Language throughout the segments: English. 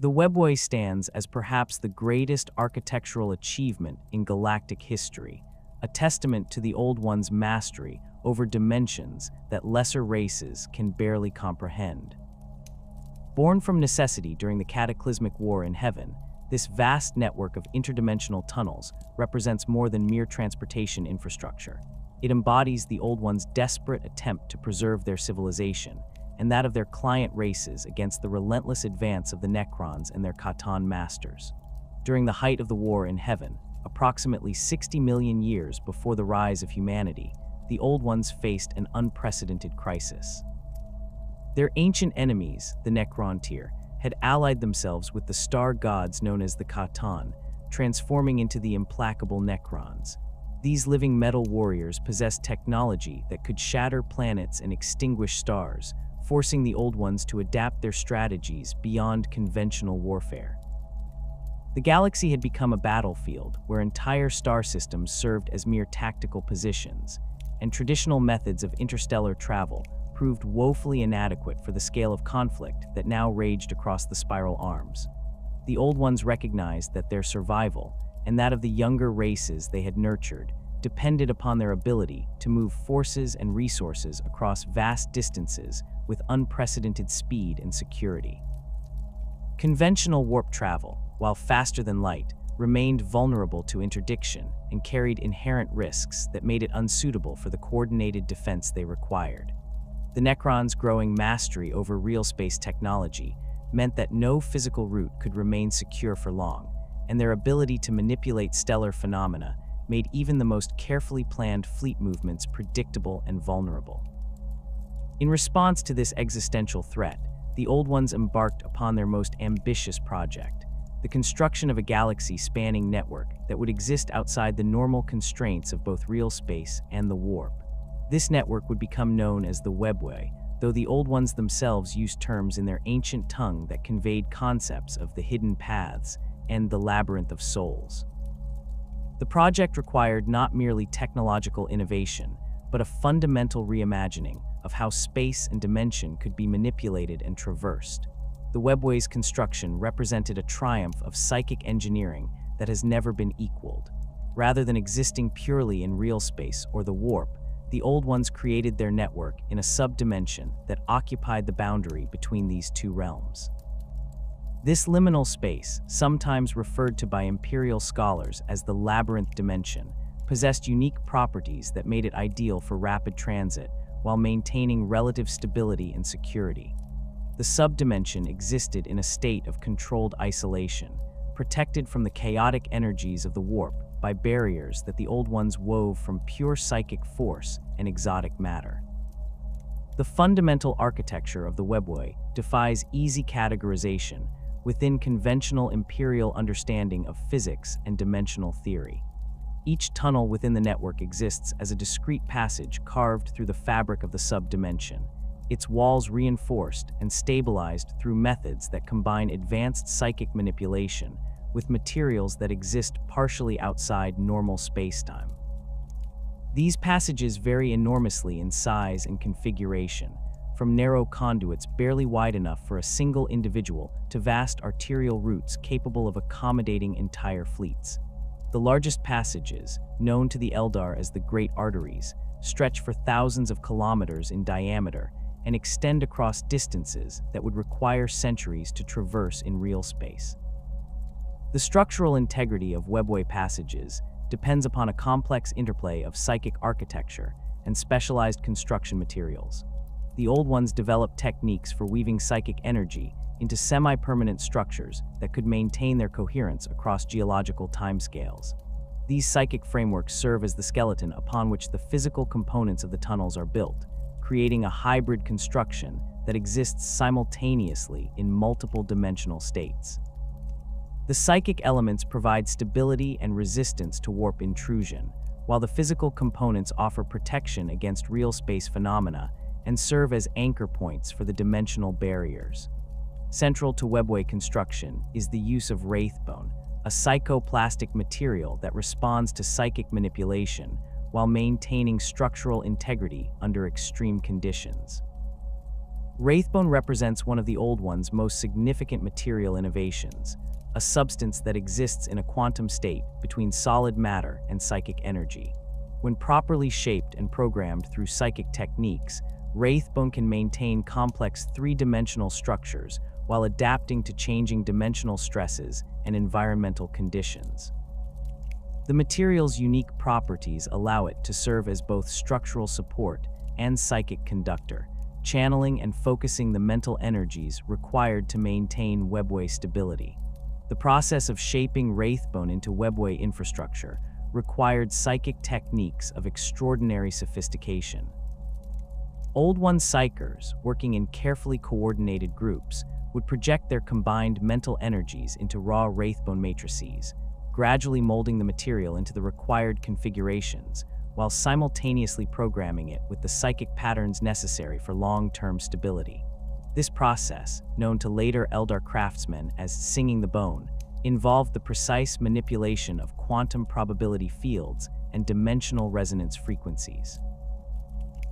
The Webway stands as perhaps the greatest architectural achievement in galactic history, a testament to the Old One's mastery over dimensions that lesser races can barely comprehend. Born from necessity during the cataclysmic war in heaven, this vast network of interdimensional tunnels represents more than mere transportation infrastructure. It embodies the Old One's desperate attempt to preserve their civilization and that of their client races against the relentless advance of the Necrons and their Katan masters. During the height of the war in heaven, approximately 60 million years before the rise of humanity, the Old Ones faced an unprecedented crisis. Their ancient enemies, the Necron tier, had allied themselves with the star gods known as the Katan, transforming into the implacable Necrons. These living metal warriors possessed technology that could shatter planets and extinguish stars, forcing the Old Ones to adapt their strategies beyond conventional warfare. The galaxy had become a battlefield where entire star systems served as mere tactical positions, and traditional methods of interstellar travel proved woefully inadequate for the scale of conflict that now raged across the spiral arms. The Old Ones recognized that their survival, and that of the younger races they had nurtured, depended upon their ability to move forces and resources across vast distances with unprecedented speed and security. Conventional warp travel, while faster than light, remained vulnerable to interdiction and carried inherent risks that made it unsuitable for the coordinated defense they required. The Necrons' growing mastery over Realspace technology meant that no physical route could remain secure for long, and their ability to manipulate stellar phenomena made even the most carefully planned fleet movements predictable and vulnerable. In response to this existential threat, the Old Ones embarked upon their most ambitious project, the construction of a galaxy-spanning network that would exist outside the normal constraints of both Realspace and the warp. This network would become known as the Webway, though the Old Ones themselves used terms in their ancient tongue that conveyed concepts of the hidden paths and the labyrinth of souls. The project required not merely technological innovation, but a fundamental reimagining of how space and dimension could be manipulated and traversed. The Webway's construction represented a triumph of psychic engineering that has never been equaled. Rather than existing purely in Realspace or the warp, the Old Ones created their network in a subdimension that occupied the boundary between these two realms. This liminal space, sometimes referred to by Imperial scholars as the labyrinth dimension, possessed unique properties that made it ideal for rapid transit while maintaining relative stability and security. The subdimension existed in a state of controlled isolation, protected from the chaotic energies of the warp by barriers that the Old Ones wove from pure psychic force and exotic matter. The fundamental architecture of the Webway defies easy categorization within conventional Imperial understanding of physics and dimensional theory. Each tunnel within the network exists as a discrete passage carved through the fabric of the subdimension, its walls reinforced and stabilized through methods that combine advanced psychic manipulation with materials that exist partially outside normal spacetime. These passages vary enormously in size and configuration, from narrow conduits barely wide enough for a single individual to vast arterial routes capable of accommodating entire fleets. The largest passages, known to the Eldar as the Great Arteries, stretch for thousands of kilometers in diameter and extend across distances that would require centuries to traverse in Realspace. The structural integrity of Webway passages depends upon a complex interplay of psychic architecture and specialized construction materials. The Old Ones developed techniques for weaving psychic energy into semi-permanent structures that could maintain their coherence across geological timescales. These psychic frameworks serve as the skeleton upon which the physical components of the tunnels are built, creating a hybrid construction that exists simultaneously in multiple dimensional states. The psychic elements provide stability and resistance to warp intrusion, while the physical components offer protection against Realspace phenomena and serve as anchor points for the dimensional barriers. Central to Webway construction is the use of wraithbone, a psychoplastic material that responds to psychic manipulation while maintaining structural integrity under extreme conditions. Wraithbone represents one of the Old One's most significant material innovations, a substance that exists in a quantum state between solid matter and psychic energy. When properly shaped and programmed through psychic techniques, Wraithbone can maintain complex three-dimensional structures while adapting to changing dimensional stresses and environmental conditions. The material's unique properties allow it to serve as both structural support and psychic conductor, channeling and focusing the mental energies required to maintain Webway stability. The process of shaping Wraithbone into Webway infrastructure required psychic techniques of extraordinary sophistication. Old One psychers, working in carefully coordinated groups, would project their combined mental energies into raw Wraithbone matrices, gradually molding the material into the required configurations, while simultaneously programming it with the psychic patterns necessary for long-term stability. This process, known to later Eldar craftsmen as singing the bone, involved the precise manipulation of quantum probability fields and dimensional resonance frequencies.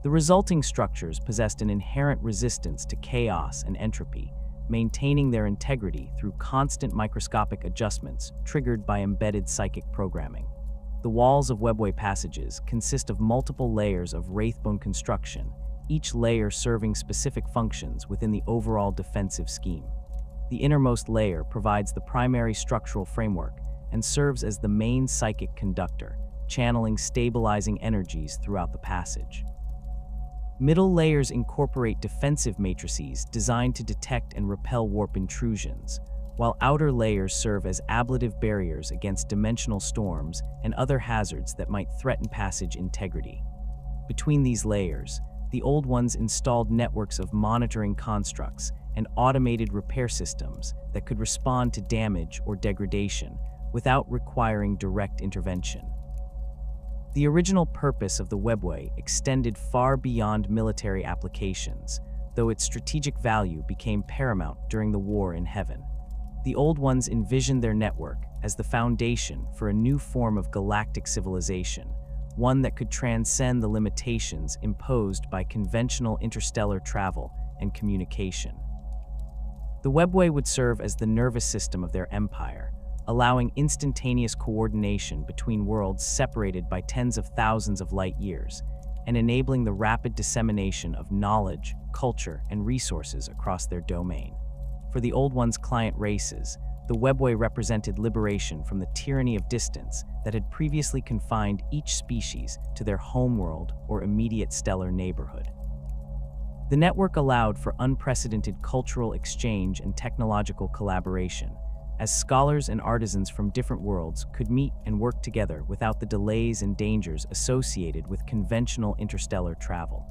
The resulting structures possessed an inherent resistance to chaos and entropy, maintaining their integrity through constant microscopic adjustments triggered by embedded psychic programming. The walls of Webway passages consist of multiple layers of Wraithbone construction, each layer serving specific functions within the overall defensive scheme. The innermost layer provides the primary structural framework and serves as the main psychic conductor, channeling stabilizing energies throughout the passage. Middle layers incorporate defensive matrices designed to detect and repel warp intrusions, while outer layers serve as ablative barriers against dimensional storms and other hazards that might threaten passage integrity. Between these layers, the Old Ones installed networks of monitoring constructs and automated repair systems that could respond to damage or degradation without requiring direct intervention. The original purpose of the Webway extended far beyond military applications, though its strategic value became paramount during the War in Heaven. The Old Ones envisioned their network as the foundation for a new form of galactic civilization, one that could transcend the limitations imposed by conventional interstellar travel and communication. The Webway would serve as the nervous system of their empire, allowing instantaneous coordination between worlds separated by tens of thousands of light years, and enabling the rapid dissemination of knowledge, culture, and resources across their domain. For the Old One's client races, the Webway represented liberation from the tyranny of distance that had previously confined each species to their homeworld or immediate stellar neighborhood. The network allowed for unprecedented cultural exchange and technological collaboration, as scholars and artisans from different worlds could meet and work together without the delays and dangers associated with conventional interstellar travel.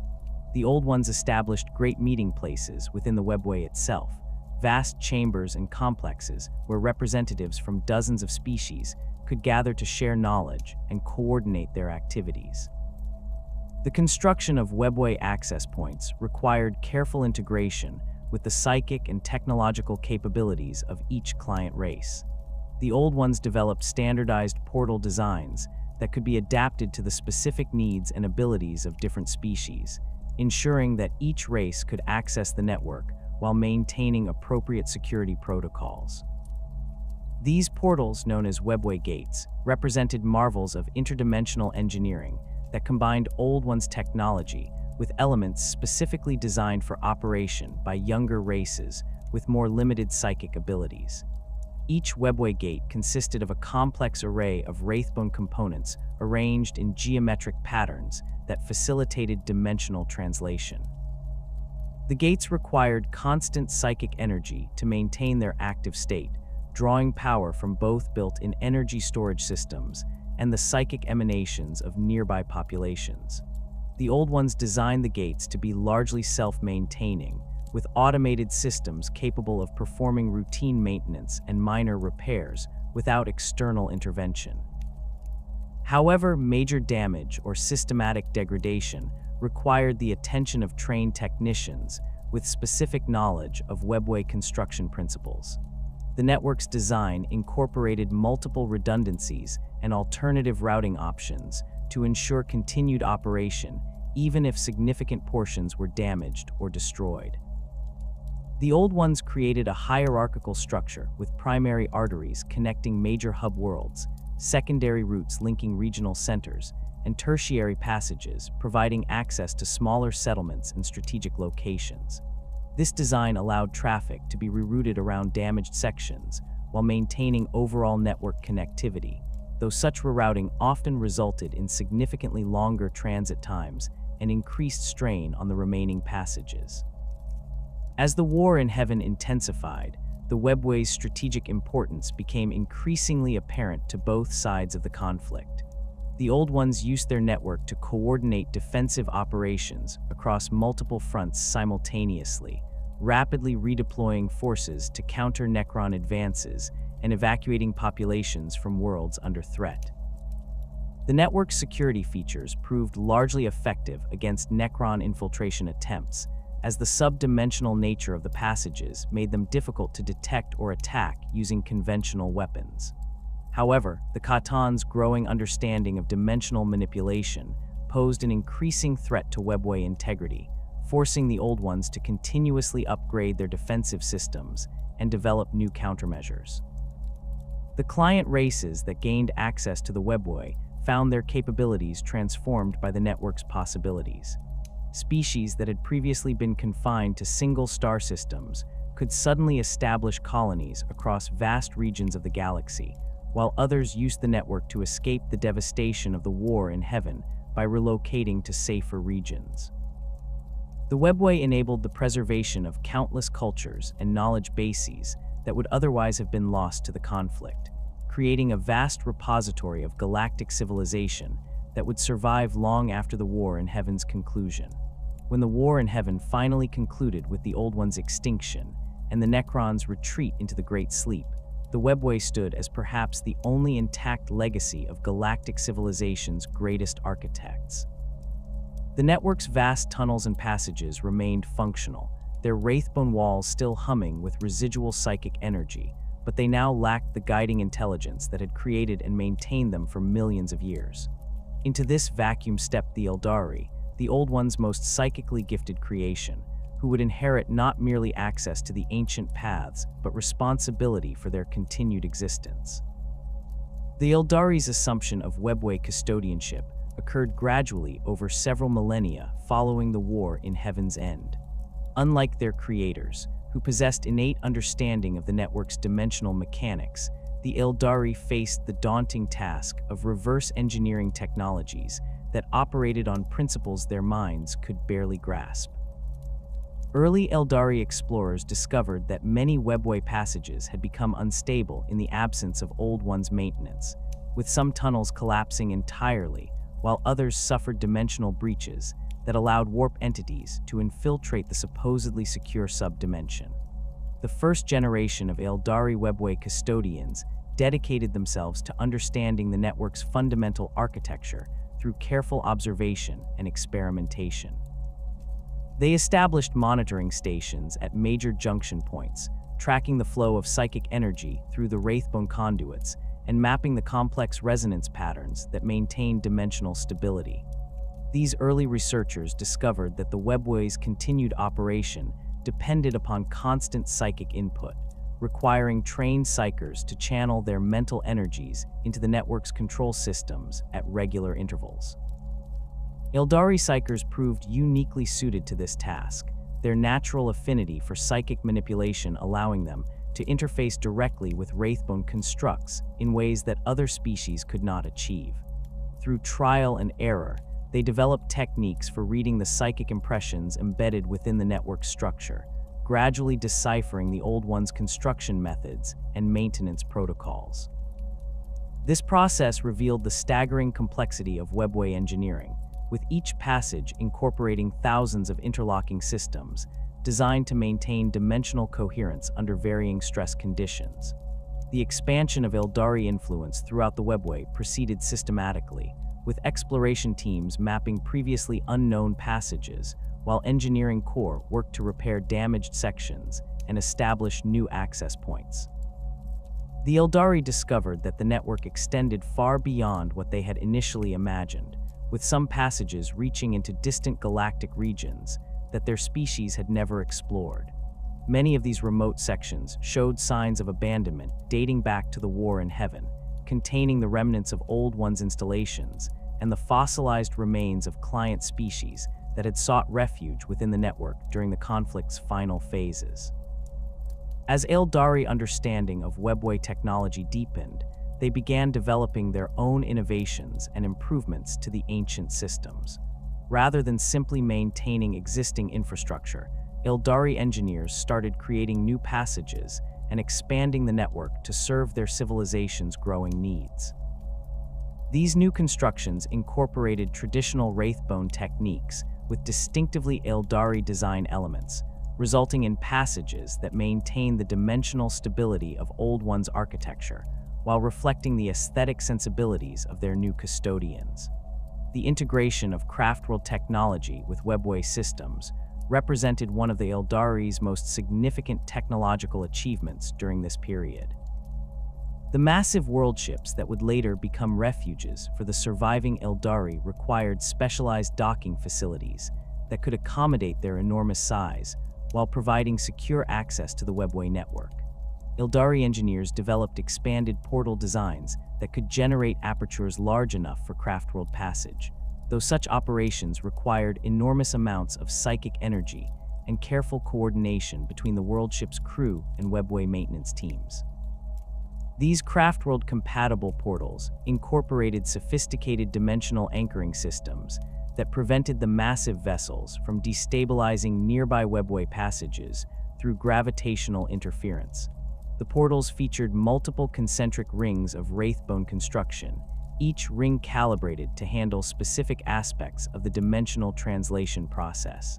The Old Ones established great meeting places within the Webway itself, vast chambers and complexes where representatives from dozens of species could gather to share knowledge and coordinate their activities. The construction of Webway access points required careful integration with the psychic and technological capabilities of each client race. The Old Ones developed standardized portal designs that could be adapted to the specific needs and abilities of different species, ensuring that each race could access the network while maintaining appropriate security protocols. These portals, known as Webway gates, represented marvels of interdimensional engineering that combined Old One's technology with elements specifically designed for operation by younger races with more limited psychic abilities. Each Webway gate consisted of a complex array of Wraithbone components arranged in geometric patterns that facilitated dimensional translation. The gates required constant psychic energy to maintain their active state, drawing power from both built-in energy storage systems and the psychic emanations of nearby populations. The Old Ones designed the gates to be largely self-maintaining, with automated systems capable of performing routine maintenance and minor repairs without external intervention. However, major damage or systematic degradation required the attention of trained technicians with specific knowledge of Webway construction principles. The network's design incorporated multiple redundancies and alternative routing options to ensure continued operation even if significant portions were damaged or destroyed. The Old Ones created a hierarchical structure with primary arteries connecting major hub worlds, secondary routes linking regional centers, and tertiary passages providing access to smaller settlements and strategic locations. This design allowed traffic to be rerouted around damaged sections while maintaining overall network connectivity, though such rerouting often resulted in significantly longer transit times and increased strain on the remaining passages. As the war in heaven intensified, the Webway's strategic importance became increasingly apparent to both sides of the conflict. The Old Ones used their network to coordinate defensive operations across multiple fronts simultaneously, rapidly redeploying forces to counter Necron advances and evacuating populations from worlds under threat. The network's security features proved largely effective against Necron infiltration attempts, as the subdimensional nature of the passages made them difficult to detect or attack using conventional weapons. However, the Khatan's growing understanding of dimensional manipulation posed an increasing threat to Webway integrity, forcing the Old Ones to continuously upgrade their defensive systems and develop new countermeasures. The client races that gained access to the Webway found their capabilities transformed by the network's possibilities. Species that had previously been confined to single star systems could suddenly establish colonies across vast regions of the galaxy, while others used the network to escape the devastation of the war in heaven by relocating to safer regions. The Webway enabled the preservation of countless cultures and knowledge bases that would otherwise have been lost to the conflict, creating a vast repository of galactic civilization that would survive long after the war in heaven's conclusion. When the war in heaven finally concluded with the Old One's extinction and the Necrons' retreat into the Great Sleep, the Webway stood as perhaps the only intact legacy of galactic civilization's greatest architects. The network's vast tunnels and passages remained functional, their wraithbone walls still humming with residual psychic energy, but they now lacked the guiding intelligence that had created and maintained them for millions of years. Into this vacuum stepped the Eldari, the Old One's most psychically gifted creation, who would inherit not merely access to the ancient paths, but responsibility for their continued existence. The Eldari's assumption of Webway custodianship occurred gradually over several millennia following the war in Heaven's End. Unlike their creators, who possessed innate understanding of the network's dimensional mechanics, the Aeldari faced the daunting task of reverse engineering technologies that operated on principles their minds could barely grasp. Early Aeldari explorers discovered that many Webway passages had become unstable in the absence of Old One's maintenance, with some tunnels collapsing entirely, while others suffered dimensional breaches that allowed warp entities to infiltrate the supposedly secure subdimension. The first generation of Aeldari Webway custodians dedicated themselves to understanding the network's fundamental architecture through careful observation and experimentation. They established monitoring stations at major junction points, tracking the flow of psychic energy through the wraithbone conduits and mapping the complex resonance patterns that maintain dimensional stability. These early researchers discovered that the Webway's continued operation depended upon constant psychic input, requiring trained psychers to channel their mental energies into the network's control systems at regular intervals. Aeldari psychers proved uniquely suited to this task, their natural affinity for psychic manipulation allowing them to interface directly with wraithbone constructs in ways that other species could not achieve. Through trial and error, they developed techniques for reading the psychic impressions embedded within the network structure, gradually deciphering the Old One's construction methods and maintenance protocols. This process revealed the staggering complexity of Webway engineering, with each passage incorporating thousands of interlocking systems designed to maintain dimensional coherence under varying stress conditions. The expansion of Aeldari influence throughout the Webway proceeded systematically, with exploration teams mapping previously unknown passages, while engineering corps worked to repair damaged sections and establish new access points. The Aeldari discovered that the network extended far beyond what they had initially imagined, with some passages reaching into distant galactic regions that their species had never explored. Many of these remote sections showed signs of abandonment dating back to the War in Heaven, containing the remnants of Old One's installations and the fossilized remains of client species that had sought refuge within the network during the conflict's final phases. As Aeldari understanding of Webway technology deepened, they began developing their own innovations and improvements to the ancient systems. Rather than simply maintaining existing infrastructure, Aeldari engineers started creating new passages and expanding the network to serve their civilization's growing needs. These new constructions incorporated traditional Wraithbone techniques with distinctively Aeldari design elements, resulting in passages that maintain the dimensional stability of Old One's architecture, while reflecting the aesthetic sensibilities of their new custodians. The integration of Craftworld technology with Webway systems represented one of the Aeldari's most significant technological achievements during this period. The massive world ships that would later become refuges for the surviving Aeldari required specialized docking facilities that could accommodate their enormous size while providing secure access to the Webway network. Aeldari engineers developed expanded portal designs that could generate apertures large enough for Craftworld passage, though such operations required enormous amounts of psychic energy and careful coordination between the world ship's crew and Webway maintenance teams. These Craftworld-compatible portals incorporated sophisticated dimensional anchoring systems that prevented the massive vessels from destabilizing nearby Webway passages through gravitational interference. The portals featured multiple concentric rings of Wraithbone construction, each ring calibrated to handle specific aspects of the dimensional translation process.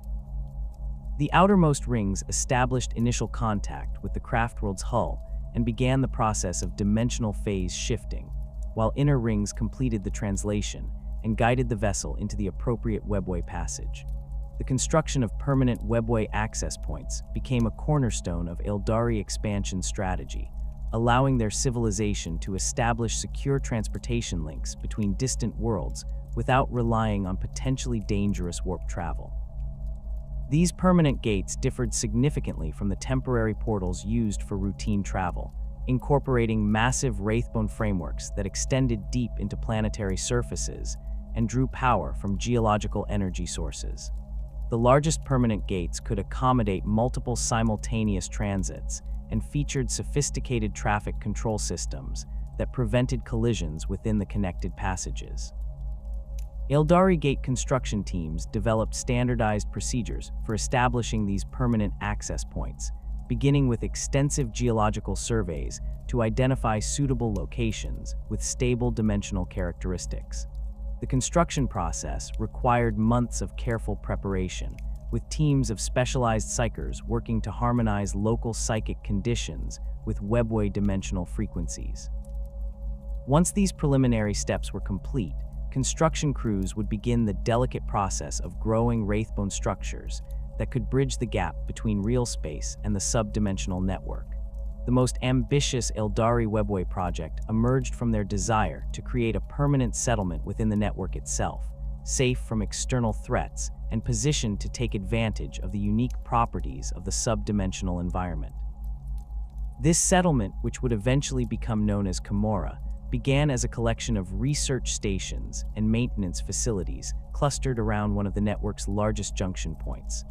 The outermost rings established initial contact with the Craftworld's hull and began the process of dimensional phase shifting, while inner rings completed the translation and guided the vessel into the appropriate Webway passage. The construction of permanent Webway access points became a cornerstone of Aeldari expansion strategy, allowing their civilization to establish secure transportation links between distant worlds without relying on potentially dangerous warp travel. These permanent gates differed significantly from the temporary portals used for routine travel, incorporating massive Wraithbone frameworks that extended deep into planetary surfaces and drew power from geological energy sources. The largest permanent gates could accommodate multiple simultaneous transits and featured sophisticated traffic control systems that prevented collisions within the connected passages. Aeldari gate construction teams developed standardized procedures for establishing these permanent access points, beginning with extensive geological surveys to identify suitable locations with stable dimensional characteristics. The construction process required months of careful preparation, with teams of specialized psychers working to harmonize local psychic conditions with Webway dimensional frequencies. Once these preliminary steps were complete, construction crews would begin the delicate process of growing Wraithbone structures that could bridge the gap between Realspace and the sub-dimensional network. The most ambitious Aeldari Webway project emerged from their desire to create a permanent settlement within the network itself, safe from external threats and positioned to take advantage of the unique properties of the sub-dimensional environment. This settlement, which would eventually become known as Camorra, began as a collection of research stations and maintenance facilities clustered around one of the network's largest junction points.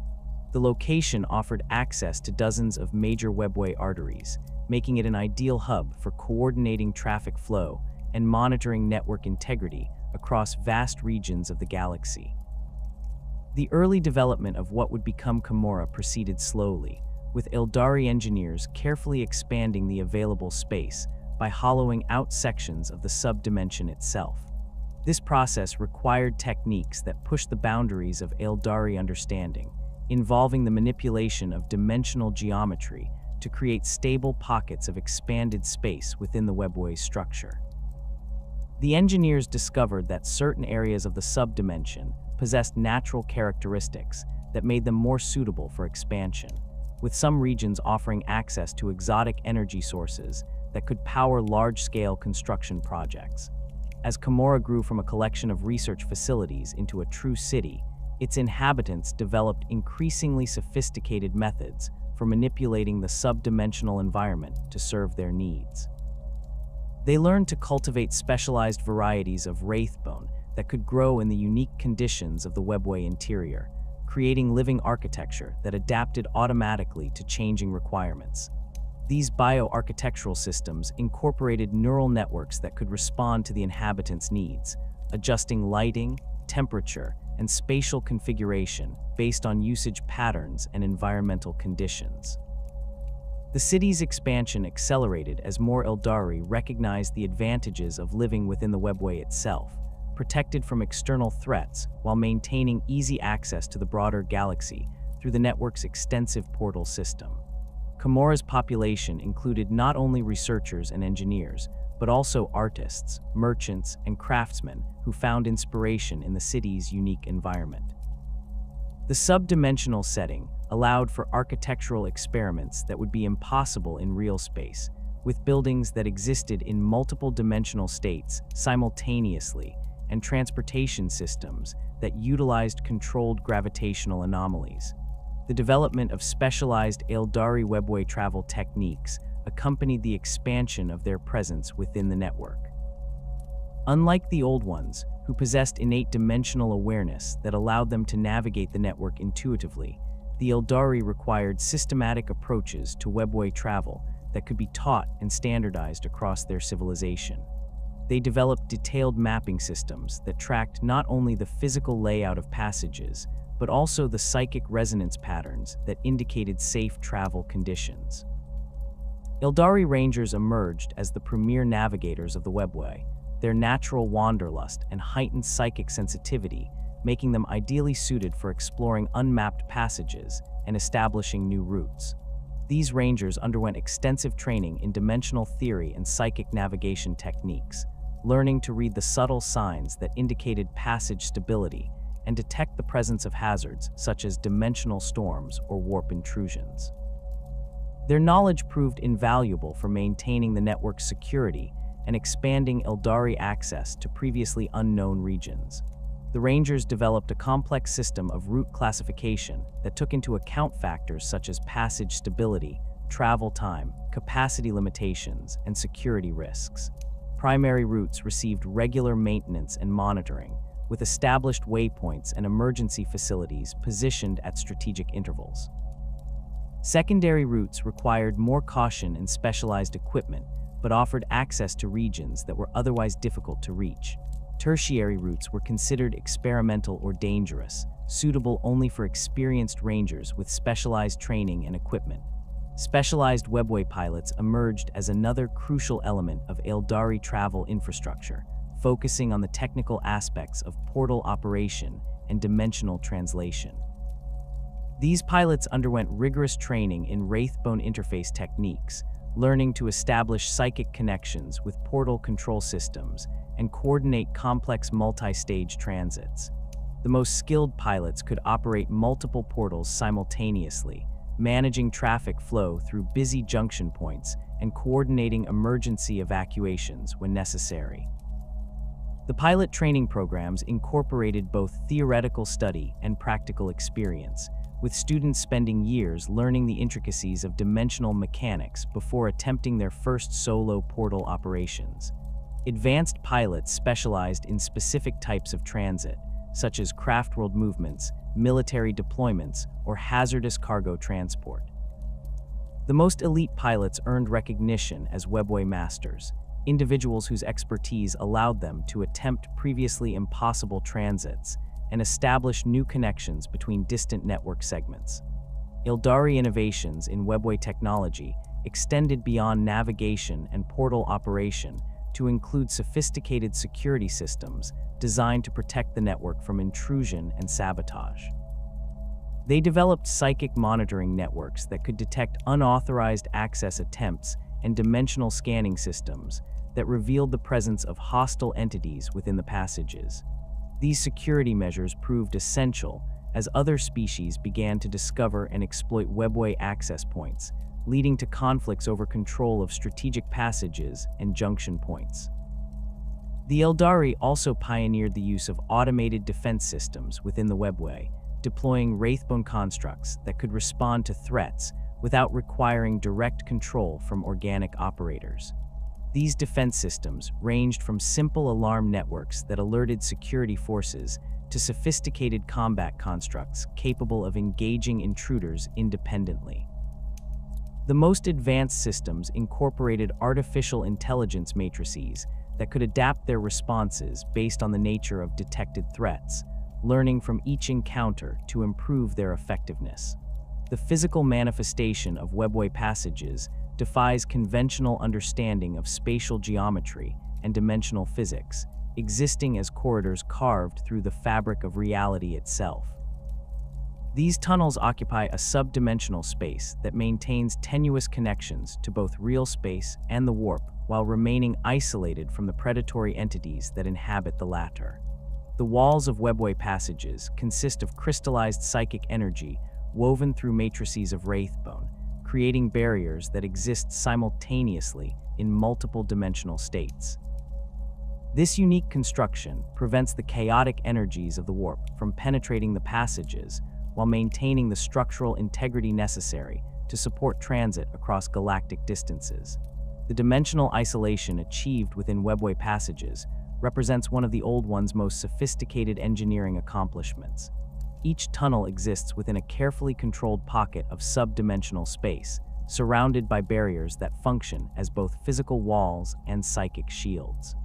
The location offered access to dozens of major Webway arteries, making it an ideal hub for coordinating traffic flow and monitoring network integrity across vast regions of the galaxy. The early development of what would become Camorra proceeded slowly, with Aeldari engineers carefully expanding the available space by hollowing out sections of the subdimension itself. This process required techniques that pushed the boundaries of Aeldari understanding, involving the manipulation of dimensional geometry to create stable pockets of expanded space within the Webway structure. The engineers discovered that certain areas of the subdimension possessed natural characteristics that made them more suitable for expansion, with some regions offering access to exotic energy sources that could power large-scale construction projects. As Camorra grew from a collection of research facilities into a true city, its inhabitants developed increasingly sophisticated methods for manipulating the subdimensional environment to serve their needs. They learned to cultivate specialized varieties of wraithbone that could grow in the unique conditions of the Webway interior, creating living architecture that adapted automatically to changing requirements. These bioarchitectural systems incorporated neural networks that could respond to the inhabitants' needs, adjusting lighting, temperature, and spatial configuration based on usage patterns and environmental conditions. The city's expansion accelerated as more Eldari recognized the advantages of living within the Webway itself, protected from external threats while maintaining easy access to the broader galaxy through the network's extensive portal system. Comora's population included not only researchers and engineers, but also artists, merchants, and craftsmen who found inspiration in the city's unique environment. The subdimensional setting allowed for architectural experiments that would be impossible in Realspace, with buildings that existed in multiple dimensional states simultaneously and transportation systems that utilized controlled gravitational anomalies. The development of specialized Aeldari Webway travel techniques accompanied the expansion of their presence within the network. Unlike the old ones, who possessed innate dimensional awareness that allowed them to navigate the network intuitively, the Eldari required systematic approaches to Webway travel that could be taught and standardized across their civilization. They developed detailed mapping systems that tracked not only the physical layout of passages, but also the psychic resonance patterns that indicated safe travel conditions. Eldari Rangers emerged as the premier navigators of the Webway, their natural wanderlust and heightened psychic sensitivity making them ideally suited for exploring unmapped passages and establishing new routes. These Rangers underwent extensive training in dimensional theory and psychic navigation techniques, learning to read the subtle signs that indicated passage stability and detect the presence of hazards such as dimensional storms or warp intrusions. Their knowledge proved invaluable for maintaining the network's security and expanding Eldari access to previously unknown regions. The Rangers developed a complex system of route classification that took into account factors such as passage stability, travel time, capacity limitations, and security risks. Primary routes received regular maintenance and monitoring, with established waypoints and emergency facilities positioned at strategic intervals. Secondary routes required more caution and specialized equipment, but offered access to regions that were otherwise difficult to reach. Tertiary routes were considered experimental or dangerous, suitable only for experienced Rangers with specialized training and equipment. Specialized Webway pilots emerged as another crucial element of Aeldari travel infrastructure, focusing on the technical aspects of portal operation and dimensional translation. These pilots underwent rigorous training in wraithbone interface techniques, learning to establish psychic connections with portal control systems and coordinate complex multi-stage transits. The most skilled pilots could operate multiple portals simultaneously, managing traffic flow through busy junction points and coordinating emergency evacuations when necessary. The pilot training programs incorporated both theoretical study and practical experience, with students spending years learning the intricacies of dimensional mechanics before attempting their first solo portal operations. Advanced pilots specialized in specific types of transit, such as craftworld movements, military deployments, or hazardous cargo transport. The most elite pilots earned recognition as Webway masters, individuals whose expertise allowed them to attempt previously impossible transits and establish new connections between distant network segments. Eldari innovations in Webway technology extended beyond navigation and portal operation to include sophisticated security systems designed to protect the network from intrusion and sabotage. They developed psychic monitoring networks that could detect unauthorized access attempts and dimensional scanning systems that revealed the presence of hostile entities within the passages. These security measures proved essential as other species began to discover and exploit Webway access points, leading to conflicts over control of strategic passages and junction points. The Eldari also pioneered the use of automated defense systems within the Webway, deploying wraithbone constructs that could respond to threats without requiring direct control from organic operators. These defense systems ranged from simple alarm networks that alerted security forces to sophisticated combat constructs capable of engaging intruders independently. The most advanced systems incorporated artificial intelligence matrices that could adapt their responses based on the nature of detected threats, learning from each encounter to improve their effectiveness. The physical manifestation of Webway passages defies conventional understanding of spatial geometry and dimensional physics, existing as corridors carved through the fabric of reality itself. These tunnels occupy a subdimensional space that maintains tenuous connections to both real space and the warp while remaining isolated from the predatory entities that inhabit the latter. The walls of Webway passages consist of crystallized psychic energy woven through matrices of wraithbone, creating barriers that exist simultaneously in multiple dimensional states. This unique construction prevents the chaotic energies of the warp from penetrating the passages while maintaining the structural integrity necessary to support transit across galactic distances. The dimensional isolation achieved within Webway passages represents one of the Old One's most sophisticated engineering accomplishments. Each tunnel exists within a carefully controlled pocket of subdimensional space, surrounded by barriers that function as both physical walls and psychic shields.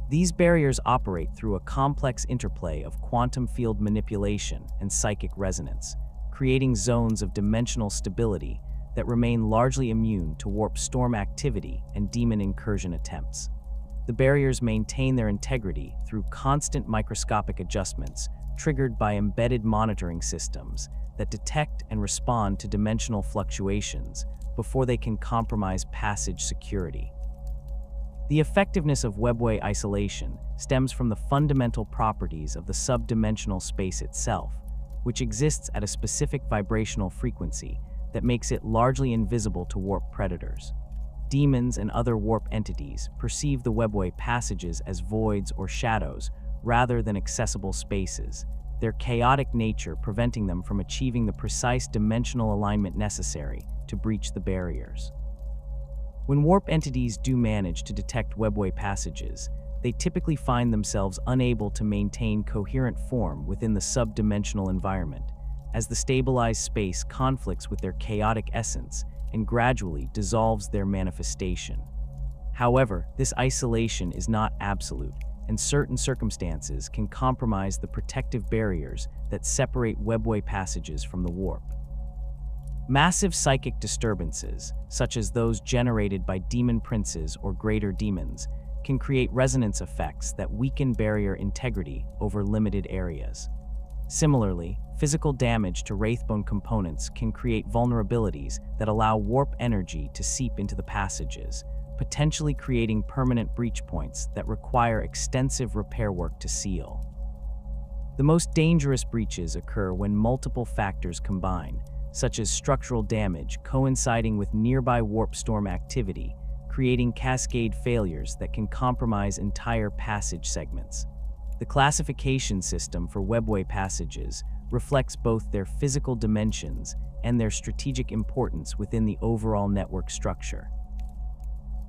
These barriers operate through a complex interplay of quantum field manipulation and psychic resonance, creating zones of dimensional stability that remain largely immune to warp storm activity and demon incursion attempts. The barriers maintain their integrity through constant microscopic adjustments triggered by embedded monitoring systems that detect and respond to dimensional fluctuations before they can compromise passage security. The effectiveness of Webway isolation stems from the fundamental properties of the subdimensional space itself, which exists at a specific vibrational frequency that makes it largely invisible to warp predators. Demons and other warp entities perceive the Webway passages as voids or shadows rather than accessible spaces, their chaotic nature preventing them from achieving the precise dimensional alignment necessary to breach the barriers. When warp entities do manage to detect Webway passages, they typically find themselves unable to maintain coherent form within the subdimensional environment, as the stabilized space conflicts with their chaotic essence and gradually dissolves their manifestation. However, this isolation is not absolute, and certain circumstances can compromise the protective barriers that separate Webway passages from the warp. Massive psychic disturbances, such as those generated by demon princes or greater demons, can create resonance effects that weaken barrier integrity over limited areas. Similarly, physical damage to wraithbone components can create vulnerabilities that allow warp energy to seep into the passages, potentially creating permanent breach points that require extensive repair work to seal. The most dangerous breaches occur when multiple factors combine, such as structural damage coinciding with nearby warp storm activity, creating cascade failures that can compromise entire passage segments. The classification system for Webway passages reflects both their physical dimensions and their strategic importance within the overall network structure.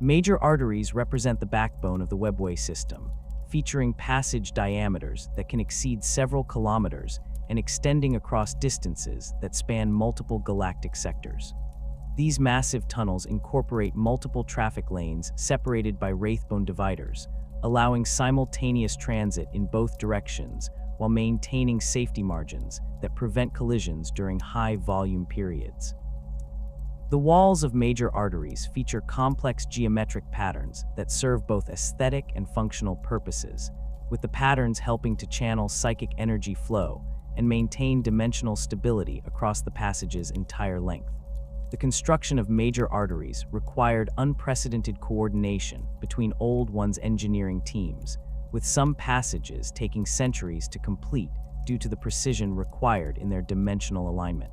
Major arteries represent the backbone of the Webway system, featuring passage diameters that can exceed several kilometers and extending across distances that span multiple galactic sectors. These massive tunnels incorporate multiple traffic lanes separated by wraithbone dividers, allowing simultaneous transit in both directions while maintaining safety margins that prevent collisions during high-volume periods. The walls of major arteries feature complex geometric patterns that serve both aesthetic and functional purposes, with the patterns helping to channel psychic energy flow and maintain dimensional stability across the passage's entire length. The construction of major arteries required unprecedented coordination between Old One's engineering teams, with some passages taking centuries to complete due to the precision required in their dimensional alignment.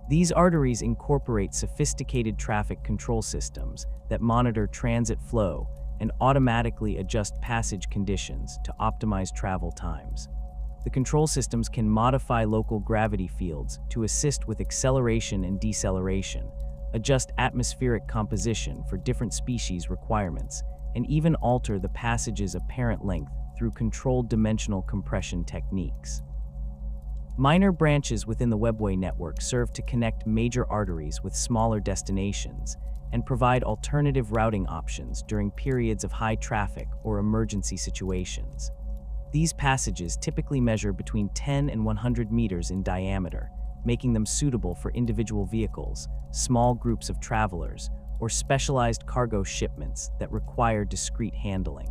These arteries incorporate sophisticated traffic control systems that monitor transit flow and automatically adjust passage conditions to optimize travel times. The control systems can modify local gravity fields to assist with acceleration and deceleration, adjust atmospheric composition for different species requirements, and even alter the passage's apparent length through controlled dimensional compression techniques. Minor branches within the Webway network serve to connect major arteries with smaller destinations and provide alternative routing options during periods of high traffic or emergency situations. These passages typically measure between 10 and 100 meters in diameter, making them suitable for individual vehicles, small groups of travelers, or specialized cargo shipments that require discrete handling.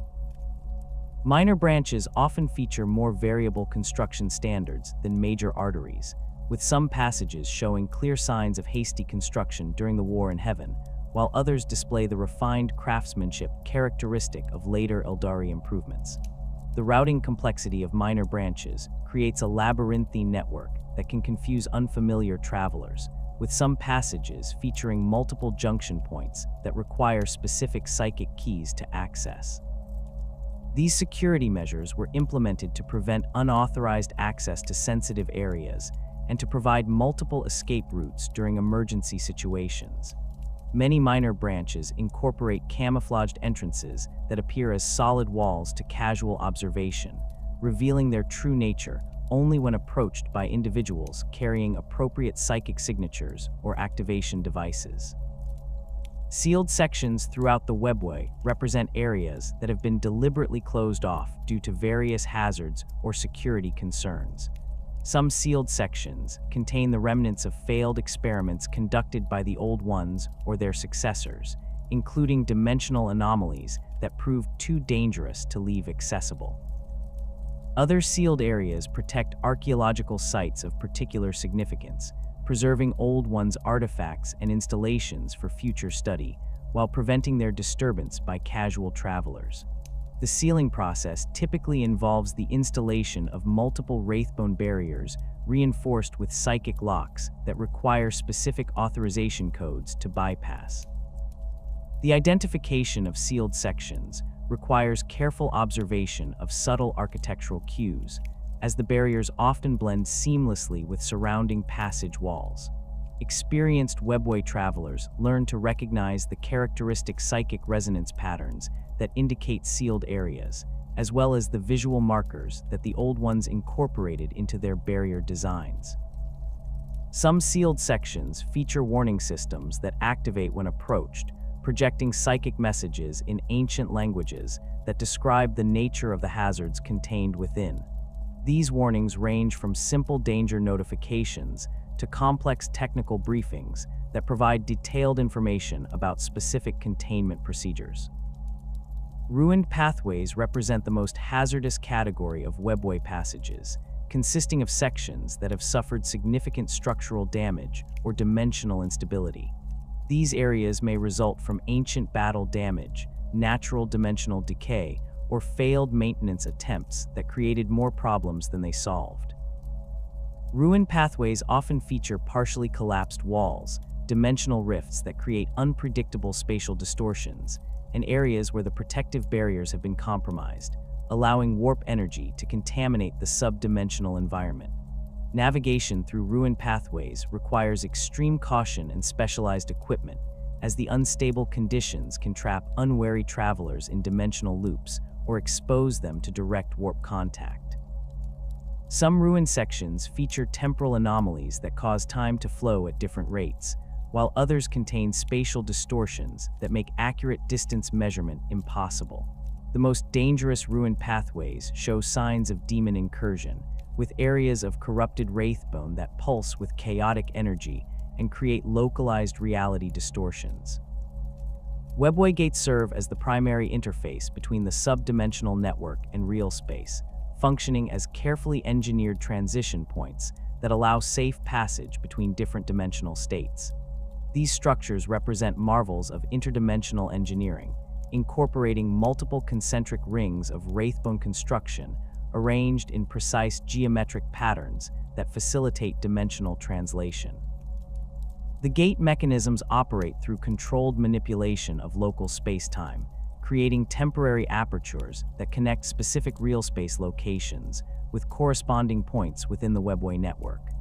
Minor branches often feature more variable construction standards than major arteries, with some passages showing clear signs of hasty construction during the War in Heaven, while others display the refined craftsmanship characteristic of later Eldari improvements. The routing complexity of minor branches creates a labyrinthine network that can confuse unfamiliar travelers, with some passages featuring multiple junction points that require specific psychic keys to access. These security measures were implemented to prevent unauthorized access to sensitive areas and to provide multiple escape routes during emergency situations. Many minor branches incorporate camouflaged entrances that appear as solid walls to casual observation, revealing their true nature only when approached by individuals carrying appropriate psychic signatures or activation devices. Sealed sections throughout the Webway represent areas that have been deliberately closed off due to various hazards or security concerns. Some sealed sections contain the remnants of failed experiments conducted by the Old Ones or their successors, including dimensional anomalies that proved too dangerous to leave accessible. Other sealed areas protect archaeological sites of particular significance, preserving Old Ones' artifacts and installations for future study, while preventing their disturbance by casual travelers. The sealing process typically involves the installation of multiple wraithbone barriers reinforced with psychic locks that require specific authorization codes to bypass. The identification of sealed sections requires careful observation of subtle architectural cues, as the barriers often blend seamlessly with surrounding passage walls. Experienced Webway travelers learn to recognize the characteristic psychic resonance patterns that indicate sealed areas, as well as the visual markers that the Old Ones incorporated into their barrier designs. Some sealed sections feature warning systems that activate when approached, projecting psychic messages in ancient languages that describe the nature of the hazards contained within. These warnings range from simple danger notifications to complex technical briefings that provide detailed information about specific containment procedures. Ruined pathways represent the most hazardous category of Webway passages, consisting of sections that have suffered significant structural damage or dimensional instability. These areas may result from ancient battle damage, natural dimensional decay, or failed maintenance attempts that created more problems than they solved. Ruined pathways often feature partially collapsed walls, dimensional rifts that create unpredictable spatial distortions, and areas where the protective barriers have been compromised, allowing warp energy to contaminate the subdimensional environment. Navigation through ruined pathways requires extreme caution and specialized equipment, as the unstable conditions can trap unwary travelers in dimensional loops or expose them to direct warp contact. Some ruined sections feature temporal anomalies that cause time to flow at different rates, while others contain spatial distortions that make accurate distance measurement impossible. The most dangerous ruined pathways show signs of demon incursion, with areas of corrupted wraithbone that pulse with chaotic energy and create localized reality distortions. Webway gates serve as the primary interface between the subdimensional network and Realspace, functioning as carefully engineered transition points that allow safe passage between different dimensional states. These structures represent marvels of interdimensional engineering, incorporating multiple concentric rings of wraithbone construction arranged in precise geometric patterns that facilitate dimensional translation. The gate mechanisms operate through controlled manipulation of local space-time, creating temporary apertures that connect specific Realspace locations, with corresponding points within the Webway network.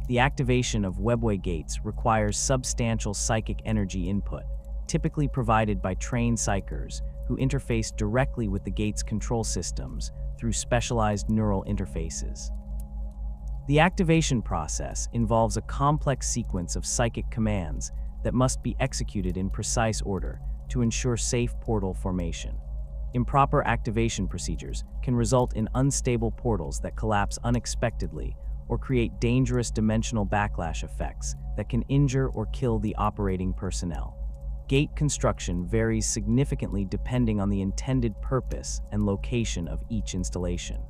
The activation of Webway gates requires substantial psychic energy input, typically provided by trained psychers who interface directly with the gate's control systems through specialized neural interfaces. The activation process involves a complex sequence of psychic commands that must be executed in precise order to ensure safe portal formation. Improper activation procedures can result in unstable portals that collapse unexpectedly or create dangerous dimensional backlash effects that can injure or kill the operating personnel. Gate construction varies significantly depending on the intended purpose and location of each installation.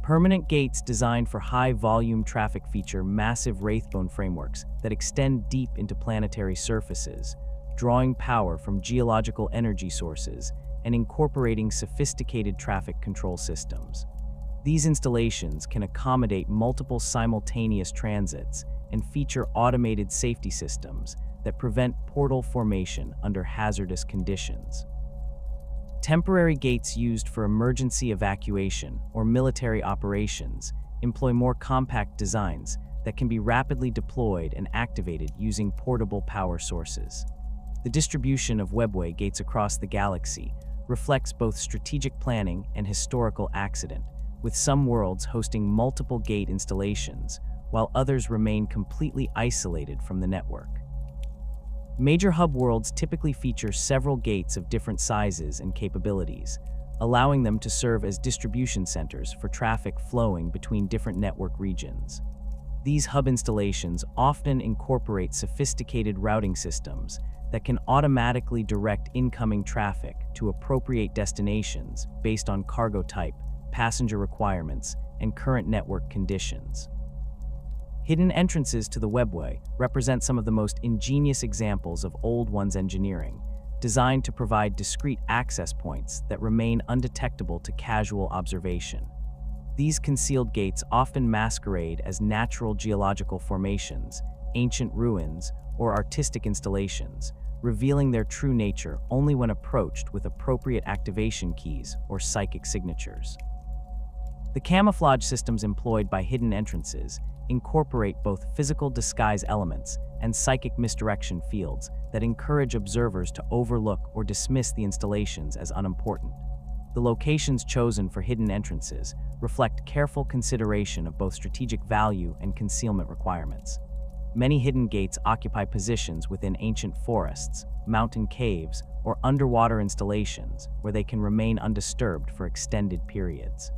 Permanent gates designed for high-volume traffic feature massive wraithbone frameworks that extend deep into planetary surfaces, drawing power from geological energy sources and incorporating sophisticated traffic control systems. These installations can accommodate multiple simultaneous transits and feature automated safety systems that prevent portal formation under hazardous conditions. Temporary gates used for emergency evacuation or military operations employ more compact designs that can be rapidly deployed and activated using portable power sources. The distribution of Webway gates across the galaxy reflects both strategic planning and historical accident, with some worlds hosting multiple gate installations, while others remain completely isolated from the network. Major hub worlds typically feature several gates of different sizes and capabilities, allowing them to serve as distribution centers for traffic flowing between different network regions. These hub installations often incorporate sophisticated routing systems that can automatically direct incoming traffic to appropriate destinations based on cargo type, passenger requirements, and current network conditions. Hidden entrances to the Webway represent some of the most ingenious examples of Old One's engineering, designed to provide discrete access points that remain undetectable to casual observation. These concealed gates often masquerade as natural geological formations, ancient ruins, or artistic installations, revealing their true nature only when approached with appropriate activation keys or psychic signatures. The camouflage systems employed by hidden entrances incorporate both physical disguise elements and psychic misdirection fields that encourage observers to overlook or dismiss the installations as unimportant. The locations chosen for hidden entrances reflect careful consideration of both strategic value and concealment requirements. Many hidden gates occupy positions within ancient forests, mountain caves, or underwater installations where they can remain undisturbed for extended periods.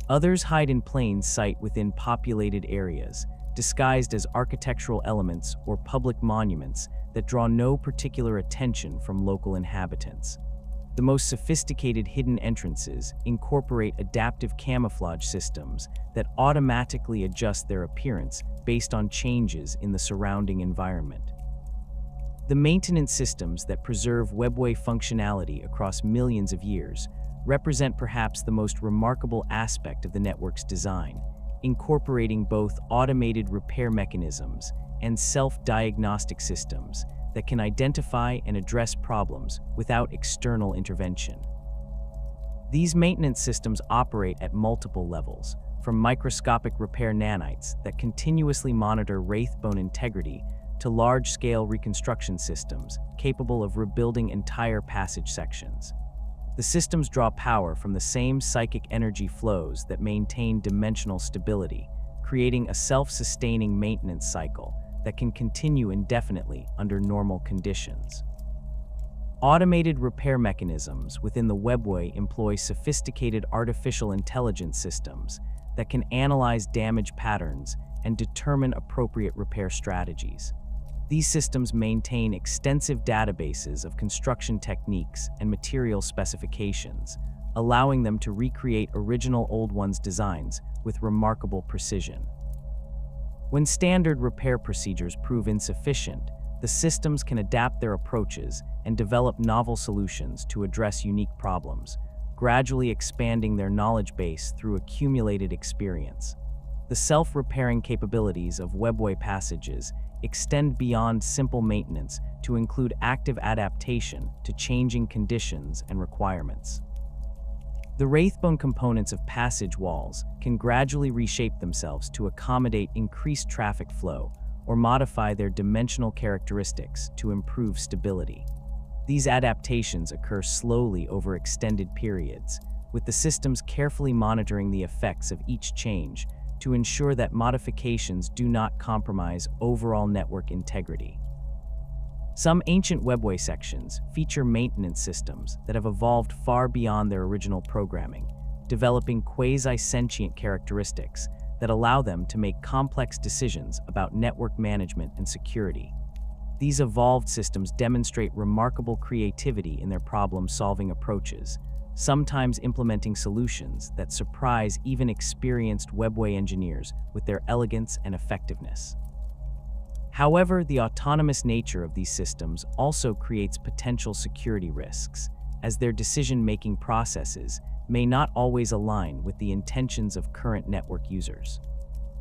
Others hide in plain sight within populated areas, disguised as architectural elements or public monuments that draw no particular attention from local inhabitants. The most sophisticated hidden entrances incorporate adaptive camouflage systems that automatically adjust their appearance based on changes in the surrounding environment. The maintenance systems that preserve Webway functionality across millions of years represent perhaps the most remarkable aspect of the network's design, incorporating both automated repair mechanisms and self-diagnostic systems that can identify and address problems without external intervention. These maintenance systems operate at multiple levels, from microscopic repair nanites that continuously monitor wraithbone integrity to large-scale reconstruction systems capable of rebuilding entire passage sections. The systems draw power from the same psychic energy flows that maintain dimensional stability, creating a self-sustaining maintenance cycle that can continue indefinitely under normal conditions. Automated repair mechanisms within the Webway employ sophisticated artificial intelligence systems that can analyze damage patterns and determine appropriate repair strategies. These systems maintain extensive databases of construction techniques and material specifications, allowing them to recreate original Old One's designs with remarkable precision. When standard repair procedures prove insufficient, the systems can adapt their approaches and develop novel solutions to address unique problems, gradually expanding their knowledge base through accumulated experience. The self-repairing capabilities of Webway passages extend beyond simple maintenance to include active adaptation to changing conditions and requirements. The wraithbone components of passage walls can gradually reshape themselves to accommodate increased traffic flow or modify their dimensional characteristics to improve stability. These adaptations occur slowly over extended periods, with the systems carefully monitoring the effects of each change to ensure that modifications do not compromise overall network integrity. Some ancient Webway sections feature maintenance systems that have evolved far beyond their original programming, developing quasi-sentient characteristics that allow them to make complex decisions about network management and security. These evolved systems demonstrate remarkable creativity in their problem-solving approaches, sometimes implementing solutions that surprise even experienced Webway engineers with their elegance and effectiveness. However, the autonomous nature of these systems also creates potential security risks, as their decision-making processes may not always align with the intentions of current network users.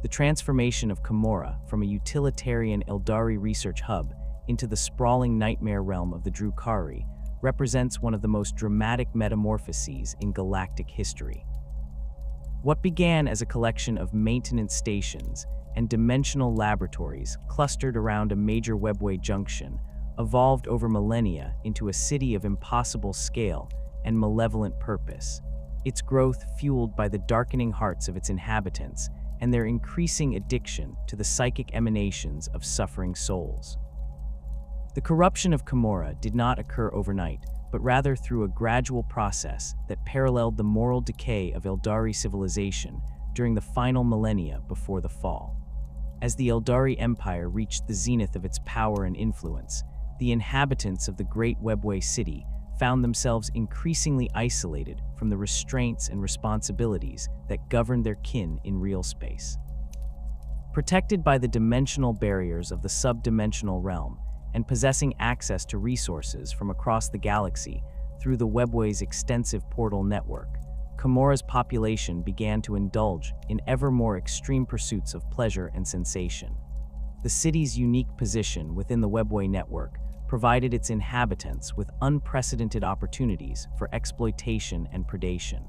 The transformation of Camorra from a utilitarian Aeldari research hub into the sprawling nightmare realm of the Drukhari represents one of the most dramatic metamorphoses in galactic history. What began as a collection of maintenance stations and dimensional laboratories clustered around a major Webway junction evolved over millennia into a city of impossible scale and malevolent purpose, its growth fueled by the darkening hearts of its inhabitants and their increasing addiction to the psychic emanations of suffering souls. The corruption of Camorra did not occur overnight, but rather through a gradual process that paralleled the moral decay of Eldari civilization during the final millennia before the fall. As the Eldari Empire reached the zenith of its power and influence, the inhabitants of the great Webway city found themselves increasingly isolated from the restraints and responsibilities that governed their kin in Realspace. Protected by the dimensional barriers of the subdimensional realm and possessing access to resources from across the galaxy through the Webway's extensive portal network, Camorra's population began to indulge in ever more extreme pursuits of pleasure and sensation. The city's unique position within the Webway network provided its inhabitants with unprecedented opportunities for exploitation and predation.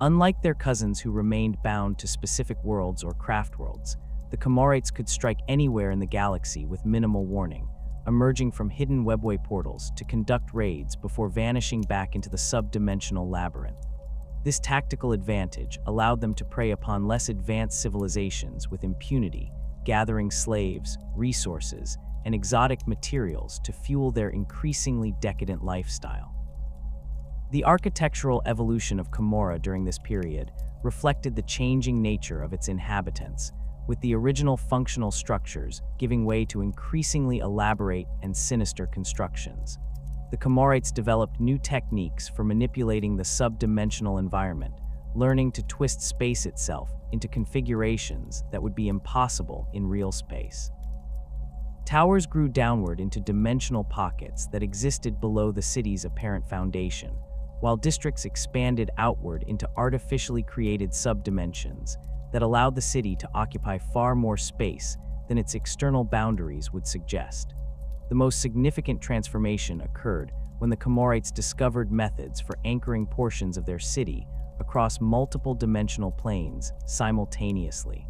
Unlike their cousins who remained bound to specific worlds or craft worlds, the Camorrites could strike anywhere in the galaxy with minimal warning, emerging from hidden Webway portals to conduct raids before vanishing back into the subdimensional labyrinth. This tactical advantage allowed them to prey upon less advanced civilizations with impunity, gathering slaves, resources, and exotic materials to fuel their increasingly decadent lifestyle. The architectural evolution of Camorra during this period reflected the changing nature of its inhabitants, with the original functional structures giving way to increasingly elaborate and sinister constructions. The Camorrites developed new techniques for manipulating the subdimensional environment, learning to twist space itself into configurations that would be impossible in Realspace. Towers grew downward into dimensional pockets that existed below the city's apparent foundation, while districts expanded outward into artificially created subdimensions that allowed the city to occupy far more space than its external boundaries would suggest. The most significant transformation occurred when the Camorrites discovered methods for anchoring portions of their city across multiple dimensional planes simultaneously.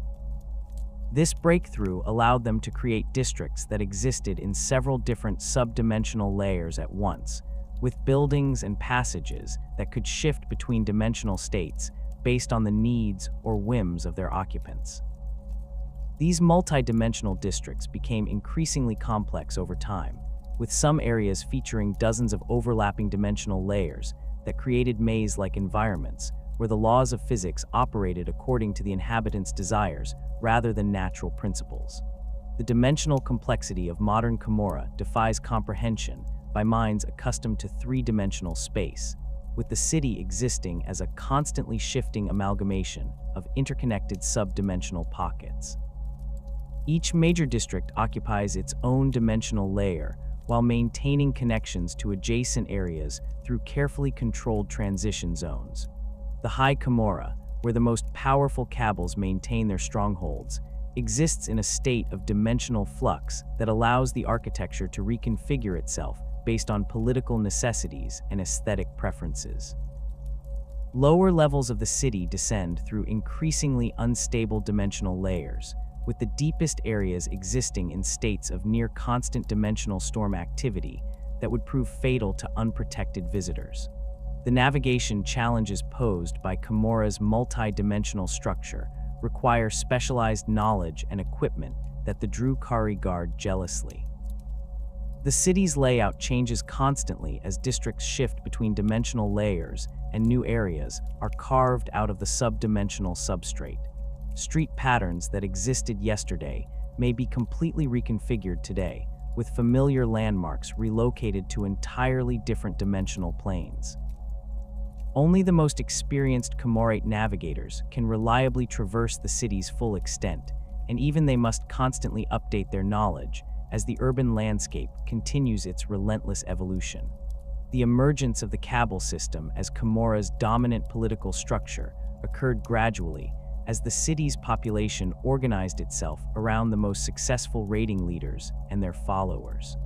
This breakthrough allowed them to create districts that existed in several different subdimensional layers at once, with buildings and passages that could shift between dimensional states based on the needs or whims of their occupants. These multi-dimensional districts became increasingly complex over time, with some areas featuring dozens of overlapping dimensional layers that created maze-like environments where the laws of physics operated according to the inhabitants' desires rather than natural principles. The dimensional complexity of modern Camorra defies comprehension by minds accustomed to three-dimensional space, with the city existing as a constantly shifting amalgamation of interconnected subdimensional pockets. Each major district occupies its own dimensional layer while maintaining connections to adjacent areas through carefully controlled transition zones. The High Camorra, where the most powerful cabals maintain their strongholds, exists in a state of dimensional flux that allows the architecture to reconfigure itself based on political necessities and aesthetic preferences. Lower levels of the city descend through increasingly unstable dimensional layers, with the deepest areas existing in states of near constant dimensional storm activity that would prove fatal to unprotected visitors. The navigation challenges posed by Comora's multi-dimensional structure require specialized knowledge and equipment that the Drukhari guard jealously. The city's layout changes constantly as districts shift between dimensional layers, and new areas are carved out of the subdimensional substrate. Street patterns that existed yesterday may be completely reconfigured today, with familiar landmarks relocated to entirely different dimensional planes. Only the most experienced Comorate navigators can reliably traverse the city's full extent, and even they must constantly update their knowledge as the urban landscape continues its relentless evolution. The emergence of the Cabal system as Comora's dominant political structure occurred gradually as the city's population organized itself around the most successful raiding leaders and their followers.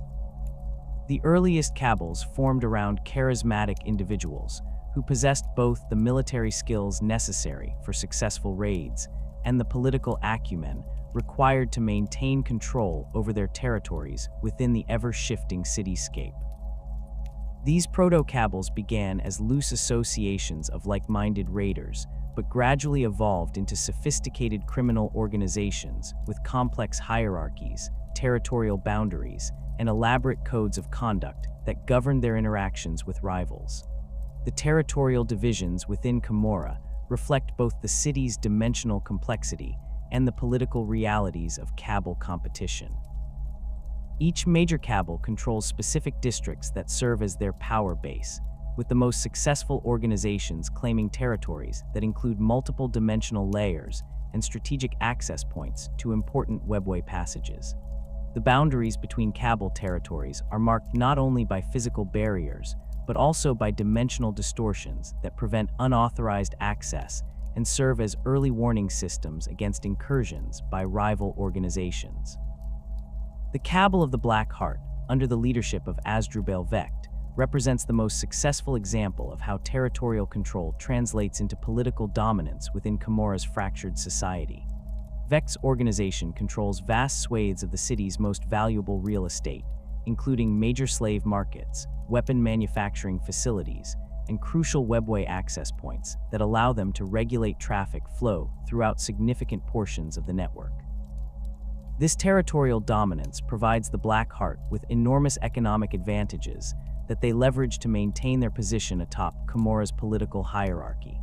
The earliest Cabals formed around charismatic individuals who possessed both the military skills necessary for successful raids and the political acumen required to maintain control over their territories within the ever-shifting cityscape. These proto-Cabals began as loose associations of like-minded raiders, but gradually evolved into sophisticated criminal organizations with complex hierarchies, territorial boundaries, and elaborate codes of conduct that governed their interactions with rivals. The territorial divisions within Comora reflect both the city's dimensional complexity and the political realities of Cabal competition. Each major Cabal controls specific districts that serve as their power base, with the most successful organizations claiming territories that include multiple dimensional layers and strategic access points to important Webway passages. The boundaries between Cabal territories are marked not only by physical barriers, but also by dimensional distortions that prevent unauthorized access and serve as early warning systems against incursions by rival organizations. The Cabal of the Black Heart, under the leadership of Asdrubal Vecht, represents the most successful example of how territorial control translates into political dominance within Comora's fractured society. Vecht's organization controls vast swathes of the city's most valuable real estate, including major slave markets, weapon manufacturing facilities, and crucial Webway access points that allow them to regulate traffic flow throughout significant portions of the network. This territorial dominance provides the Black Heart with enormous economic advantages that they leverage to maintain their position atop Comora's political hierarchy.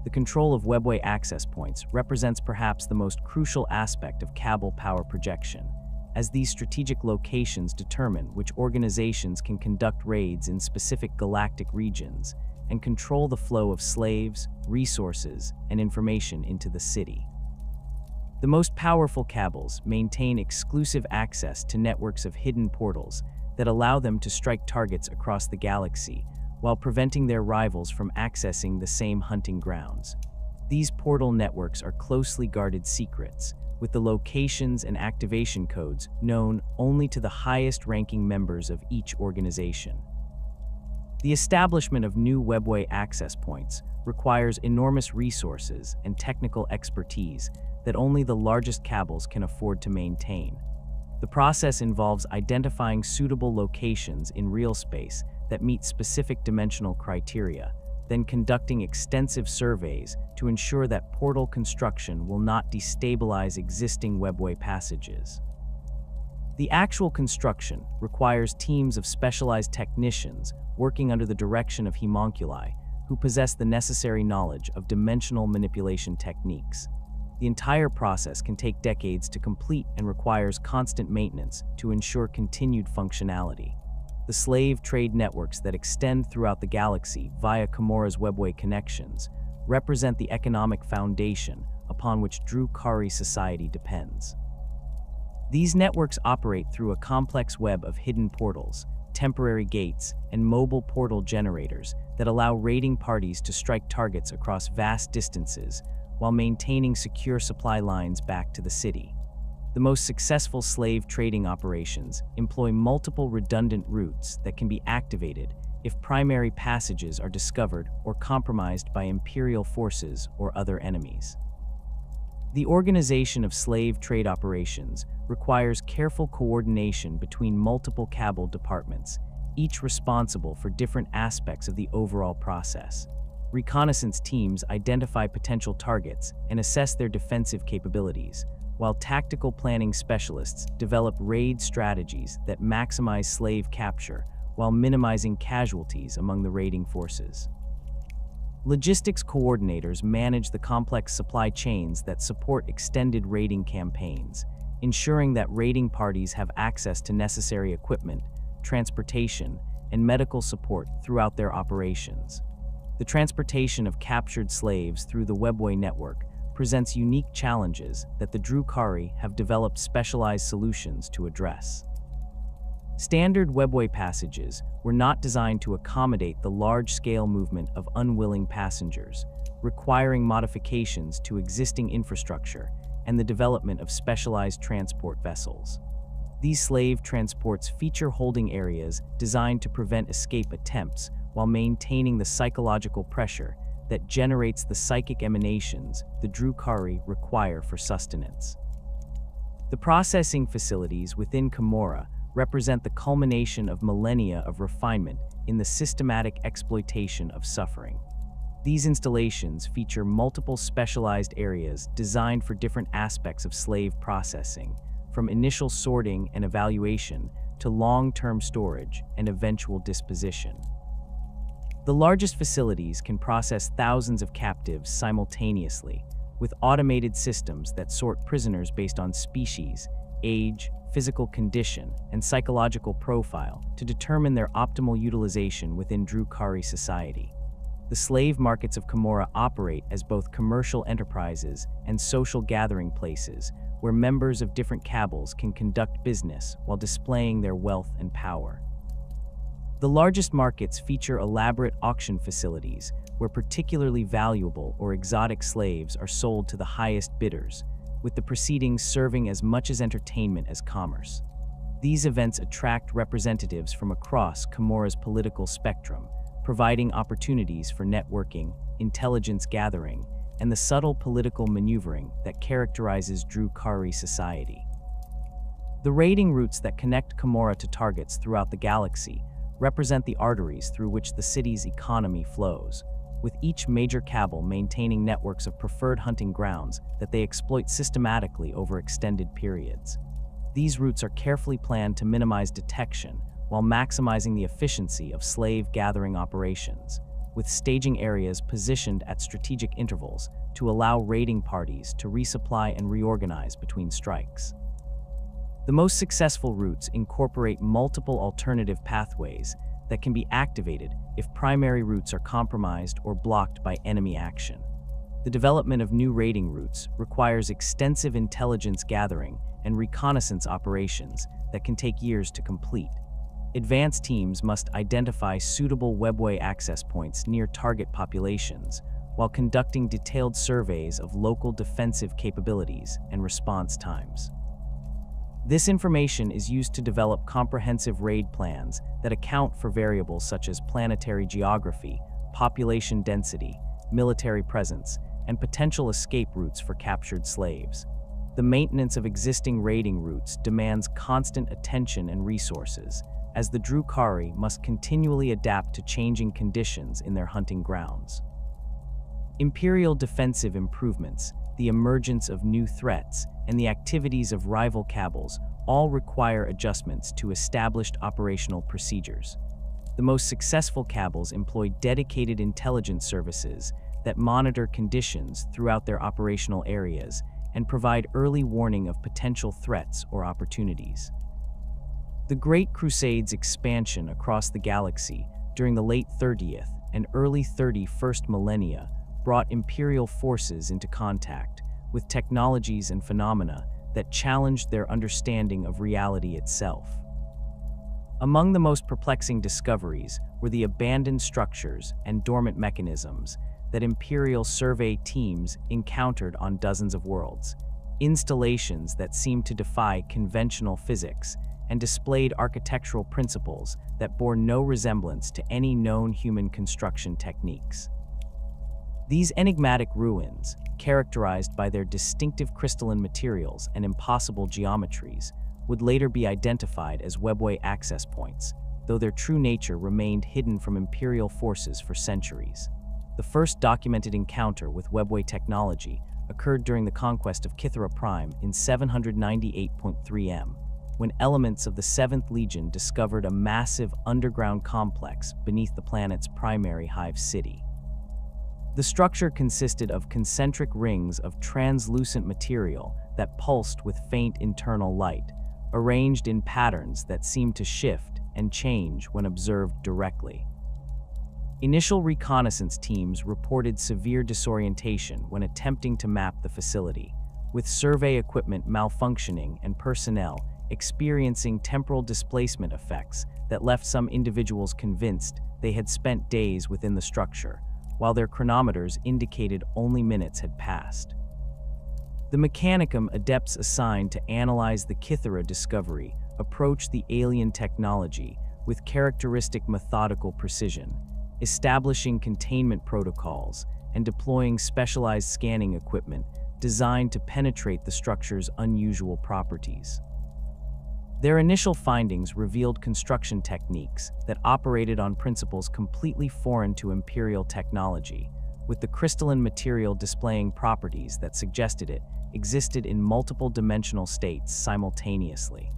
The control of Webway access points represents perhaps the most crucial aspect of Cabal power projection, as these strategic locations determine which organizations can conduct raids in specific galactic regions and control the flow of slaves, resources, and information into the city. The most powerful Cabals maintain exclusive access to networks of hidden portals that allow them to strike targets across the galaxy while preventing their rivals from accessing the same hunting grounds. These portal networks are closely guarded secrets, with the locations and activation codes known only to the highest-ranking members of each organization. The establishment of new Webway access points requires enormous resources and technical expertise that only the largest Cabals can afford to maintain. The process involves identifying suitable locations in Realspace that meet specific dimensional criteria, then conducting extensive surveys to ensure that portal construction will not destabilize existing Webway passages. The actual construction requires teams of specialized technicians working under the direction of homunculi who possess the necessary knowledge of dimensional manipulation techniques. The entire process can take decades to complete and requires constant maintenance to ensure continued functionality. The slave trade networks that extend throughout the galaxy via Comora's Webway connections represent the economic foundation upon which Drukhari society depends. These networks operate through a complex web of hidden portals, temporary gates, and mobile portal generators that allow raiding parties to strike targets across vast distances while maintaining secure supply lines back to the city. The most successful slave trading operations employ multiple redundant routes that can be activated if primary passages are discovered or compromised by Imperial forces or other enemies. The organization of slave trade operations requires careful coordination between multiple Cabal departments, each responsible for different aspects of the overall process. Reconnaissance teams identify potential targets and assess their defensive capabilities, while tactical planning specialists develop raid strategies that maximize slave capture while minimizing casualties among the raiding forces. Logistics coordinators manage the complex supply chains that support extended raiding campaigns, ensuring that raiding parties have access to necessary equipment, transportation, and medical support throughout their operations. The transportation of captured slaves through the Webway network presents unique challenges that the Drukhari have developed specialized solutions to address. Standard Webway passages were not designed to accommodate the large-scale movement of unwilling passengers, requiring modifications to existing infrastructure and the development of specialized transport vessels. These slave transports feature holding areas designed to prevent escape attempts while maintaining the psychological pressure that generates the psychic emanations the Drukhari require for sustenance. The processing facilities within Camorra represent the culmination of millennia of refinement in the systematic exploitation of suffering. These installations feature multiple specialized areas designed for different aspects of slave processing, from initial sorting and evaluation to long-term storage and eventual disposition. The largest facilities can process thousands of captives simultaneously, with automated systems that sort prisoners based on species, age, physical condition, and psychological profile to determine their optimal utilization within Drukhari society. The slave markets of Camorra operate as both commercial enterprises and social gathering places where members of different cabals can conduct business while displaying their wealth and power. The largest markets feature elaborate auction facilities where particularly valuable or exotic slaves are sold to the highest bidders, with the proceedings serving as much as entertainment as commerce. These events attract representatives from across Camorra's political spectrum, providing opportunities for networking, intelligence gathering, and the subtle political maneuvering that characterizes Drukhari society. The raiding routes that connect Camorra to targets throughout the galaxy represent the arteries through which the city's economy flows, with each major cabal maintaining networks of preferred hunting grounds that they exploit systematically over extended periods. These routes are carefully planned to minimize detection while maximizing the efficiency of slave-gathering operations, with staging areas positioned at strategic intervals to allow raiding parties to resupply and reorganize between strikes. The most successful routes incorporate multiple alternative pathways that can be activated if primary routes are compromised or blocked by enemy action. The development of new raiding routes requires extensive intelligence gathering and reconnaissance operations that can take years to complete. Advanced teams must identify suitable Webway access points near target populations while conducting detailed surveys of local defensive capabilities and response times. This information is used to develop comprehensive raid plans that account for variables such as planetary geography, population density, military presence, and potential escape routes for captured slaves. The maintenance of existing raiding routes demands constant attention and resources, as the Drukhari must continually adapt to changing conditions in their hunting grounds. Imperial defensive improvements, the emergence of new threats, and the activities of rival cabals all require adjustments to established operational procedures. The most successful cabals employ dedicated intelligence services that monitor conditions throughout their operational areas and provide early warning of potential threats or opportunities. The Great Crusade's expansion across the galaxy during the late 30th and early 31st millennia brought Imperial forces into contact with technologies and phenomena that challenged their understanding of reality itself. Among the most perplexing discoveries were the abandoned structures and dormant mechanisms that Imperial survey teams encountered on dozens of worlds, installations that seemed to defy conventional physics and displayed architectural principles that bore no resemblance to any known human construction techniques. These enigmatic ruins, characterized by their distinctive crystalline materials and impossible geometries, would later be identified as Webway access points, though their true nature remained hidden from Imperial forces for centuries. The first documented encounter with Webway technology occurred during the conquest of Kythera Prime in 798.3 M, when elements of the 7th Legion discovered a massive underground complex beneath the planet's primary hive city. The structure consisted of concentric rings of translucent material that pulsed with faint internal light, arranged in patterns that seemed to shift and change when observed directly. Initial reconnaissance teams reported severe disorientation when attempting to map the facility, with survey equipment malfunctioning and personnel experiencing temporal displacement effects that left some individuals convinced they had spent days within the structure, while their chronometers indicated only minutes had passed. The Mechanicum adepts assigned to analyze the Kythera discovery approached the alien technology with characteristic methodical precision, establishing containment protocols and deploying specialized scanning equipment designed to penetrate the structure's unusual properties. Their initial findings revealed construction techniques that operated on principles completely foreign to Imperial technology, with the crystalline material displaying properties that suggested it existed in multiple dimensional states simultaneously.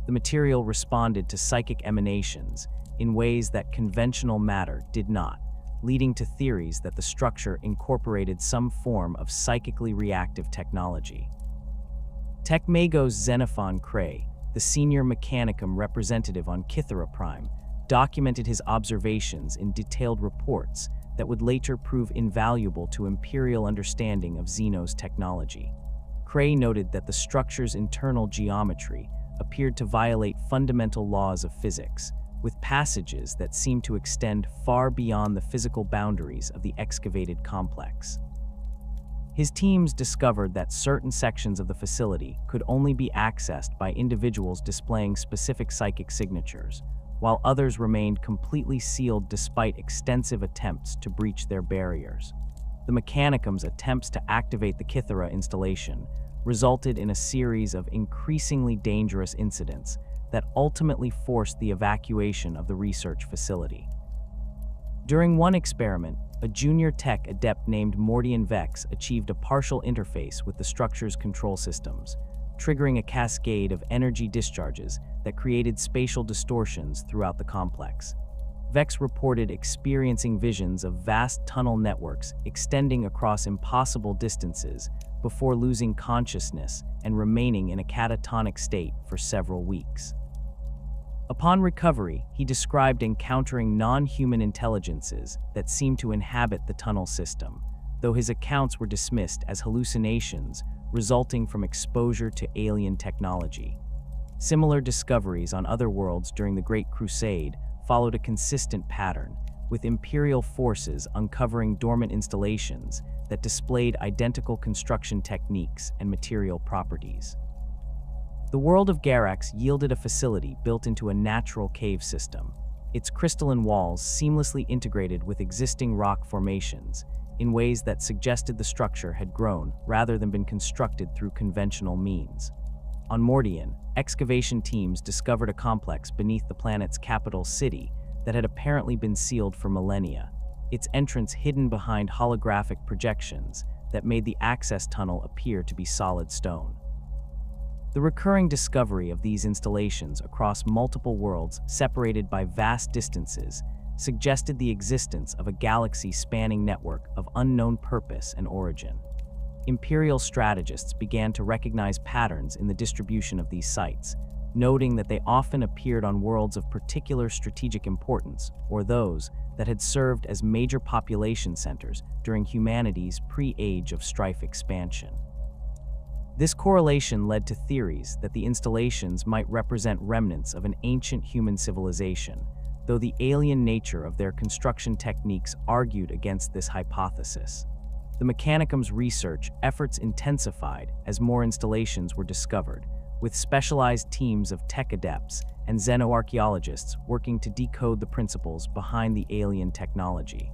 The material responded to psychic emanations in ways that conventional matter did not, leading to theories that the structure incorporated some form of psychically reactive technology. Tecmagos Xenophon Cray, the senior Mechanicum representative on Kythera Prime, documented his observations in detailed reports that would later prove invaluable to Imperial understanding of Xeno's technology. Cray noted that the structure's internal geometry appeared to violate fundamental laws of physics, with passages that seemed to extend far beyond the physical boundaries of the excavated complex. His teams discovered that certain sections of the facility could only be accessed by individuals displaying specific psychic signatures, while others remained completely sealed despite extensive attempts to breach their barriers. The Mechanicum's attempts to activate the Kythera installation resulted in a series of increasingly dangerous incidents that ultimately forced the evacuation of the research facility. During one experiment, a junior tech adept named Mordian Vex achieved a partial interface with the structure's control systems, triggering a cascade of energy discharges that created spatial distortions throughout the complex. Vex reported experiencing visions of vast tunnel networks extending across impossible distances before losing consciousness and remaining in a catatonic state for several weeks. Upon recovery, he described encountering non-human intelligences that seemed to inhabit the tunnel system, though his accounts were dismissed as hallucinations resulting from exposure to alien technology. Similar discoveries on other worlds during the Great Crusade followed a consistent pattern, with Imperial forces uncovering dormant installations that displayed identical construction techniques and material properties. The world of Garax yielded a facility built into a natural cave system, its crystalline walls seamlessly integrated with existing rock formations in ways that suggested the structure had grown rather than been constructed through conventional means. On Mordian, excavation teams discovered a complex beneath the planet's capital city that had apparently been sealed for millennia, its entrance hidden behind holographic projections that made the access tunnel appear to be solid stone. The recurring discovery of these installations across multiple worlds separated by vast distances suggested the existence of a galaxy-spanning network of unknown purpose and origin. Imperial strategists began to recognize patterns in the distribution of these sites, noting that they often appeared on worlds of particular strategic importance, or those that had served as major population centers during humanity's pre-age of strife expansion. This correlation led to theories that the installations might represent remnants of an ancient human civilization, though the alien nature of their construction techniques argued against this hypothesis. The Mechanicum's research efforts intensified as more installations were discovered, with specialized teams of tech adepts and xenoarchaeologists working to decode the principles behind the alien technology.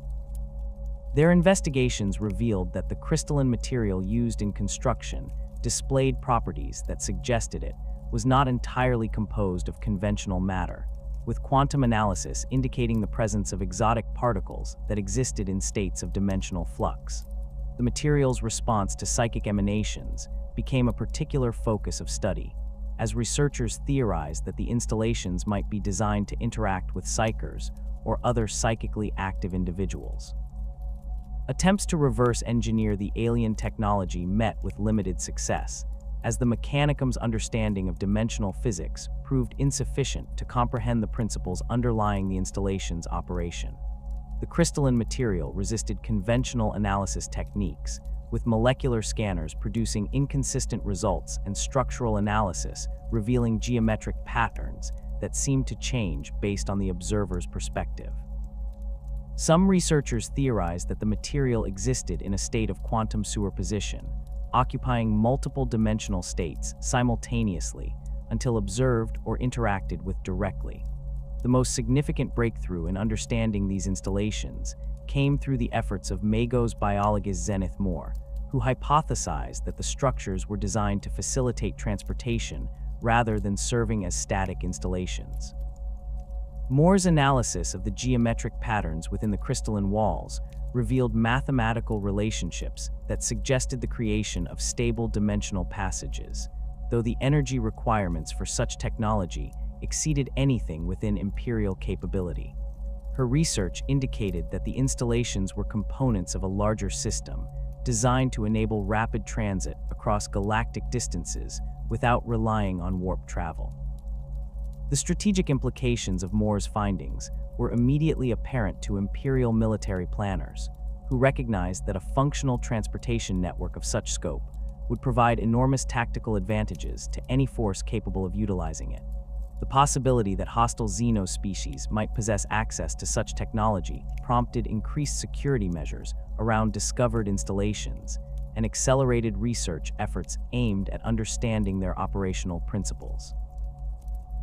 Their investigations revealed that the crystalline material used in construction displayed properties that suggested it was not entirely composed of conventional matter, with quantum analysis indicating the presence of exotic particles that existed in states of dimensional flux. The material's response to psychic emanations became a particular focus of study, as researchers theorized that the installations might be designed to interact with psychers or other psychically active individuals. Attempts to reverse engineer the alien technology met with limited success, as the Mechanicum's understanding of dimensional physics proved insufficient to comprehend the principles underlying the installation's operation. The crystalline material resisted conventional analysis techniques, with molecular scanners producing inconsistent results and structural analysis revealing geometric patterns that seemed to change based on the observer's perspective. Some researchers theorized that the material existed in a state of quantum superposition, occupying multiple dimensional states simultaneously until observed or interacted with directly. The most significant breakthrough in understanding these installations came through the efforts of Magos biologist Zenith Moore, who hypothesized that the structures were designed to facilitate transportation rather than serving as static installations. Moore's analysis of the geometric patterns within the crystalline walls revealed mathematical relationships that suggested the creation of stable dimensional passages, though the energy requirements for such technology exceeded anything within Imperial capability. Her research indicated that the installations were components of a larger system designed to enable rapid transit across galactic distances without relying on warp travel. The strategic implications of Moore's findings were immediately apparent to Imperial military planners, who recognized that a functional transportation network of such scope would provide enormous tactical advantages to any force capable of utilizing it. The possibility that hostile xeno species might possess access to such technology prompted increased security measures around discovered installations and accelerated research efforts aimed at understanding their operational principles.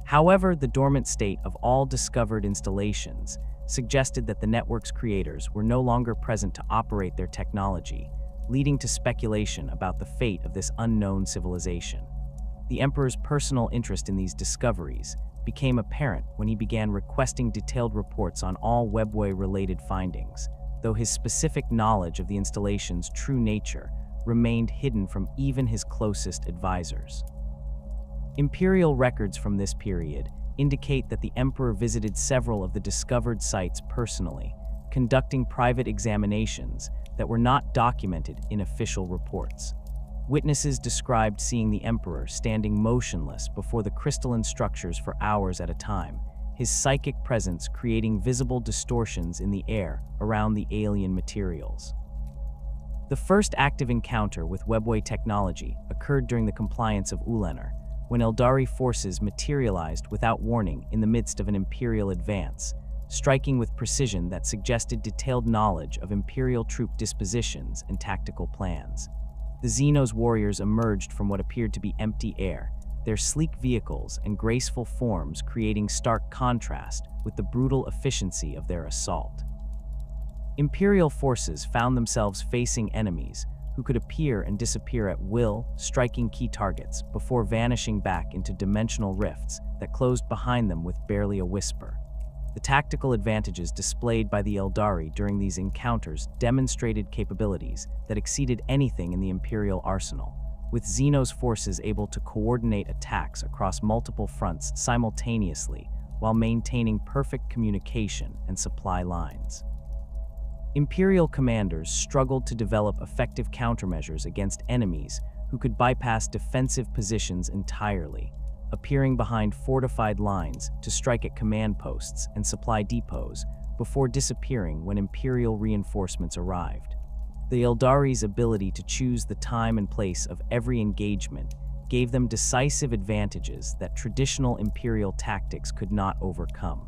However, the dormant state of all discovered installations suggested that the network's creators were no longer present to operate their technology, leading to speculation about the fate of this unknown civilization. The Emperor's personal interest in these discoveries became apparent when he began requesting detailed reports on all Webway-related findings, though his specific knowledge of the installation's true nature remained hidden from even his closest advisors. Imperial records from this period indicate that the Emperor visited several of the discovered sites personally, conducting private examinations that were not documented in official reports. Witnesses described seeing the Emperor standing motionless before the crystalline structures for hours at a time, his psychic presence creating visible distortions in the air around the alien materials. The first active encounter with Webway technology occurred during the compliance of Ulenar, when Eldari forces materialized without warning in the midst of an Imperial advance, striking with precision that suggested detailed knowledge of Imperial troop dispositions and tactical plans. The Xenos warriors emerged from what appeared to be empty air, their sleek vehicles and graceful forms creating stark contrast with the brutal efficiency of their assault. Imperial forces found themselves facing enemies who could appear and disappear at will, striking key targets before vanishing back into dimensional rifts that closed behind them with barely a whisper. The tactical advantages displayed by the Eldari during these encounters demonstrated capabilities that exceeded anything in the Imperial arsenal, with Xenos forces able to coordinate attacks across multiple fronts simultaneously while maintaining perfect communication and supply lines. Imperial commanders struggled to develop effective countermeasures against enemies who could bypass defensive positions entirely, appearing behind fortified lines to strike at command posts and supply depots before disappearing when Imperial reinforcements arrived. The Eldari's ability to choose the time and place of every engagement gave them decisive advantages that traditional Imperial tactics could not overcome.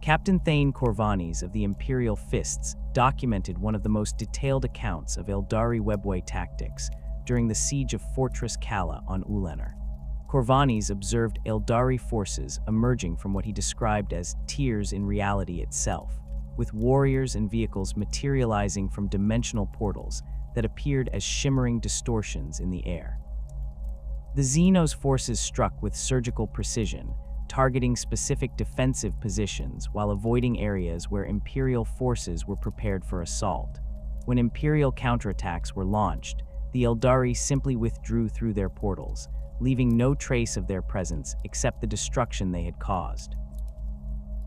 Captain Thane Corvanis of the Imperial Fists documented one of the most detailed accounts of Eldari Webway tactics during the siege of Fortress Kala on Ulenar. Corvanis observed Aeldari forces emerging from what he described as tiers in reality itself, with warriors and vehicles materializing from dimensional portals that appeared as shimmering distortions in the air. The Xenos forces struck with surgical precision, targeting specific defensive positions while avoiding areas where Imperial forces were prepared for assault. When Imperial counterattacks were launched, the Aeldari simply withdrew through their portals, leaving no trace of their presence except the destruction they had caused.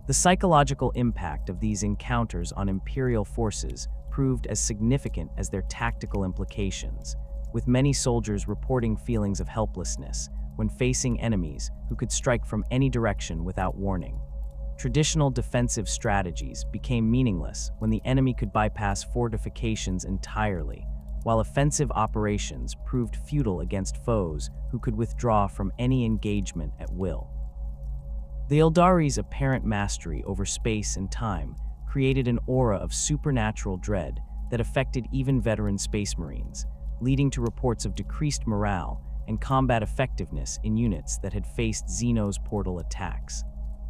The psychological impact of these encounters on Imperial forces proved as significant as their tactical implications, with many soldiers reporting feelings of helplessness when facing enemies who could strike from any direction without warning. Traditional defensive strategies became meaningless when the enemy could bypass fortifications entirely, while offensive operations proved futile against foes who could withdraw from any engagement at will. The Aeldari's apparent mastery over space and time created an aura of supernatural dread that affected even veteran space marines, leading to reports of decreased morale and combat effectiveness in units that had faced Xenos portal attacks.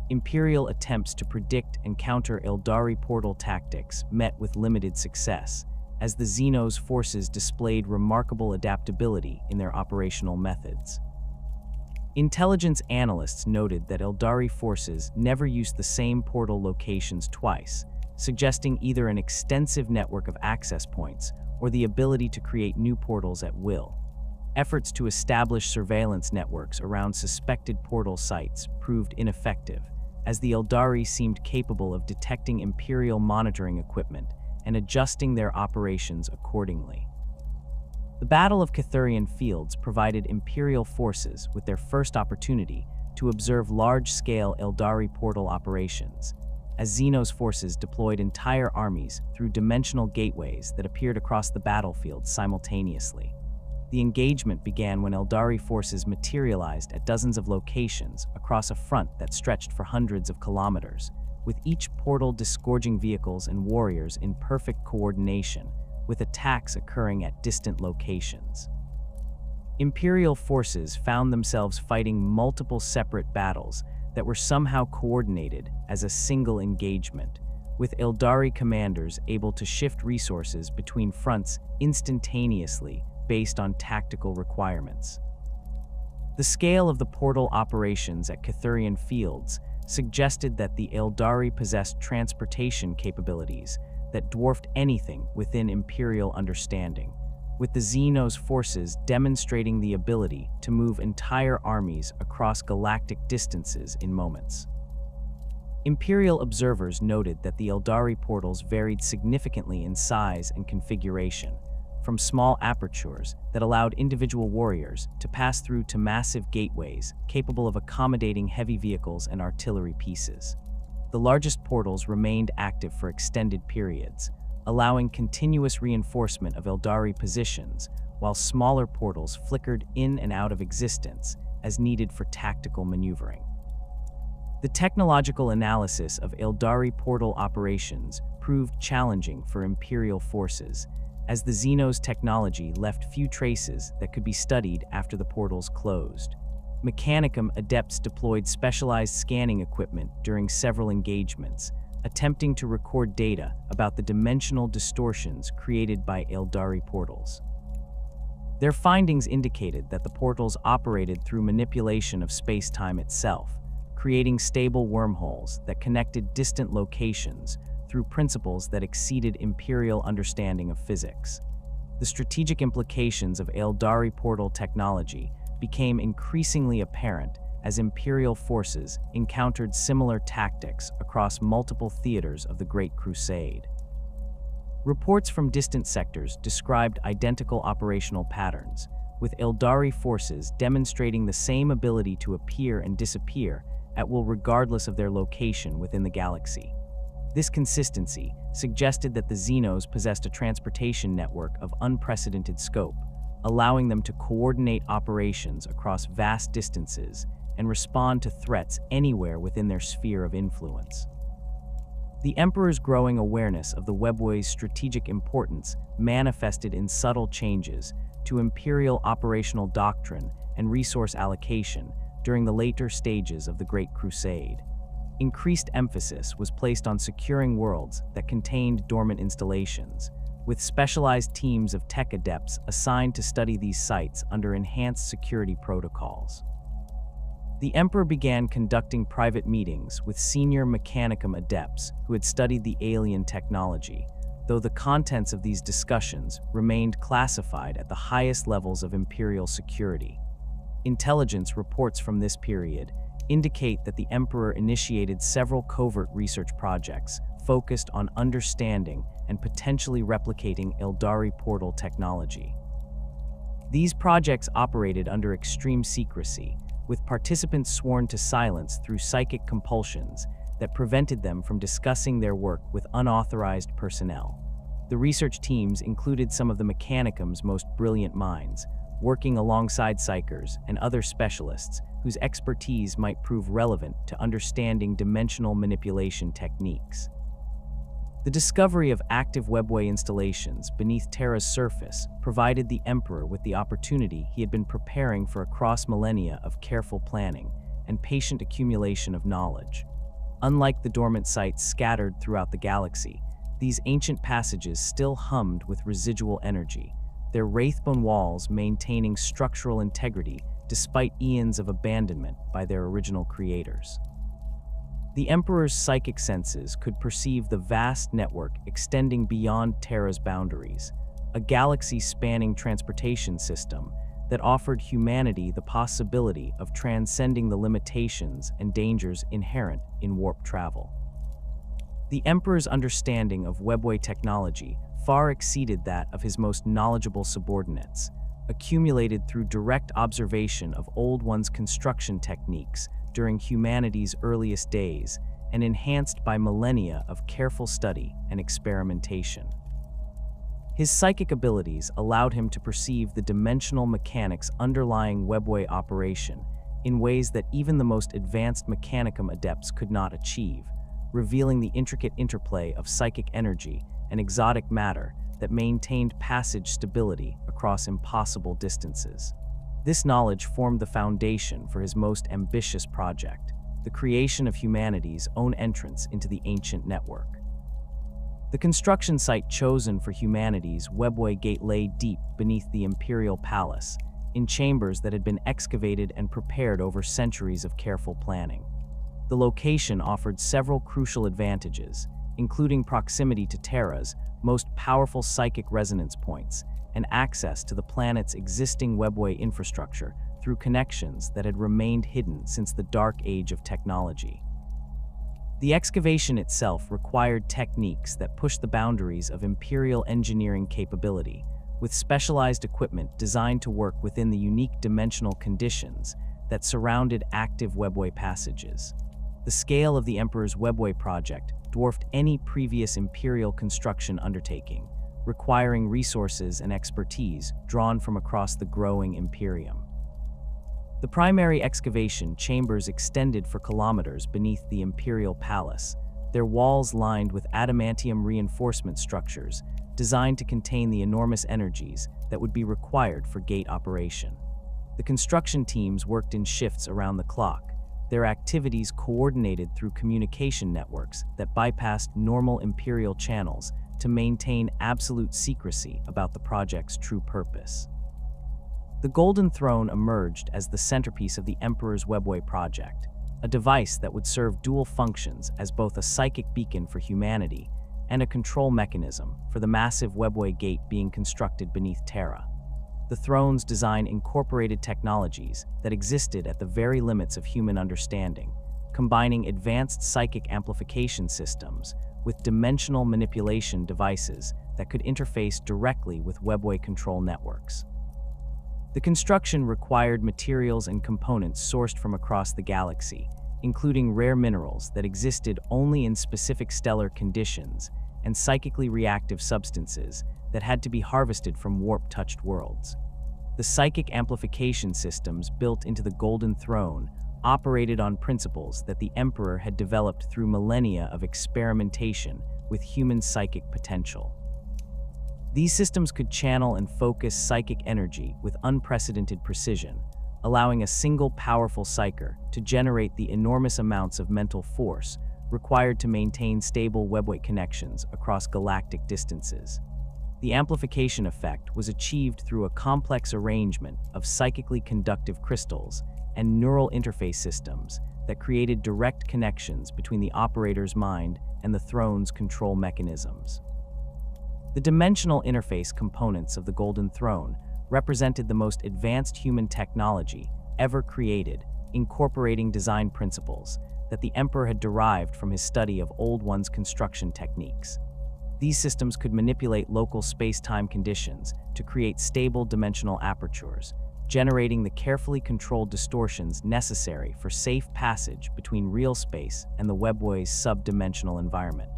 Imperial attempts to predict and counter Aeldari portal tactics met with limited success, as the Xenos forces displayed remarkable adaptability in their operational methods. Intelligence analysts noted that Aeldari forces never used the same portal locations twice, suggesting either an extensive network of access points or the ability to create new portals at will. Efforts to establish surveillance networks around suspected portal sites proved ineffective, as the Aeldari seemed capable of detecting Imperial monitoring equipment and adjusting their operations accordingly. The Battle of Cathurian Fields provided Imperial forces with their first opportunity to observe large-scale Aeldari portal operations, as Xenos forces deployed entire armies through dimensional gateways that appeared across the battlefield simultaneously. The engagement began when Aeldari forces materialized at dozens of locations across a front that stretched for hundreds of kilometers, with each portal disgorging vehicles and warriors in perfect coordination, with attacks occurring at distant locations. Imperial forces found themselves fighting multiple separate battles that were somehow coordinated as a single engagement, with Aeldari commanders able to shift resources between fronts instantaneously based on tactical requirements. The scale of the portal operations at Cathurian Fields suggested that the Aeldari possessed transportation capabilities that dwarfed anything within Imperial understanding, with the Xenos forces demonstrating the ability to move entire armies across galactic distances in moments. Imperial observers noted that the Aeldari portals varied significantly in size and configuration, from small apertures that allowed individual warriors to pass through to massive gateways capable of accommodating heavy vehicles and artillery pieces. The largest portals remained active for extended periods, allowing continuous reinforcement of Aeldari positions, while smaller portals flickered in and out of existence as needed for tactical maneuvering. The technological analysis of Aeldari portal operations proved challenging for Imperial forces, as the Xenos technology left few traces that could be studied after the portals closed. Mechanicum adepts deployed specialized scanning equipment during several engagements, attempting to record data about the dimensional distortions created by Aeldari portals. Their findings indicated that the portals operated through manipulation of space-time itself, creating stable wormholes that connected distant locations through principles that exceeded Imperial understanding of physics. The strategic implications of Aeldari portal technology became increasingly apparent as Imperial forces encountered similar tactics across multiple theaters of the Great Crusade. Reports from distant sectors described identical operational patterns, with Aeldari forces demonstrating the same ability to appear and disappear at will regardless of their location within the galaxy. This consistency suggested that the Xenos possessed a transportation network of unprecedented scope, allowing them to coordinate operations across vast distances and respond to threats anywhere within their sphere of influence. The Emperor's growing awareness of the Webway's strategic importance manifested in subtle changes to Imperial operational doctrine and resource allocation during the later stages of the Great Crusade. Increased emphasis was placed on securing worlds that contained dormant installations, with specialized teams of tech adepts assigned to study these sites under enhanced security protocols. The Emperor began conducting private meetings with senior Mechanicum adepts who had studied the alien technology, though the contents of these discussions remained classified at the highest levels of Imperial security. Intelligence reports from this period indicate that the Emperor initiated several covert research projects focused on understanding and potentially replicating Aeldari portal technology. These projects operated under extreme secrecy, with participants sworn to silence through psychic compulsions that prevented them from discussing their work with unauthorized personnel. The research teams included some of the Mechanicum's most brilliant minds, working alongside psychers and other specialists whose expertise might prove relevant to understanding dimensional manipulation techniques. The discovery of active Webway installations beneath Terra's surface provided the Emperor with the opportunity he had been preparing for across millennia of careful planning and patient accumulation of knowledge. Unlike the dormant sites scattered throughout the galaxy, these ancient passages still hummed with residual energy, their wraithbone walls maintaining structural integrity despite eons of abandonment by their original creators. The Emperor's psychic senses could perceive the vast network extending beyond Terra's boundaries, a galaxy-spanning transportation system that offered humanity the possibility of transcending the limitations and dangers inherent in warp travel. The Emperor's understanding of Webway technology far exceeded that of his most knowledgeable subordinates, accumulated through direct observation of Old One's construction techniques during humanity's earliest days and enhanced by millennia of careful study and experimentation. His psychic abilities allowed him to perceive the dimensional mechanics underlying Webway operation in ways that even the most advanced Mechanicum adepts could not achieve, revealing the intricate interplay of psychic energy and exotic matter that maintained passage stability across impossible distances. This knowledge formed the foundation for his most ambitious project, the creation of humanity's own entrance into the ancient network. The construction site chosen for humanity's Webway gate lay deep beneath the Imperial Palace, in chambers that had been excavated and prepared over centuries of careful planning. The location offered several crucial advantages, including proximity to Terra's most powerful psychic resonance points and access to the planet's existing Webway infrastructure through connections that had remained hidden since the dark age of technology. The excavation itself required techniques that pushed the boundaries of Imperial engineering capability, with specialized equipment designed to work within the unique dimensional conditions that surrounded active Webway passages. The scale of the Emperor's Webway project dwarfed any previous Imperial construction undertaking, requiring resources and expertise drawn from across the growing Imperium. The primary excavation chambers extended for kilometers beneath the Imperial Palace, their walls lined with adamantium reinforcement structures designed to contain the enormous energies that would be required for gate operation. The construction teams worked in shifts around the clock, their activities coordinated through communication networks that bypassed normal Imperial channels to maintain absolute secrecy about the project's true purpose. The Golden Throne emerged as the centerpiece of the Emperor's Webway project, a device that would serve dual functions as both a psychic beacon for humanity and a control mechanism for the massive Webway gate being constructed beneath Terra. The throne's design incorporated technologies that existed at the very limits of human understanding, combining advanced psychic amplification systems with dimensional manipulation devices that could interface directly with Webway control networks. The construction required materials and components sourced from across the galaxy, including rare minerals that existed only in specific stellar conditions and psychically reactive substances that had to be harvested from warp-touched worlds. The psychic amplification systems built into the Golden Throne operated on principles that the Emperor had developed through millennia of experimentation with human psychic potential. These systems could channel and focus psychic energy with unprecedented precision, allowing a single powerful psyker to generate the enormous amounts of mental force required to maintain stable Webway connections across galactic distances. The amplification effect was achieved through a complex arrangement of psychically conductive crystals and neural interface systems that created direct connections between the operator's mind and the throne's control mechanisms. The dimensional interface components of the Golden Throne represented the most advanced human technology ever created, incorporating design principles that the Emperor had derived from his study of Old One's construction techniques. These systems could manipulate local space-time conditions to create stable dimensional apertures, generating the carefully controlled distortions necessary for safe passage between Realspace and the Webway's sub-dimensional environment.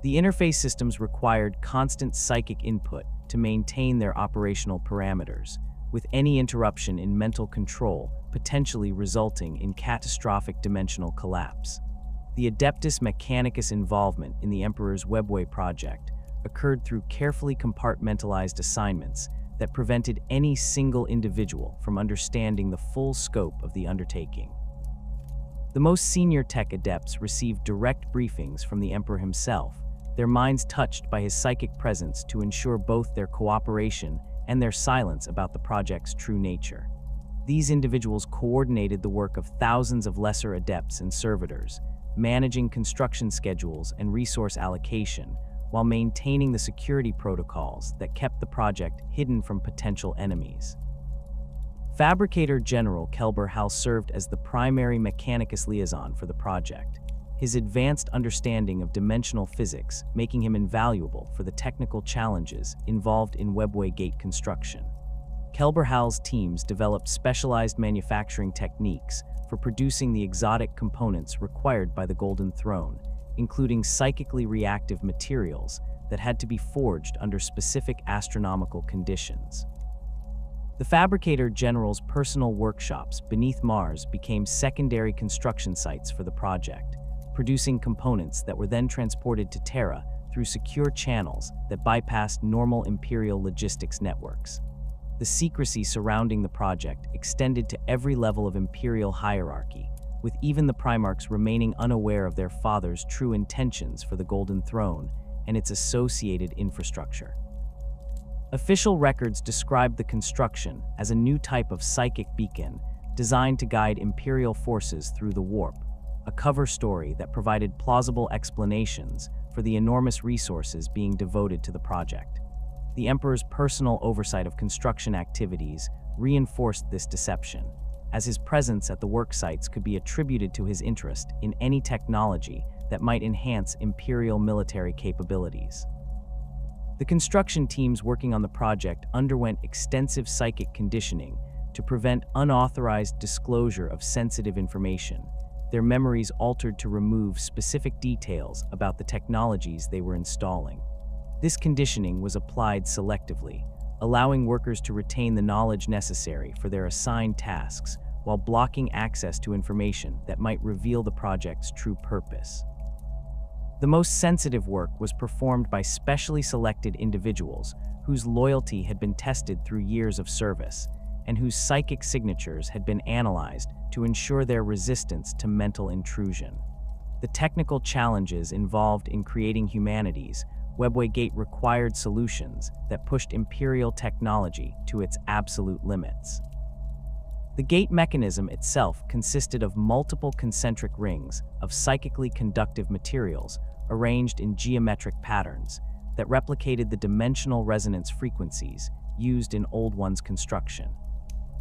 The interface systems required constant psychic input to maintain their operational parameters, with any interruption in mental control potentially resulting in catastrophic dimensional collapse. The Adeptus Mechanicus involvement in the Emperor's Webway project occurred through carefully compartmentalized assignments that prevented any single individual from understanding the full scope of the undertaking. The most senior tech adepts received direct briefings from the Emperor himself, their minds touched by his psychic presence to ensure both their cooperation and their silence about the project's true nature. These individuals coordinated the work of thousands of lesser adepts and servitors, managing construction schedules and resource allocation, while maintaining the security protocols that kept the project hidden from potential enemies. Fabricator General Kelber Hal served as the primary Mechanicus liaison for the project, his advanced understanding of dimensional physics making him invaluable for the technical challenges involved in Webway gate construction. Kelber Hal's teams developed specialized manufacturing techniques for producing the exotic components required by the Golden Throne, including psychically reactive materials that had to be forged under specific astronomical conditions. The Fabricator General's personal workshops beneath Mars became secondary construction sites for the project, producing components that were then transported to Terra through secure channels that bypassed normal Imperial logistics networks. The secrecy surrounding the project extended to every level of Imperial hierarchy, with even the Primarchs remaining unaware of their father's true intentions for the Golden Throne and its associated infrastructure. Official records described the construction as a new type of psychic beacon designed to guide Imperial forces through the warp, a cover story that provided plausible explanations for the enormous resources being devoted to the project. The Emperor's personal oversight of construction activities reinforced this deception, as his presence at the work sites could be attributed to his interest in any technology that might enhance Imperial military capabilities. The construction teams working on the project underwent extensive psychic conditioning to prevent unauthorized disclosure of sensitive information, their memories altered to remove specific details about the technologies they were installing. This conditioning was applied selectively, allowing workers to retain the knowledge necessary for their assigned tasks while blocking access to information that might reveal the project's true purpose. The most sensitive work was performed by specially selected individuals whose loyalty had been tested through years of service and whose psychic signatures had been analyzed to ensure their resistance to mental intrusion. The technical challenges involved in creating humanity's Webway Gate required solutions that pushed Imperial technology to its absolute limits. The gate mechanism itself consisted of multiple concentric rings of psychically conductive materials arranged in geometric patterns that replicated the dimensional resonance frequencies used in Old One's construction.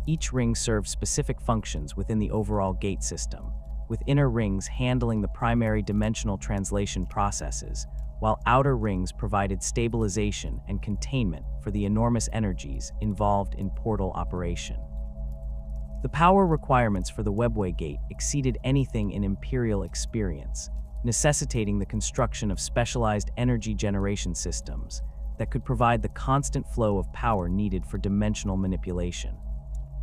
Each ring served specific functions within the overall gate system, with inner rings handling the primary dimensional translation processes, while outer rings provided stabilization and containment for the enormous energies involved in portal operation. The power requirements for the Webway Gate exceeded anything in Imperial experience, necessitating the construction of specialized energy generation systems that could provide the constant flow of power needed for dimensional manipulation.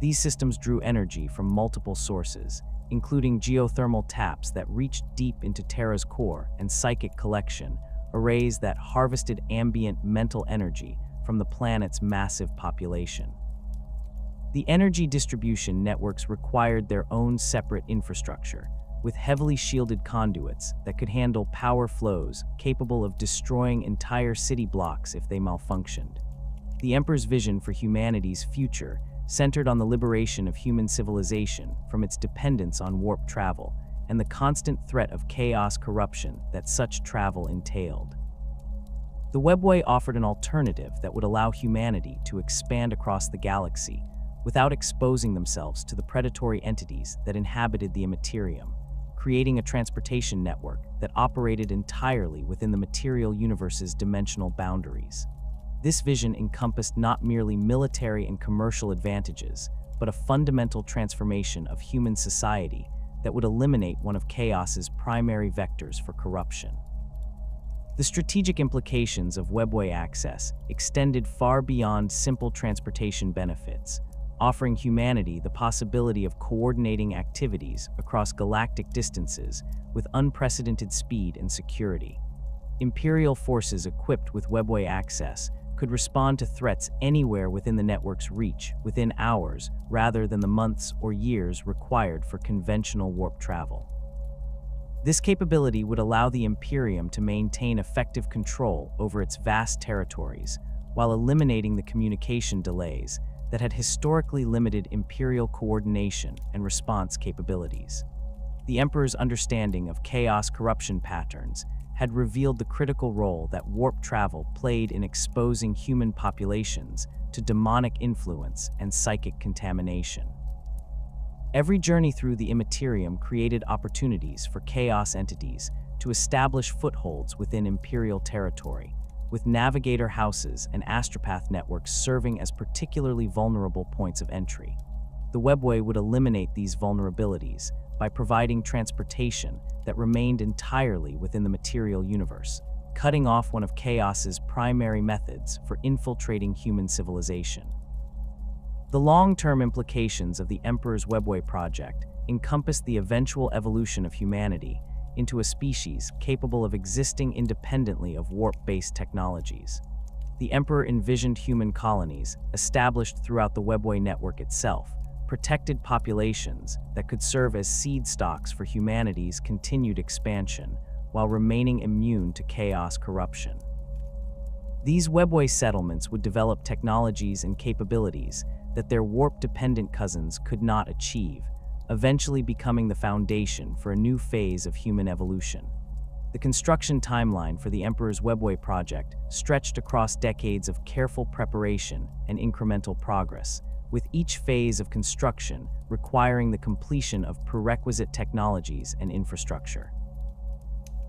These systems drew energy from multiple sources, including geothermal taps that reached deep into Terra's core and psychic collection, arrays that harvested ambient mental energy from the planet's massive population. The energy distribution networks required their own separate infrastructure, with heavily shielded conduits that could handle power flows capable of destroying entire city blocks if they malfunctioned. The Emperor's vision for humanity's future centered on the liberation of human civilization from its dependence on warp travel and the constant threat of chaos corruption that such travel entailed. The Webway offered an alternative that would allow humanity to expand across the galaxy without exposing themselves to the predatory entities that inhabited the Immaterium, creating a transportation network that operated entirely within the material universe's dimensional boundaries. This vision encompassed not merely military and commercial advantages, but a fundamental transformation of human society that would eliminate one of Chaos's primary vectors for corruption. The strategic implications of Webway access extended far beyond simple transportation benefits, offering humanity the possibility of coordinating activities across galactic distances with unprecedented speed and security. Imperial forces equipped with Webway access could respond to threats anywhere within the network's reach within hours rather than the months or years required for conventional warp travel. This capability would allow the Imperium to maintain effective control over its vast territories while eliminating the communication delays that had historically limited Imperial coordination and response capabilities. The Emperor's understanding of chaos corruption patterns had revealed the critical role that warp travel played in exposing human populations to demonic influence and psychic contamination. Every journey through the Immaterium created opportunities for chaos entities to establish footholds within Imperial territory, with navigator houses and astropath networks serving as particularly vulnerable points of entry. The Webway would eliminate these vulnerabilities by providing transportation that remained entirely within the material universe, cutting off one of Chaos's primary methods for infiltrating human civilization. The long-term implications of the Emperor's Webway project encompassed the eventual evolution of humanity into a species capable of existing independently of warp-based technologies. The Emperor envisioned human colonies established throughout the Webway network itself, protected populations that could serve as seed stocks for humanity's continued expansion while remaining immune to chaos corruption. These Webway settlements would develop technologies and capabilities that their warp-dependent cousins could not achieve, eventually becoming the foundation for a new phase of human evolution. The construction timeline for the Emperor's Webway project stretched across decades of careful preparation and incremental progress, with each phase of construction requiring the completion of prerequisite technologies and infrastructure.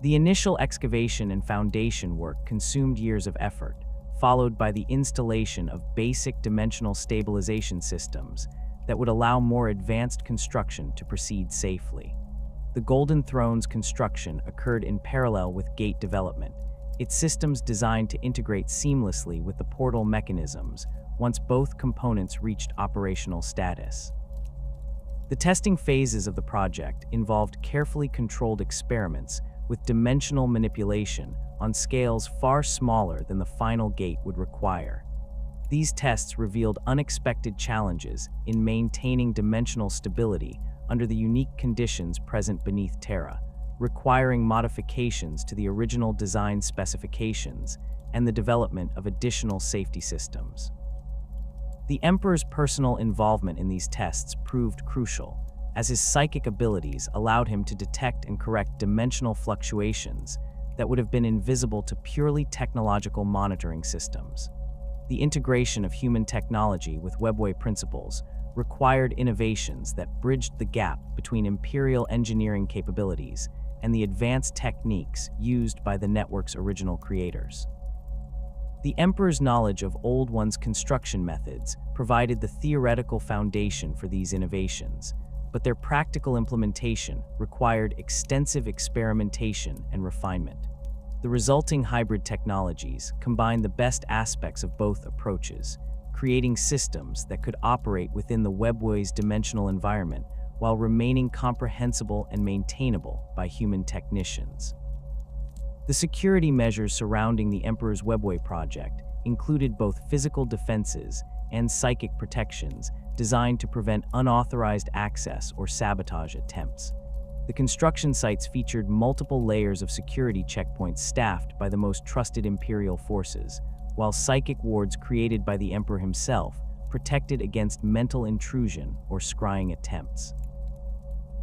The initial excavation and foundation work consumed years of effort, followed by the installation of basic dimensional stabilization systems that would allow more advanced construction to proceed safely. The Golden Throne's construction occurred in parallel with gate development, its systems designed to integrate seamlessly with the portal mechanisms once both components reached operational status. The testing phases of the project involved carefully controlled experiments with dimensional manipulation on scales far smaller than the final gate would require. These tests revealed unexpected challenges in maintaining dimensional stability under the unique conditions present beneath Terra, requiring modifications to the original design specifications and the development of additional safety systems. The Emperor's personal involvement in these tests proved crucial, as his psychic abilities allowed him to detect and correct dimensional fluctuations that would have been invisible to purely technological monitoring systems. The integration of human technology with Webway principles required innovations that bridged the gap between Imperial engineering capabilities and the advanced techniques used by the network's original creators. The Emperor's knowledge of Old One's construction methods provided the theoretical foundation for these innovations, but their practical implementation required extensive experimentation and refinement. The resulting hybrid technologies combined the best aspects of both approaches, creating systems that could operate within the Webway's dimensional environment while remaining comprehensible and maintainable by human technicians. The security measures surrounding the Emperor's Webway project included both physical defenses and psychic protections designed to prevent unauthorized access or sabotage attempts. The construction sites featured multiple layers of security checkpoints staffed by the most trusted Imperial forces, while psychic wards created by the Emperor himself protected against mental intrusion or scrying attempts.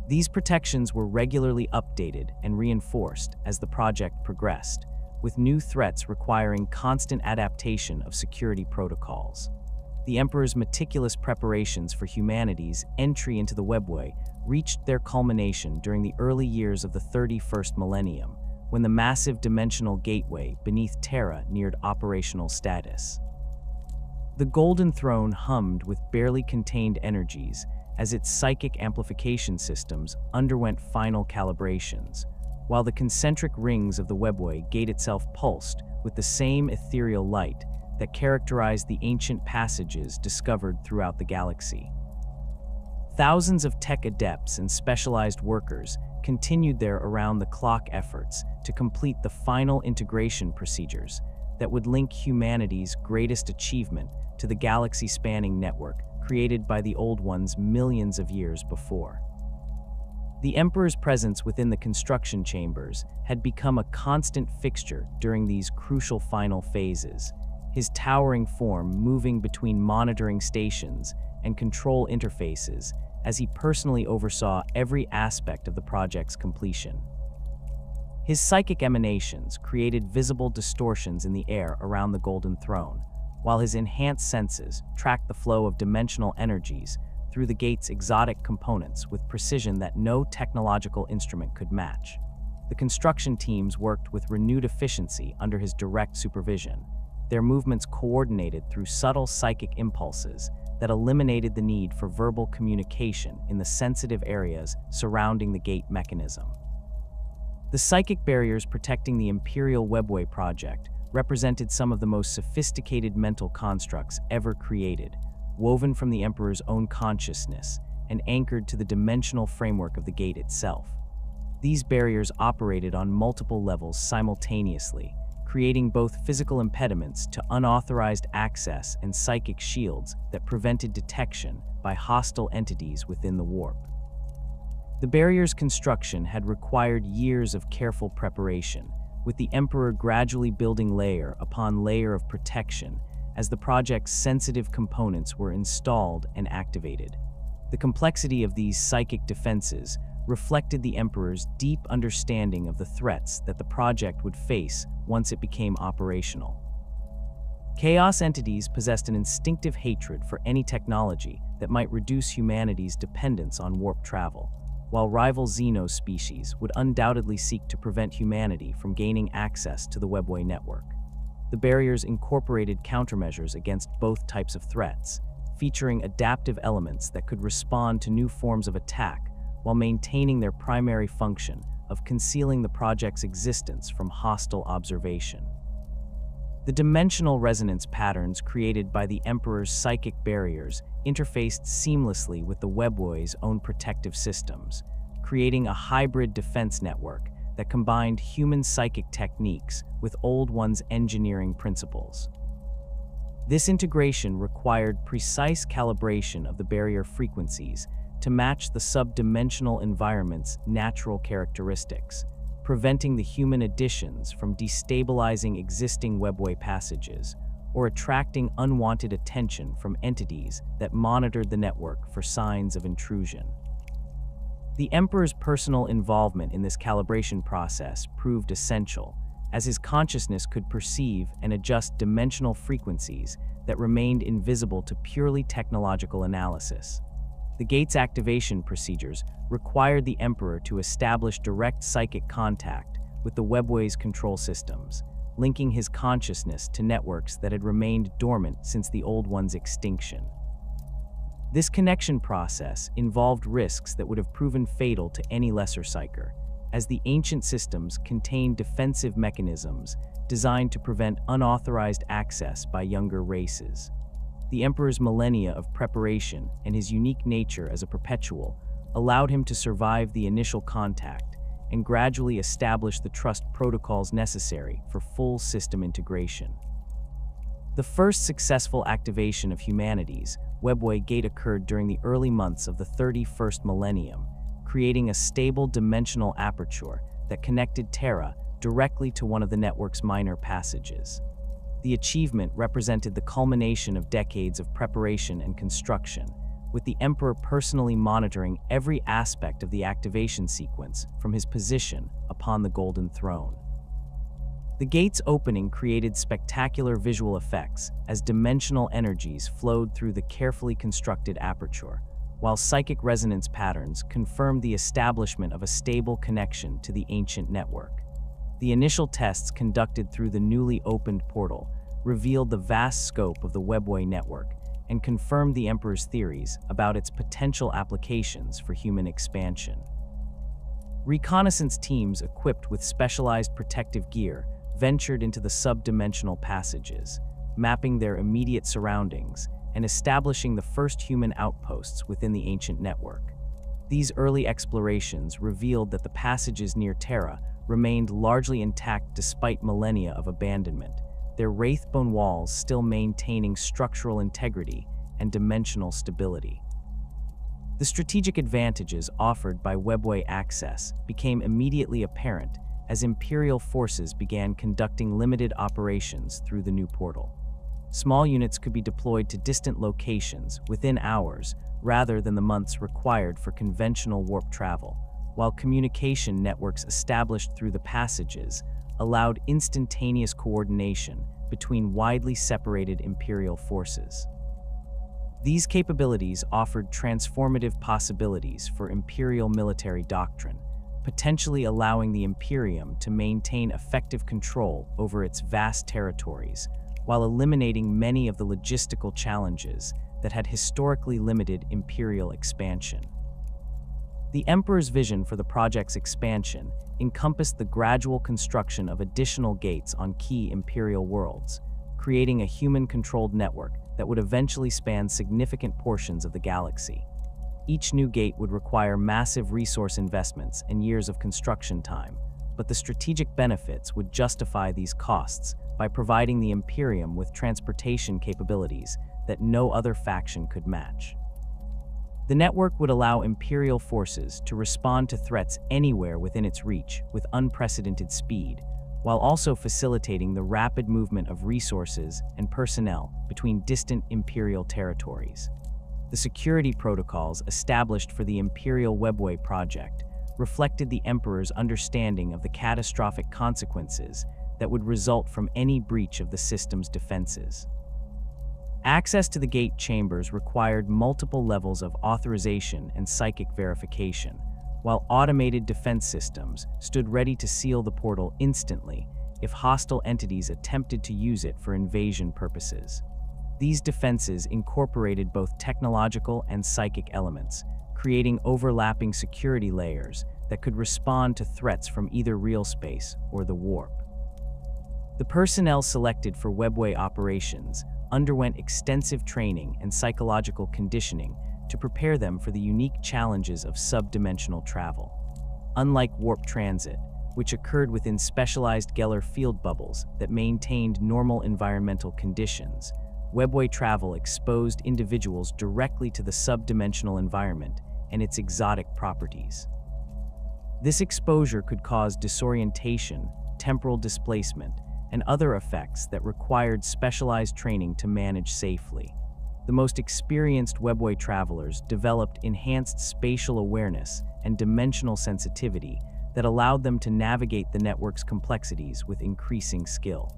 These protections were regularly updated and reinforced as the project progressed, with new threats requiring constant adaptation of security protocols. The Emperor's meticulous preparations for humanity's entry into the Webway reached their culmination during the early years of the 31st millennium, when the massive dimensional gateway beneath Terra neared operational status. The Golden Throne hummed with barely contained energies as its psychic amplification systems underwent final calibrations, while the concentric rings of the Webway gate itself pulsed with the same ethereal light that characterized the ancient passages discovered throughout the galaxy. Thousands of tech adepts and specialized workers continued their around-the-clock efforts to complete the final integration procedures that would link humanity's greatest achievement to the galaxy-spanning network created by the Old Ones millions of years before. The Emperor's presence within the construction chambers had become a constant fixture during these crucial final phases, his towering form moving between monitoring stations and control interfaces as he personally oversaw every aspect of the project's completion. His psychic emanations created visible distortions in the air around the Golden Throne, while his enhanced senses tracked the flow of dimensional energies through the gate's exotic components with precision that no technological instrument could match. The construction teams worked with renewed efficiency under his direct supervision, their movements coordinated through subtle psychic impulses that eliminated the need for verbal communication in the sensitive areas surrounding the gate mechanism. The psychic barriers protecting the Imperial Webway project represented some of the most sophisticated mental constructs ever created, woven from the Emperor's own consciousness and anchored to the dimensional framework of the gate itself. These barriers operated on multiple levels simultaneously, creating both physical impediments to unauthorized access and psychic shields that prevented detection by hostile entities within the warp. The barrier's construction had required years of careful preparation, with the Emperor gradually building layer upon layer of protection as the project's sensitive components were installed and activated. The complexity of these psychic defenses reflected the Emperor's deep understanding of the threats that the project would face once it became operational. Chaos entities possessed an instinctive hatred for any technology that might reduce humanity's dependence on warp travel, while rival Xeno species would undoubtedly seek to prevent humanity from gaining access to the Webway network. The barriers incorporated countermeasures against both types of threats, featuring adaptive elements that could respond to new forms of attack while maintaining their primary function of concealing the project's existence from hostile observation. The dimensional resonance patterns created by the Emperor's psychic barriers interfaced seamlessly with the Webway's own protective systems, creating a hybrid defense network that combined human psychic techniques with Old One's engineering principles. This integration required precise calibration of the barrier frequencies to match the subdimensional environment's natural characteristics, preventing the human additions from destabilizing existing Webway passages or attracting unwanted attention from entities that monitored the network for signs of intrusion. The Emperor's personal involvement in this calibration process proved essential, as his consciousness could perceive and adjust dimensional frequencies that remained invisible to purely technological analysis. The gate's activation procedures required the Emperor to establish direct psychic contact with the Webway's control systems, linking his consciousness to networks that had remained dormant since the Old One's extinction. This connection process involved risks that would have proven fatal to any lesser psyker, as the ancient systems contained defensive mechanisms designed to prevent unauthorized access by younger races. The Emperor's millennia of preparation and his unique nature as a perpetual allowed him to survive the initial contact and gradually establish the trust protocols necessary for full system integration. The first successful activation of humanity's Webway gate occurred during the early months of the 31st millennium, creating a stable dimensional aperture that connected Terra directly to one of the network's minor passages. The achievement represented the culmination of decades of preparation and construction, with the Emperor personally monitoring every aspect of the activation sequence from his position upon the Golden Throne. The gate's opening created spectacular visual effects as dimensional energies flowed through the carefully constructed aperture, while psychic resonance patterns confirmed the establishment of a stable connection to the ancient network. The initial tests conducted through the newly opened portal revealed the vast scope of the Webway network and confirmed the Emperor's theories about its potential applications for human expansion. Reconnaissance teams equipped with specialized protective gear ventured into the subdimensional passages, mapping their immediate surroundings and establishing the first human outposts within the ancient network. These early explorations revealed that the passages near Terra remained largely intact despite millennia of abandonment, their wraithbone walls still maintaining structural integrity and dimensional stability. The strategic advantages offered by Webway access became immediately apparent as Imperial forces began conducting limited operations through the new portal. Small units could be deployed to distant locations within hours rather than the months required for conventional warp travel, while communication networks established through the passages allowed instantaneous coordination between widely separated Imperial forces. These capabilities offered transformative possibilities for Imperial military doctrine, potentially allowing the Imperium to maintain effective control over its vast territories, while eliminating many of the logistical challenges that had historically limited Imperial expansion. The Emperor's vision for the project's expansion encompassed the gradual construction of additional gates on key Imperial worlds, creating a human-controlled network that would eventually span significant portions of the galaxy. Each new gate would require massive resource investments and years of construction time, but the strategic benefits would justify these costs by providing the Imperium with transportation capabilities that no other faction could match. The network would allow Imperial forces to respond to threats anywhere within its reach with unprecedented speed, while also facilitating the rapid movement of resources and personnel between distant Imperial territories. The security protocols established for the Imperial Webway project reflected the Emperor's understanding of the catastrophic consequences that would result from any breach of the system's defenses. Access to the gate chambers required multiple levels of authorization and psychic verification, while automated defense systems stood ready to seal the portal instantly if hostile entities attempted to use it for invasion purposes. These defenses incorporated both technological and psychic elements, creating overlapping security layers that could respond to threats from either Realspace or the warp. The personnel selected for Webway operations underwent extensive training and psychological conditioning to prepare them for the unique challenges of subdimensional travel. Unlike warp transit, which occurred within specialized Geller field bubbles that maintained normal environmental conditions, Webway travel exposed individuals directly to the subdimensional environment and its exotic properties. This exposure could cause disorientation, temporal displacement, and other effects that required specialized training to manage safely. The most experienced Webway travelers developed enhanced spatial awareness and dimensional sensitivity that allowed them to navigate the network's complexities with increasing skill.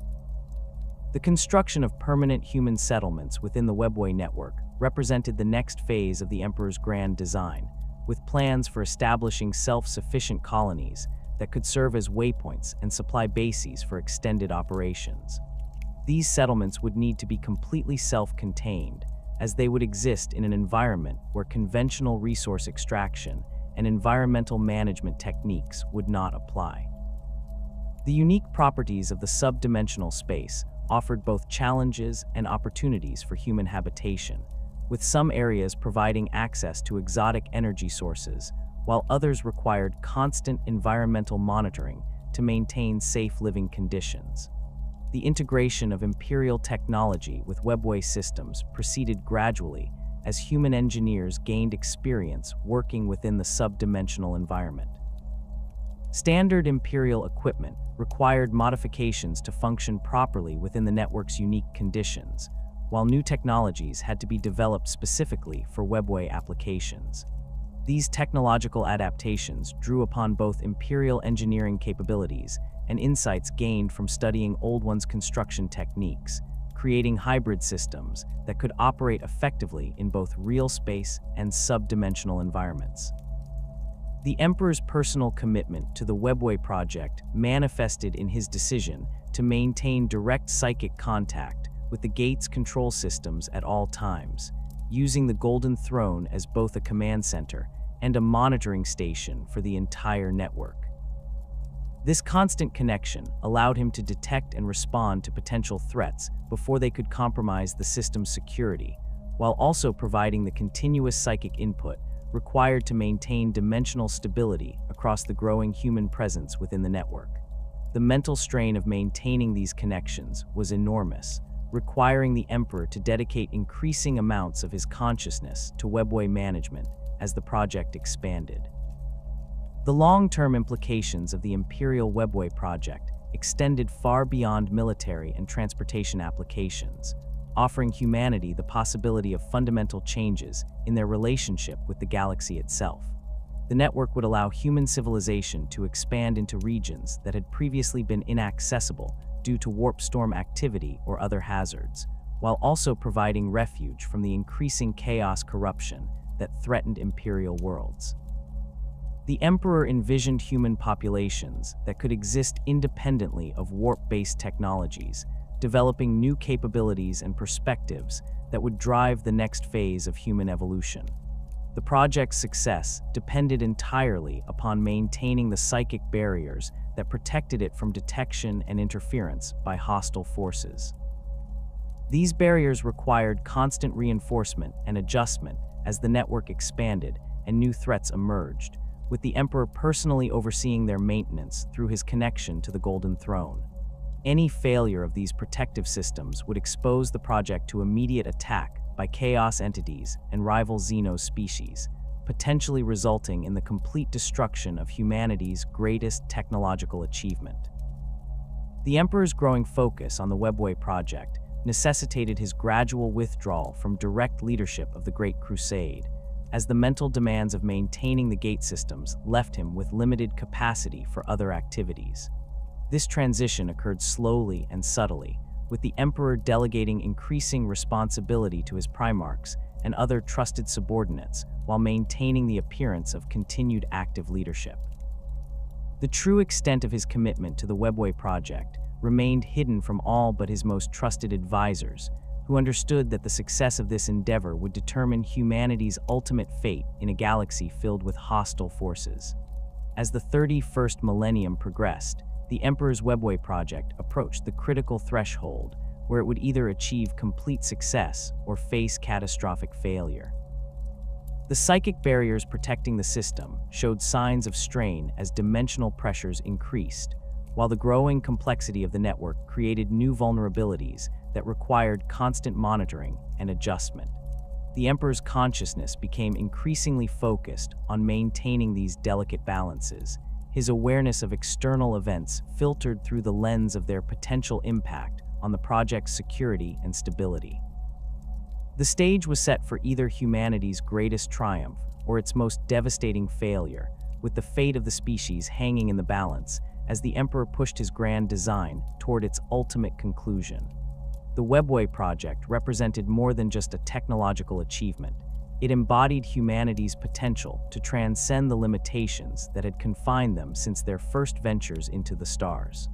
The construction of permanent human settlements within the Webway network represented the next phase of the Emperor's grand design, with plans for establishing self-sufficient colonies that could serve as waypoints and supply bases for extended operations. These settlements would need to be completely self-contained, as they would exist in an environment where conventional resource extraction and environmental management techniques would not apply. The unique properties of the subdimensional space offered both challenges and opportunities for human habitation, with some areas providing access to exotic energy sources, while others required constant environmental monitoring to maintain safe living conditions. The integration of Imperial technology with Webway systems proceeded gradually as human engineers gained experience working within the subdimensional environment. Standard Imperial equipment required modifications to function properly within the network's unique conditions, while new technologies had to be developed specifically for Webway applications. These technological adaptations drew upon both Imperial engineering capabilities and insights gained from studying Old One's construction techniques, creating hybrid systems that could operate effectively in both real space and subdimensional environments. The Emperor's personal commitment to the Webway project manifested in his decision to maintain direct psychic contact with the gate's control systems at all times, using the Golden Throne as both a command center and a monitoring station for the entire network. This constant connection allowed him to detect and respond to potential threats before they could compromise the system's security, while also providing the continuous psychic input required to maintain dimensional stability across the growing human presence within the network. The mental strain of maintaining these connections was enormous, requiring the Emperor to dedicate increasing amounts of his consciousness to Webway management as the project expanded. The long-term implications of the Imperial Webway project extended far beyond military and transportation applications, offering humanity the possibility of fundamental changes in their relationship with the galaxy itself. The network would allow human civilization to expand into regions that had previously been inaccessible due to warp storm activity or other hazards, while also providing refuge from the increasing chaos corruption that threatened Imperial worlds. The Emperor envisioned human populations that could exist independently of warp-based technologies, developing new capabilities and perspectives that would drive the next phase of human evolution. The project's success depended entirely upon maintaining the psychic barriers that protected it from detection and interference by hostile forces. These barriers required constant reinforcement and adjustment as the network expanded and new threats emerged, with the Emperor personally overseeing their maintenance through his connection to the Golden Throne. Any failure of these protective systems would expose the project to immediate attack by chaos entities and rival Xeno species, potentially resulting in the complete destruction of humanity's greatest technological achievement. The Emperor's growing focus on the Webway project necessitated his gradual withdrawal from direct leadership of the Great Crusade, as the mental demands of maintaining the gate systems left him with limited capacity for other activities. This transition occurred slowly and subtly, with the Emperor delegating increasing responsibility to his primarchs and other trusted subordinates while maintaining the appearance of continued active leadership. The true extent of his commitment to the Webway project remained hidden from all but his most trusted advisors, who understood that the success of this endeavor would determine humanity's ultimate fate in a galaxy filled with hostile forces. As the 31st millennium progressed, the Emperor's Webway project approached the critical threshold where it would either achieve complete success or face catastrophic failure. The psychic barriers protecting the system showed signs of strain as dimensional pressures increased, while the growing complexity of the network created new vulnerabilities that required constant monitoring and adjustment. The Emperor's consciousness became increasingly focused on maintaining these delicate balances, his awareness of external events filtered through the lens of their potential impact on the project's security and stability. The stage was set for either humanity's greatest triumph or its most devastating failure, with the fate of the species hanging in the balance as the Emperor pushed his grand design toward its ultimate conclusion. The Webway project represented more than just a technological achievement. It embodied humanity's potential to transcend the limitations that had confined them since their first ventures into the stars.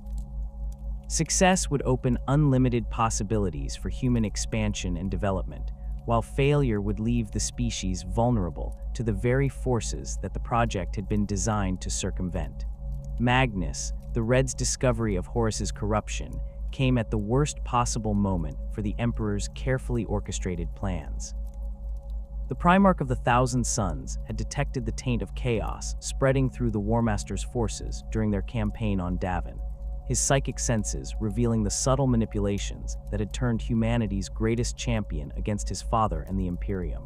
Success would open unlimited possibilities for human expansion and development, while failure would leave the species vulnerable to the very forces that the project had been designed to circumvent. Magnus, the Red's discovery of Horus's corruption, came at the worst possible moment for the Emperor's carefully orchestrated plans. The Primarch of the Thousand Suns had detected the taint of chaos spreading through the War Master's forces during their campaign on Davin. his psychic senses revealing the subtle manipulations that had turned humanity's greatest champion against his father and the Imperium.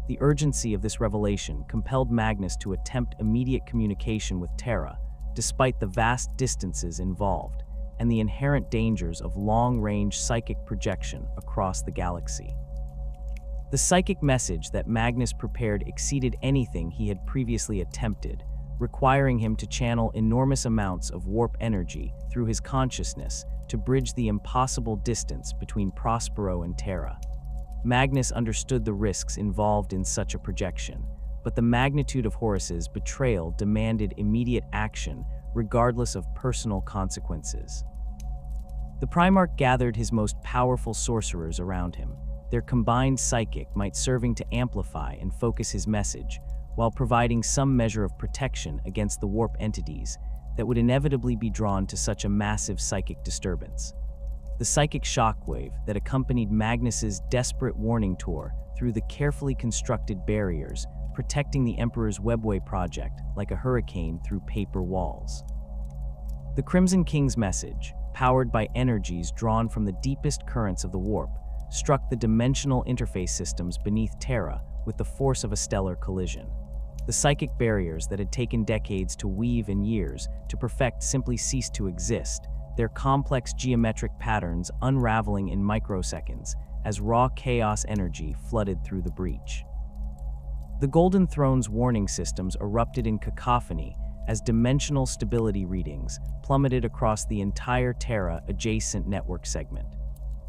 The urgency of this revelation compelled Magnus to attempt immediate communication with Terra, despite the vast distances involved and the inherent dangers of long-range psychic projection across the galaxy. The psychic message that Magnus prepared exceeded anything he had previously attempted, requiring him to channel enormous amounts of warp energy through his consciousness to bridge the impossible distance between Prospero and Terra. Magnus understood the risks involved in such a projection, but the magnitude of Horus's betrayal demanded immediate action regardless of personal consequences. The Primarch gathered his most powerful sorcerers around him, their combined psychic might serving to amplify and focus his message, while providing some measure of protection against the warp entities that would inevitably be drawn to such a massive psychic disturbance. The psychic shockwave that accompanied Magnus's desperate warning tour through the carefully constructed barriers, protecting the Emperor's Webway project like a hurricane through paper walls. The Crimson King's message, powered by energies drawn from the deepest currents of the warp, struck the dimensional interface systems beneath Terra with the force of a stellar collision. The psychic barriers that had taken decades to weave and years to perfect simply ceased to exist, their complex geometric patterns unraveling in microseconds as raw chaos energy flooded through the breach. The Golden Throne's warning systems erupted in cacophony as dimensional stability readings plummeted across the entire Terra-adjacent network segment.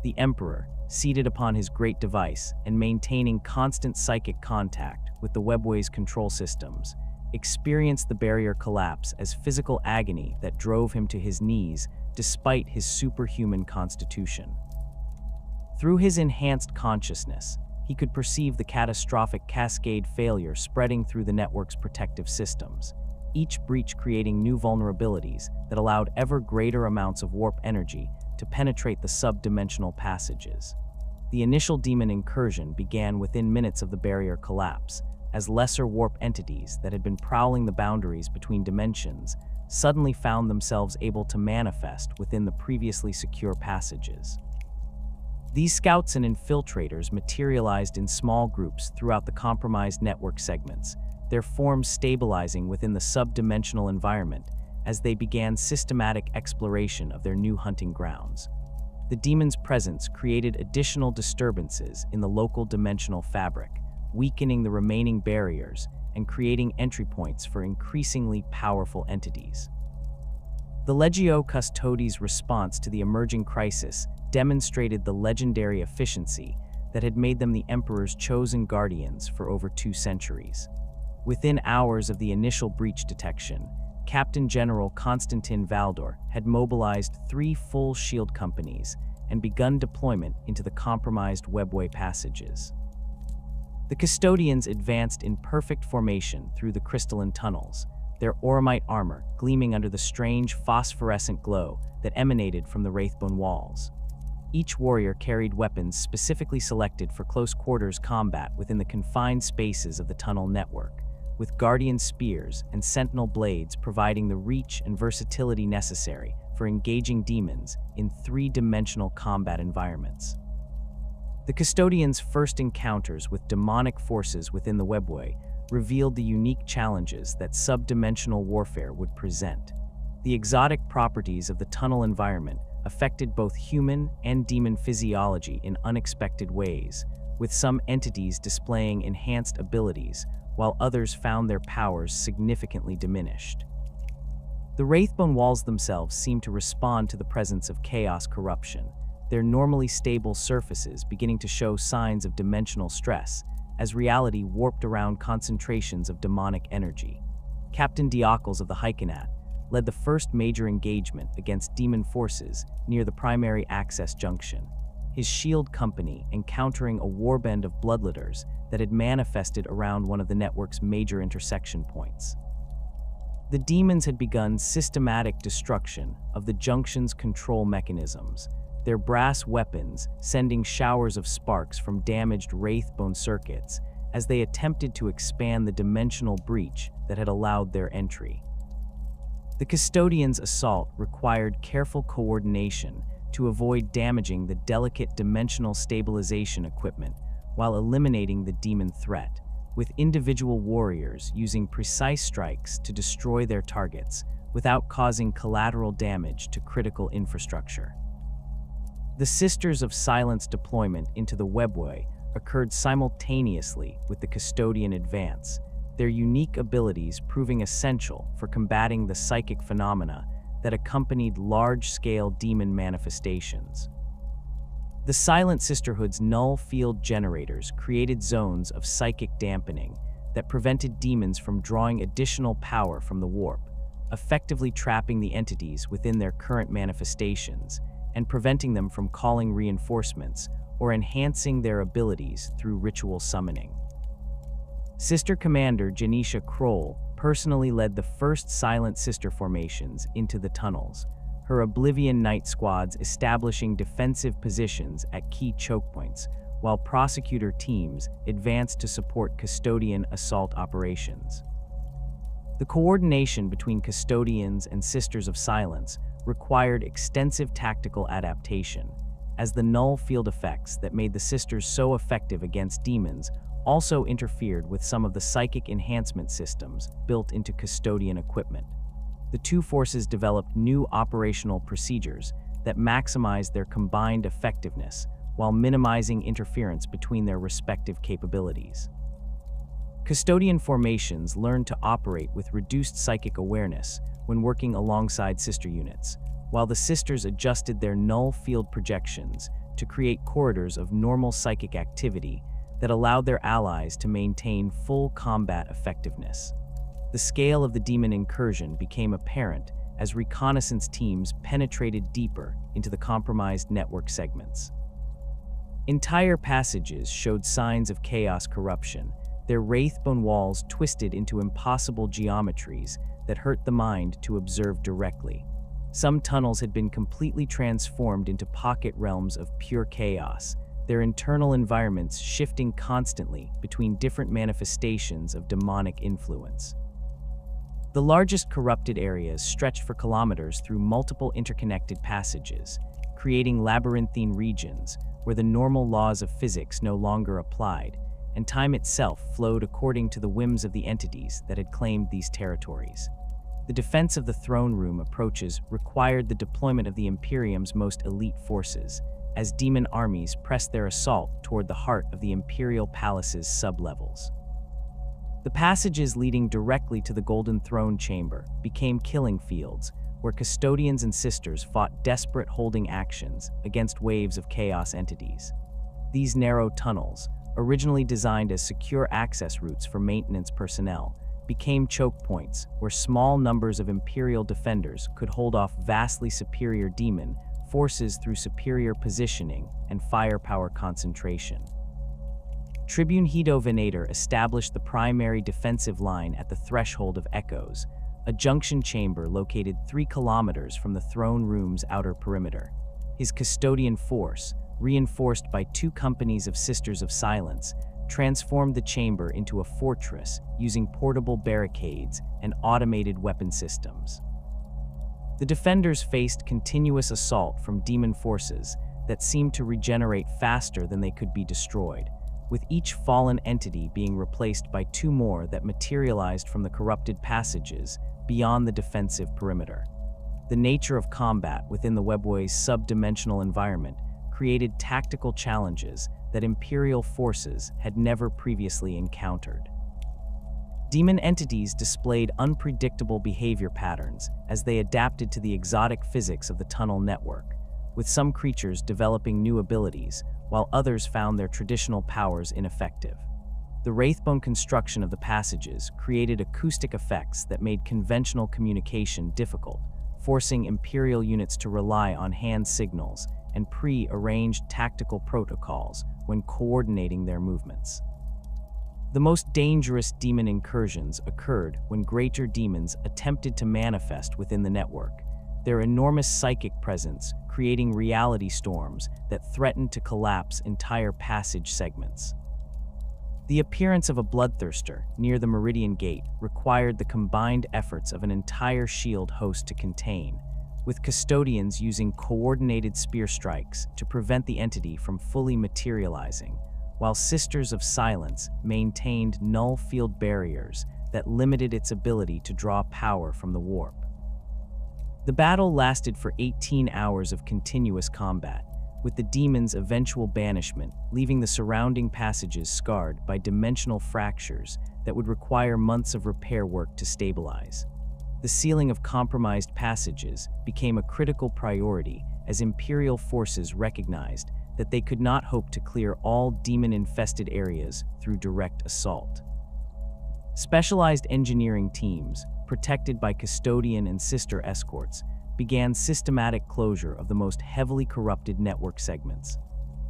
The Emperor, seated upon his great device and maintaining constant psychic contact with the Webway's control systems, experienced the barrier collapse as physical agony that drove him to his knees despite his superhuman constitution. Through his enhanced consciousness, he could perceive the catastrophic cascade failure spreading through the network's protective systems, each breach creating new vulnerabilities that allowed ever greater amounts of warp energy to penetrate the sub-dimensional passages. The initial demon incursion began within minutes of the barrier collapse, as lesser warp entities that had been prowling the boundaries between dimensions suddenly found themselves able to manifest within the previously secure passages. These scouts and infiltrators materialized in small groups throughout the compromised network segments, their forms stabilizing within the sub-dimensional environment as they began systematic exploration of their new hunting grounds. The demon's presence created additional disturbances in the local dimensional fabric, weakening the remaining barriers and creating entry points for increasingly powerful entities. The Legio Custodes' response to the emerging crisis demonstrated the legendary efficiency that had made them the Emperor's chosen guardians for over 2 centuries. Within hours of the initial breach detection, Captain General Constantin Valdor had mobilized 3 full shield companies and begun deployment into the compromised Webway passages. The custodians advanced in perfect formation through the crystalline tunnels, their auramite armor gleaming under the strange phosphorescent glow that emanated from the wraithbone walls. Each warrior carried weapons specifically selected for close-quarters combat within the confined spaces of the tunnel network, with guardian spears and sentinel blades providing the reach and versatility necessary for engaging demons in 3-dimensional combat environments. The custodians' first encounters with demonic forces within the Webway revealed the unique challenges that sub-dimensional warfare would present. The exotic properties of the tunnel environment affected both human and demon physiology in unexpected ways, with some entities displaying enhanced abilities, while others found their powers significantly diminished. The wraithbone walls themselves seemed to respond to the presence of chaos corruption, their normally stable surfaces beginning to show signs of dimensional stress, as reality warped around concentrations of demonic energy. Captain Diocles of the Hykenat led the first major engagement against demon forces near the primary access junction, his shield company encountering a warband of bloodletters that had manifested around one of the network's major intersection points. The demons had begun systematic destruction of the junction's control mechanisms, their brass weapons sending showers of sparks from damaged wraithbone circuits as they attempted to expand the dimensional breach that had allowed their entry. The custodian's assault required careful coordination to avoid damaging the delicate dimensional stabilization equipment while eliminating the demon threat, with individual warriors using precise strikes to destroy their targets without causing collateral damage to critical infrastructure. The Sisters of Silence deployment into the Webway occurred simultaneously with the custodian advance, their unique abilities proving essential for combating the psychic phenomena that accompanied large-scale demon manifestations. The Silent Sisterhood's null field generators created zones of psychic dampening that prevented demons from drawing additional power from the warp, effectively trapping the entities within their current manifestations and preventing them from calling reinforcements or enhancing their abilities through ritual summoning. Sister Commander Janisha Kroll personally led the first Silent Sister formations into the tunnels, her Oblivion Knight squads establishing defensive positions at key choke points, while prosecutor teams advanced to support custodian assault operations. The coordination between custodians and Sisters of Silence required extensive tactical adaptation, as the null field effects that made the Sisters so effective against demons also interfered with some of the psychic enhancement systems built into custodian equipment. The two forces developed new operational procedures that maximized their combined effectiveness while minimizing interference between their respective capabilities. Custodian formations learned to operate with reduced psychic awareness when working alongside sister units, while the Sisters adjusted their null field projections to create corridors of normal psychic activity that allowed their allies to maintain full combat effectiveness. The scale of the demon incursion became apparent as reconnaissance teams penetrated deeper into the compromised network segments. Entire passages showed signs of chaos corruption, their wraithbone walls twisted into impossible geometries that hurt the mind to observe directly. Some tunnels had been completely transformed into pocket realms of pure chaos, their internal environments shifting constantly between different manifestations of demonic influence. The largest corrupted areas stretched for kilometers through multiple interconnected passages, creating labyrinthine regions where the normal laws of physics no longer applied, and time itself flowed according to the whims of the entities that had claimed these territories. The defense of the throne room approaches required the deployment of the Imperium's most elite forces, as demon armies pressed their assault toward the heart of the Imperial Palace's sublevels. The passages leading directly to the Golden Throne Chamber became killing fields, where custodians and sisters fought desperate holding actions against waves of chaos entities. These narrow tunnels, originally designed as secure access routes for maintenance personnel, became choke points where small numbers of Imperial defenders could hold off vastly superior demon forces through superior positioning and firepower concentration. Tribune Hito Venator established the primary defensive line at the Threshold of Echoes, a junction chamber located 3 kilometers from the throne room's outer perimeter. His custodian force, reinforced by 2 companies of Sisters of Silence, transformed the chamber into a fortress using portable barricades and automated weapon systems. The defenders faced continuous assault from demon forces that seemed to regenerate faster than they could be destroyed, with each fallen entity being replaced by 2 more that materialized from the corrupted passages beyond the defensive perimeter. The nature of combat within the Webway's sub-dimensional environment created tactical challenges that Imperial forces had never previously encountered. Demon entities displayed unpredictable behavior patterns as they adapted to the exotic physics of the tunnel network, with some creatures developing new abilities, while others found their traditional powers ineffective. The wraithbone construction of the passages created acoustic effects that made conventional communication difficult, forcing Imperial units to rely on hand signals and pre-arranged tactical protocols when coordinating their movements. The most dangerous demon incursions occurred when greater demons attempted to manifest within the network, their enormous psychic presence creating reality storms that threatened to collapse entire passage segments. The appearance of a bloodthirster near the Meridian Gate required the combined efforts of an entire shield host to contain, with custodians using coordinated spear strikes to prevent the entity from fully materializing, while Sisters of Silence maintained null field barriers that limited its ability to draw power from the warp. The battle lasted for 18 hours of continuous combat, with the demon's eventual banishment leaving the surrounding passages scarred by dimensional fractures that would require months of repair work to stabilize. The sealing of compromised passages became a critical priority as Imperial forces recognized that they could not hope to clear all demon-infested areas through direct assault. Specialized engineering teams, protected by custodian and sister escorts, began systematic closure of the most heavily corrupted network segments.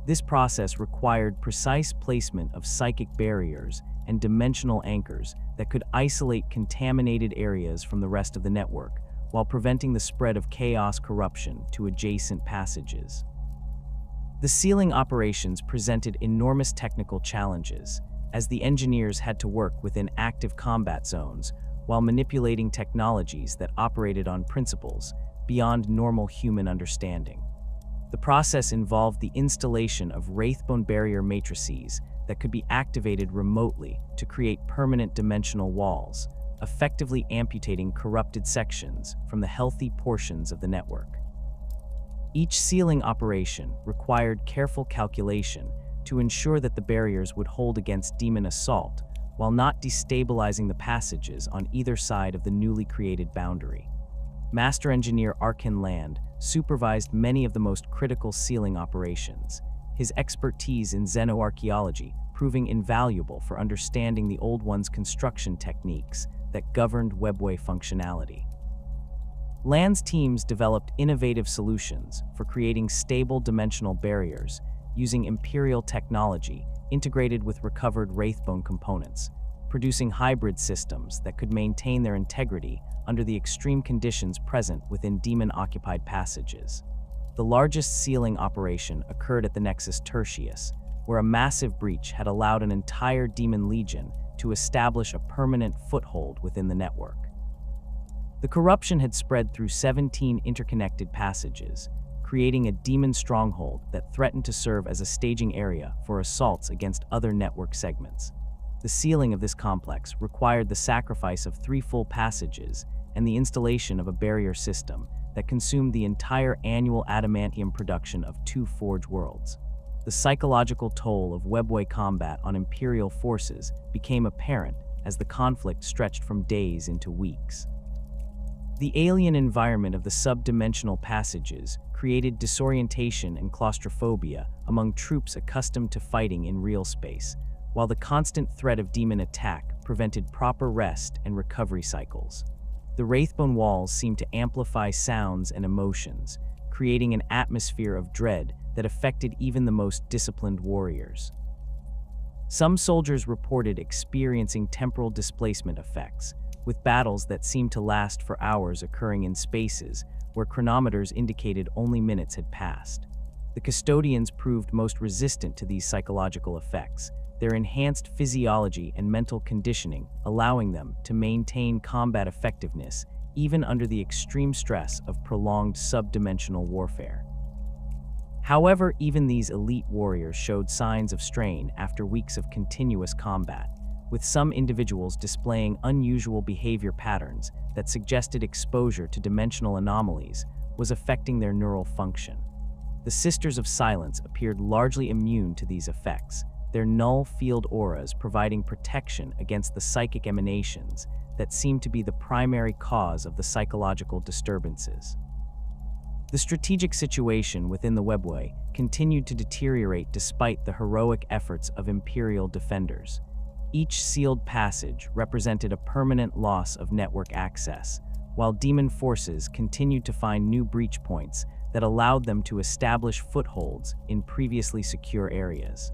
This process required precise placement of psychic barriers and dimensional anchors that could isolate contaminated areas from the rest of the network, while preventing the spread of chaos corruption to adjacent passages. The sealing operations presented enormous technical challenges, as the engineers had to work within active combat zones while manipulating technologies that operated on principles beyond normal human understanding. The process involved the installation of wraithbone barrier matrices that could be activated remotely to create permanent dimensional walls, effectively amputating corrupted sections from the healthy portions of the network. Each sealing operation required careful calculation to ensure that the barriers would hold against demon assault while not destabilizing the passages on either side of the newly created boundary. Master Engineer Arcane supervised many of the most critical sealing operations, his expertise in xenoarchaeology proving invaluable for understanding the Old One's construction techniques that governed Webway functionality. Land's teams developed innovative solutions for creating stable dimensional barriers using Imperial technology integrated with recovered wraithbone components, producing hybrid systems that could maintain their integrity under the extreme conditions present within demon-occupied passages. The largest sealing operation occurred at the Nexus Tertius, where a massive breach had allowed an entire demon legion to establish a permanent foothold within the network. The corruption had spread through 17 interconnected passages, creating a demon stronghold that threatened to serve as a staging area for assaults against other network segments. The sealing of this complex required the sacrifice of 3 full passages and the installation of a barrier system that consumed the entire annual adamantium production of 2 Forge worlds. The psychological toll of Webway combat on Imperial forces became apparent as the conflict stretched from days into weeks. The alien environment of the subdimensional passages created disorientation and claustrophobia among troops accustomed to fighting in Realspace, while the constant threat of demon attack prevented proper rest and recovery cycles. The wraithbone walls seemed to amplify sounds and emotions, creating an atmosphere of dread that affected even the most disciplined warriors. Some soldiers reported experiencing temporal displacement effects, with battles that seemed to last for hours occurring in spaces where chronometers indicated only minutes had passed. The custodians proved most resistant to these psychological effects, their enhanced physiology and mental conditioning allowing them to maintain combat effectiveness even under the extreme stress of prolonged subdimensional warfare. However, even these elite warriors showed signs of strain after weeks of continuous combat, with some individuals displaying unusual behavior patterns that suggested exposure to dimensional anomalies was affecting their neural function. The Sisters of Silence appeared largely immune to these effects, their null field auras providing protection against the psychic emanations that seemed to be the primary cause of the psychological disturbances. The strategic situation within the Webway continued to deteriorate despite the heroic efforts of Imperial defenders. Each sealed passage represented a permanent loss of network access, while demon forces continued to find new breach points that allowed them to establish footholds in previously secure areas.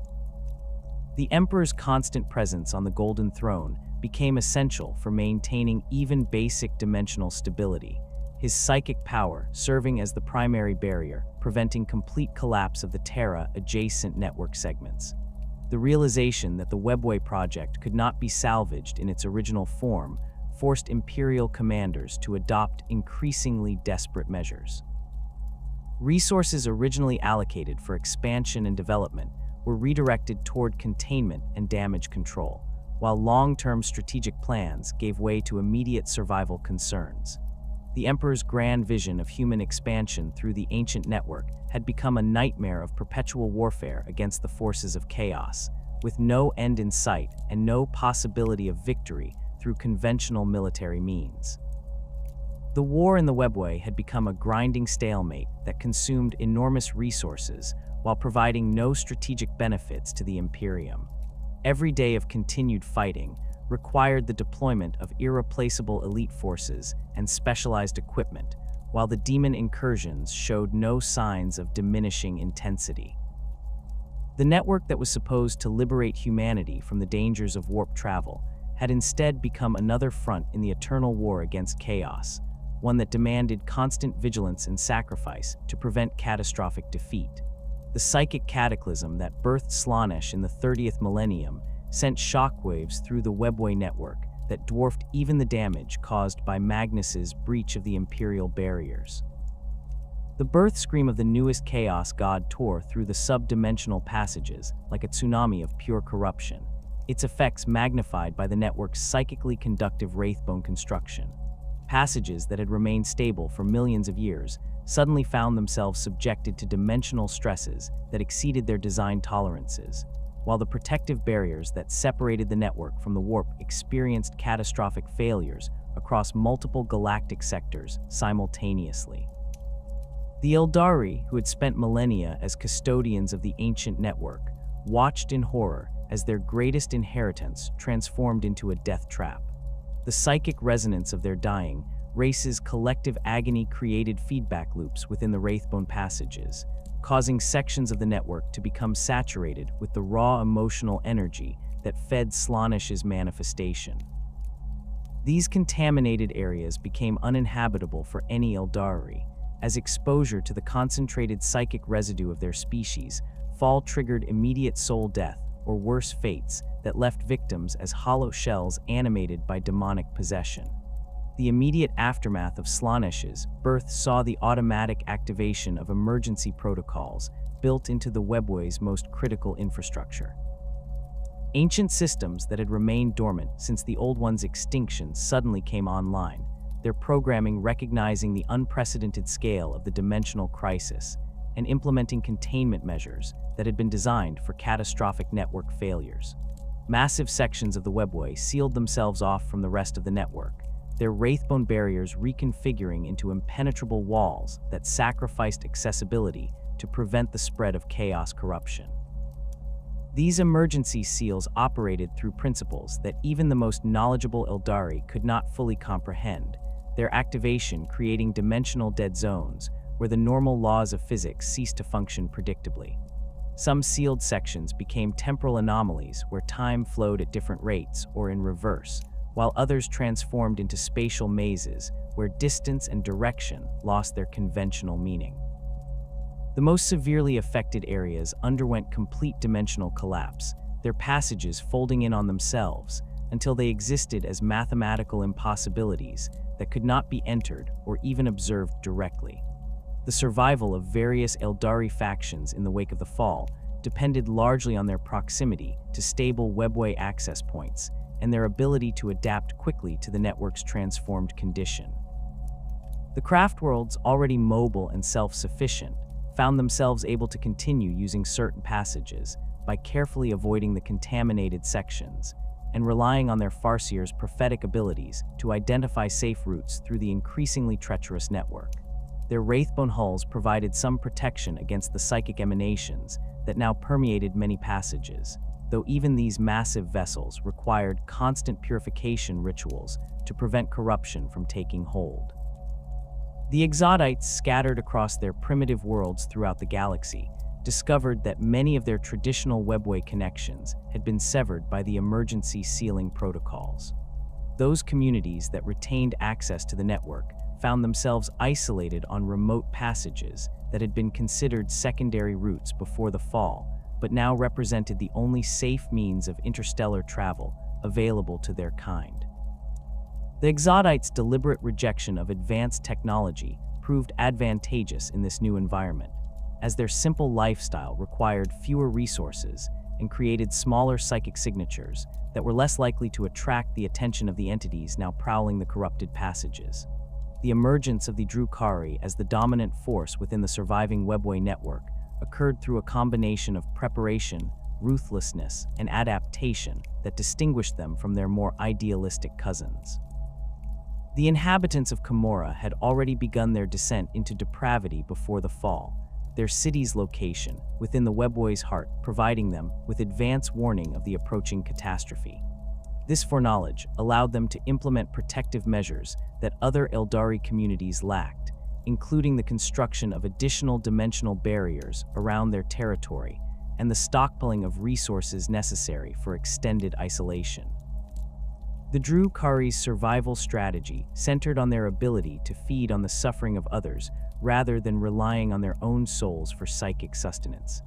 The Emperor's constant presence on the Golden Throne became essential for maintaining even basic dimensional stability, his psychic power serving as the primary barrier, preventing complete collapse of the Terra adjacent network segments. The realization that the Webway project could not be salvaged in its original form forced Imperial commanders to adopt increasingly desperate measures. Resources originally allocated for expansion and development were redirected toward containment and damage control, while long-term strategic plans gave way to immediate survival concerns. The Emperor's grand vision of human expansion through the ancient network had become a nightmare of perpetual warfare against the forces of chaos, with no end in sight and no possibility of victory through conventional military means. The war in the Webway had become a grinding stalemate that consumed enormous resources while providing no strategic benefits to the Imperium. Every day of continued fighting required the deployment of irreplaceable elite forces and specialized equipment, while the demon incursions showed no signs of diminishing intensity. The network that was supposed to liberate humanity from the dangers of warp travel had instead become another front in the eternal war against chaos, one that demanded constant vigilance and sacrifice to prevent catastrophic defeat. The psychic cataclysm that birthed Slaanesh in the 30th millennium sent shockwaves through the Webway network that dwarfed even the damage caused by Magnus's breach of the Imperial barriers. The birth scream of the newest chaos god tore through the sub-dimensional passages like a tsunami of pure corruption, its effects magnified by the network's psychically conductive wraithbone construction. Passages that had remained stable for millions of years suddenly found themselves subjected to dimensional stresses that exceeded their design tolerances, while the protective barriers that separated the network from the warp experienced catastrophic failures across multiple galactic sectors simultaneously. The Eldari, who had spent millennia as custodians of the ancient network, watched in horror as their greatest inheritance transformed into a death trap. The psychic resonance of their dying race's collective agony created feedback loops within the wraithbone passages, causing sections of the network to become saturated with the raw emotional energy that fed Slaanesh's manifestation. These contaminated areas became uninhabitable for any Eldari, as exposure to the concentrated psychic residue of their species fall triggered immediate soul death or worse fates that left victims as hollow shells animated by demonic possession. The immediate aftermath of Slaanesh's birth saw the automatic activation of emergency protocols built into the Webway's most critical infrastructure. Ancient systems that had remained dormant since the Old One's extinction suddenly came online, their programming recognizing the unprecedented scale of the dimensional crisis and implementing containment measures that had been designed for catastrophic network failures. Massive sections of the Webway sealed themselves off from the rest of the network, their wraithbone barriers reconfiguring into impenetrable walls that sacrificed accessibility to prevent the spread of chaos corruption. These emergency seals operated through principles that even the most knowledgeable Eldari could not fully comprehend, their activation creating dimensional dead zones where the normal laws of physics ceased to function predictably. Some sealed sections became temporal anomalies where time flowed at different rates or in reverse, while others transformed into spatial mazes where distance and direction lost their conventional meaning. The most severely affected areas underwent complete dimensional collapse, their passages folding in on themselves until they existed as mathematical impossibilities that could not be entered or even observed directly. The survival of various Eldari factions in the wake of the fall depended largely on their proximity to stable Webway access points and their ability to adapt quickly to the network's transformed condition. The craft worlds, already mobile and self-sufficient, found themselves able to continue using certain passages by carefully avoiding the contaminated sections and relying on their Farseer's prophetic abilities to identify safe routes through the increasingly treacherous network. Their wraithbone hulls provided some protection against the psychic emanations that now permeated many passages, though even these massive vessels required constant purification rituals to prevent corruption from taking hold. The Exodites, scattered across their primitive worlds throughout the galaxy, discovered that many of their traditional Webway connections had been severed by the emergency sealing protocols. Those communities that retained access to the network found themselves isolated on remote passages that had been considered secondary routes before the fall, but now represented the only safe means of interstellar travel available to their kind. The Exodites' deliberate rejection of advanced technology proved advantageous in this new environment, as their simple lifestyle required fewer resources and created smaller psychic signatures that were less likely to attract the attention of the entities now prowling the corrupted passages. The emergence of the Drukhari as the dominant force within the surviving Webway network occurred through a combination of preparation, ruthlessness, and adaptation that distinguished them from their more idealistic cousins. The inhabitants of Camorra had already begun their descent into depravity before the fall, their city's location within the Webway's heart providing them with advance warning of the approaching catastrophe. This foreknowledge allowed them to implement protective measures that other Aeldari communities lacked, including the construction of additional dimensional barriers around their territory and the stockpiling of resources necessary for extended isolation. The Drukhari's survival strategy centered on their ability to feed on the suffering of others rather than relying on their own souls for psychic sustenance.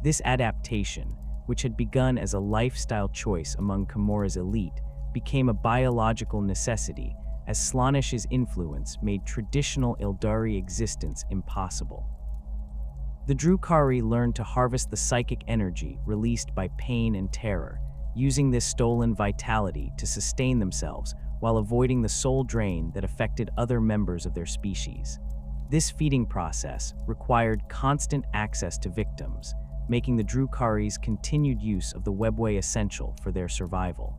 This adaptation, which had begun as a lifestyle choice among Camorra's elite, became a biological necessity as Slaanesh's influence made traditional Aeldari existence impossible. The Drukhari learned to harvest the psychic energy released by pain and terror, using this stolen vitality to sustain themselves while avoiding the soul drain that affected other members of their species. This feeding process required constant access to victims, making the Drukhari's continued use of the Webway essential for their survival.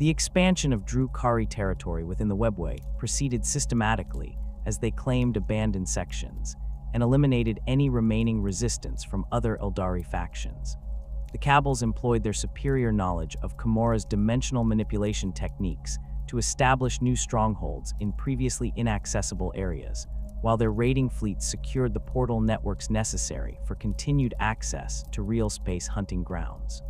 The expansion of Drukhari territory within the Webway proceeded systematically as they claimed abandoned sections and eliminated any remaining resistance from other Aeldari factions. The Cabals employed their superior knowledge of Camorra's dimensional manipulation techniques to establish new strongholds in previously inaccessible areas, while their raiding fleets secured the portal networks necessary for continued access to Realspace hunting grounds.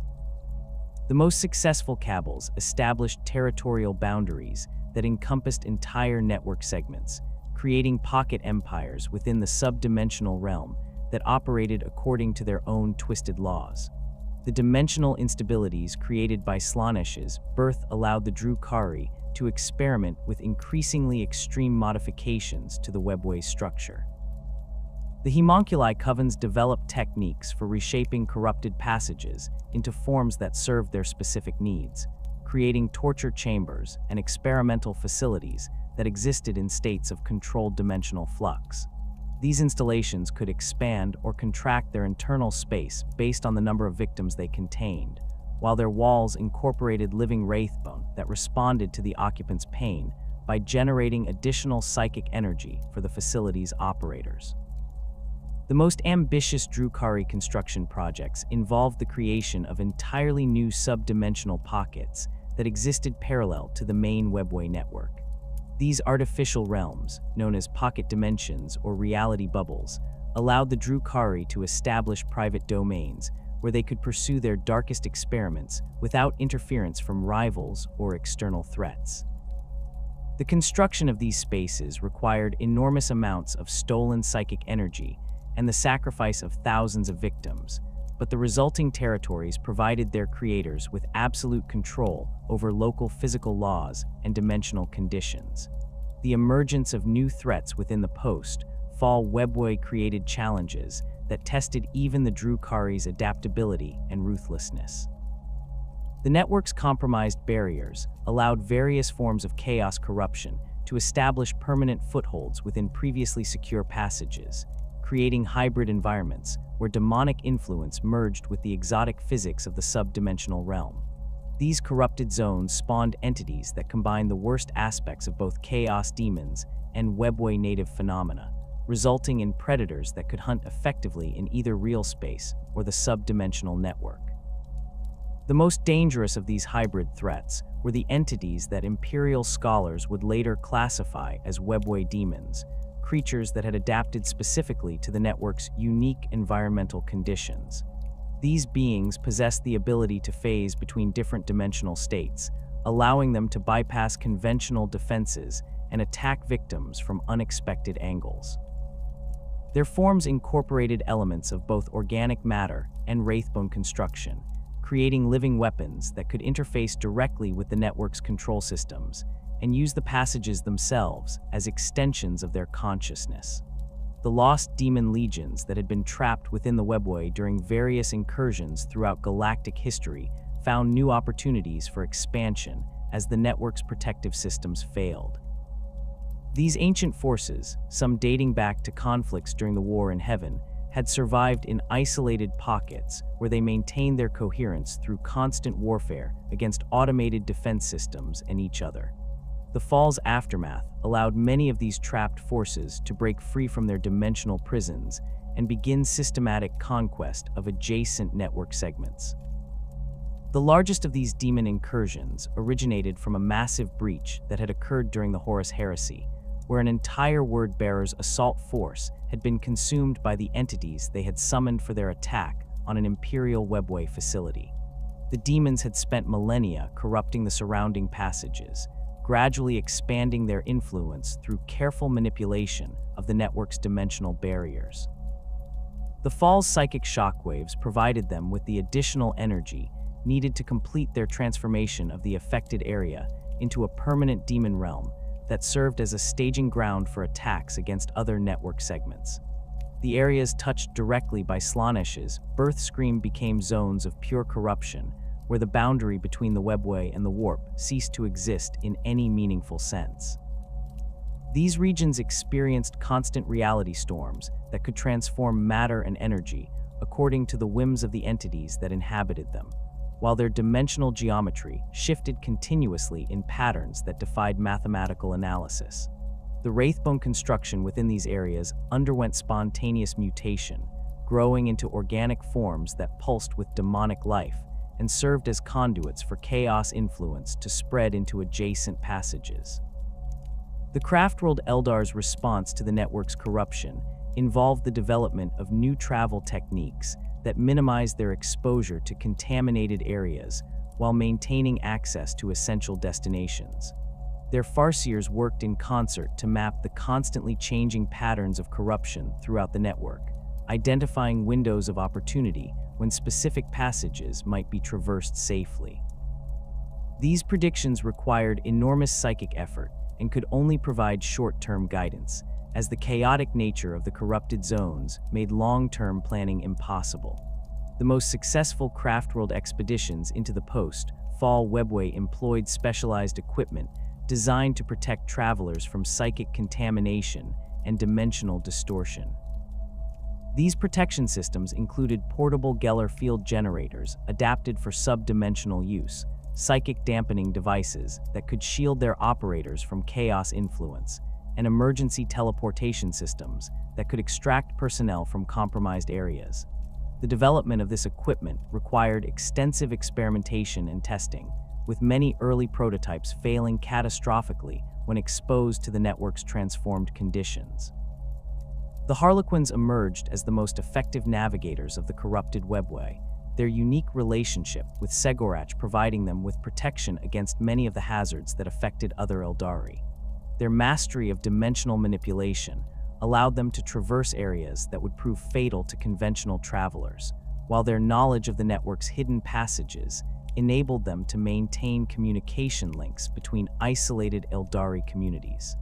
The most successful Cabals established territorial boundaries that encompassed entire network segments, creating pocket empires within the subdimensional realm that operated according to their own twisted laws. The dimensional instabilities created by Slaanesh's birth allowed the Drukhari to experiment with increasingly extreme modifications to the Webway's structure. The Homunculi Covens developed techniques for reshaping corrupted passages into forms that served their specific needs, creating torture chambers and experimental facilities that existed in states of controlled dimensional flux. These installations could expand or contract their internal space based on the number of victims they contained, while their walls incorporated living wraithbone that responded to the occupant's pain by generating additional psychic energy for the facility's operators. The most ambitious Drukhari construction projects involved the creation of entirely new subdimensional pockets that existed parallel to the main Webway network. These artificial realms, known as pocket dimensions or reality bubbles, allowed the Drukhari to establish private domains where they could pursue their darkest experiments without interference from rivals or external threats. The construction of these spaces required enormous amounts of stolen psychic energy and the sacrifice of thousands of victims, but the resulting territories provided their creators with absolute control over local physical laws and dimensional conditions. The emergence of new threats within the post-fall Webway created challenges that tested even the Drukhari's adaptability and ruthlessness. The network's compromised barriers allowed various forms of chaos corruption to establish permanent footholds within previously secure passages, creating hybrid environments where demonic influence merged with the exotic physics of the subdimensional realm. These corrupted zones spawned entities that combined the worst aspects of both chaos demons and Webway native phenomena, resulting in predators that could hunt effectively in either Realspace or the subdimensional network. The most dangerous of these hybrid threats were the entities that Imperial scholars would later classify as Webway demons, creatures that had adapted specifically to the network's unique environmental conditions. These beings possessed the ability to phase between different dimensional states, allowing them to bypass conventional defenses and attack victims from unexpected angles. Their forms incorporated elements of both organic matter and wraithbone construction, creating living weapons that could interface directly with the network's control systems and use the passages themselves as extensions of their consciousness. The lost demon legions that had been trapped within the Webway during various incursions throughout galactic history found new opportunities for expansion as the network's protective systems failed. These ancient forces, some dating back to conflicts during the War in Heaven, had survived in isolated pockets where they maintained their coherence through constant warfare against automated defense systems and each other. The fall's aftermath allowed many of these trapped forces to break free from their dimensional prisons and begin systematic conquest of adjacent network segments. The largest of these demon incursions originated from a massive breach that had occurred during the Horus Heresy, where an entire Word-Bearer's assault force had been consumed by the entities they had summoned for their attack on an Imperial Webway facility. The demons had spent millennia corrupting the surrounding passages, gradually expanding their influence through careful manipulation of the network's dimensional barriers. The fall's psychic shockwaves provided them with the additional energy needed to complete their transformation of the affected area into a permanent demon realm that served as a staging ground for attacks against other network segments. The areas touched directly by Slaanesh's birth scream became zones of pure corruption, where the boundary between the Webway and the Warp ceased to exist in any meaningful sense. These regions experienced constant reality storms that could transform matter and energy according to the whims of the entities that inhabited them, while their dimensional geometry shifted continuously in patterns that defied mathematical analysis. The wraithbone construction within these areas underwent spontaneous mutation, growing into organic forms that pulsed with demonic life and served as conduits for chaos influence to spread into adjacent passages. The craftworld Eldar's response to the network's corruption involved the development of new travel techniques that minimized their exposure to contaminated areas while maintaining access to essential destinations. Their farseers worked in concert to map the constantly changing patterns of corruption throughout the network, identifying windows of opportunity when specific passages might be traversed safely. These predictions required enormous psychic effort and could only provide short-term guidance, as the chaotic nature of the corrupted zones made long-term planning impossible. The most successful craftworld expeditions into the post-fall Webway employed specialized equipment designed to protect travelers from psychic contamination and dimensional distortion. These protection systems included portable Geller field generators adapted for sub-dimensional use, psychic dampening devices that could shield their operators from chaos influence, and emergency teleportation systems that could extract personnel from compromised areas. The development of this equipment required extensive experimentation and testing, with many early prototypes failing catastrophically when exposed to the network's transformed conditions. The Harlequins emerged as the most effective navigators of the corrupted Webway, their unique relationship with Segorach providing them with protection against many of the hazards that affected other Eldari. Their mastery of dimensional manipulation allowed them to traverse areas that would prove fatal to conventional travelers, while their knowledge of the network's hidden passages enabled them to maintain communication links between isolated Eldari communities.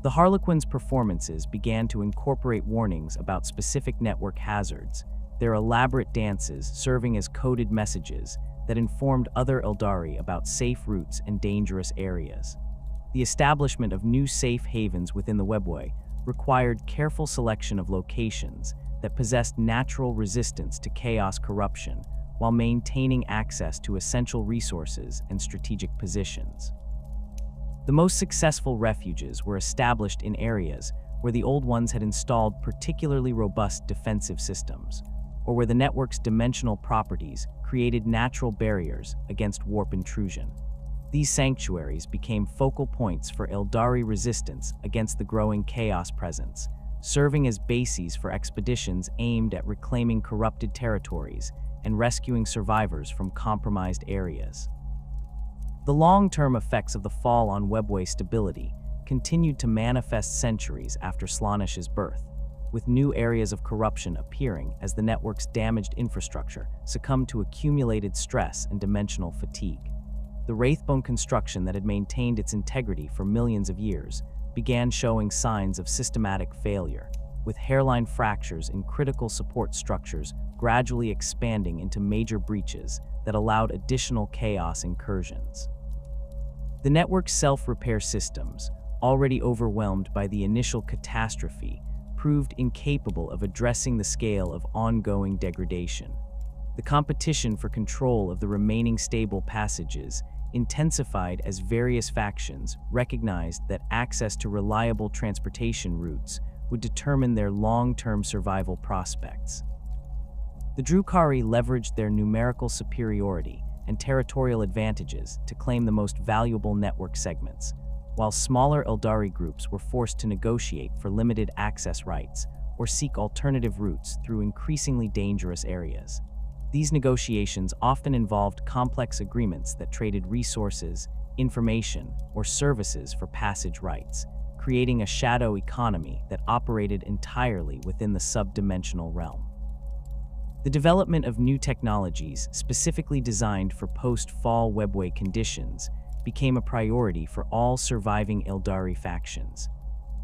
The Harlequins' performances began to incorporate warnings about specific network hazards, their elaborate dances serving as coded messages that informed other Eldari about safe routes and dangerous areas. The establishment of new safe havens within the Webway required careful selection of locations that possessed natural resistance to chaos corruption while maintaining access to essential resources and strategic positions. The most successful refuges were established in areas where the old ones had installed particularly robust defensive systems, or where the network's dimensional properties created natural barriers against warp intrusion. These sanctuaries became focal points for Eldari resistance against the growing chaos presence, serving as bases for expeditions aimed at reclaiming corrupted territories and rescuing survivors from compromised areas. The long-term effects of the fall on Webway stability continued to manifest centuries after Slaanesh's birth. with new areas of corruption appearing as the network's damaged infrastructure succumbed to accumulated stress and dimensional fatigue. The Wraithbone construction that had maintained its integrity for millions of years began showing signs of systematic failure, with hairline fractures in critical support structures gradually expanding into major breaches that allowed additional chaos incursions. The network's self-repair systems, already overwhelmed by the initial catastrophe, proved incapable of addressing the scale of ongoing degradation. The competition for control of the remaining stable passages intensified as various factions recognized that access to reliable transportation routes would determine their long-term survival prospects. The Drukhari leveraged their numerical superiority and territorial advantages to claim the most valuable network segments, while smaller Eldari groups were forced to negotiate for limited access rights or seek alternative routes through increasingly dangerous areas. These negotiations often involved complex agreements that traded resources, information, or services for passage rights, creating a shadow economy that operated entirely within the subdimensional realm. The development of new technologies specifically designed for post-fall Webway conditions became a priority for all surviving Eldari factions.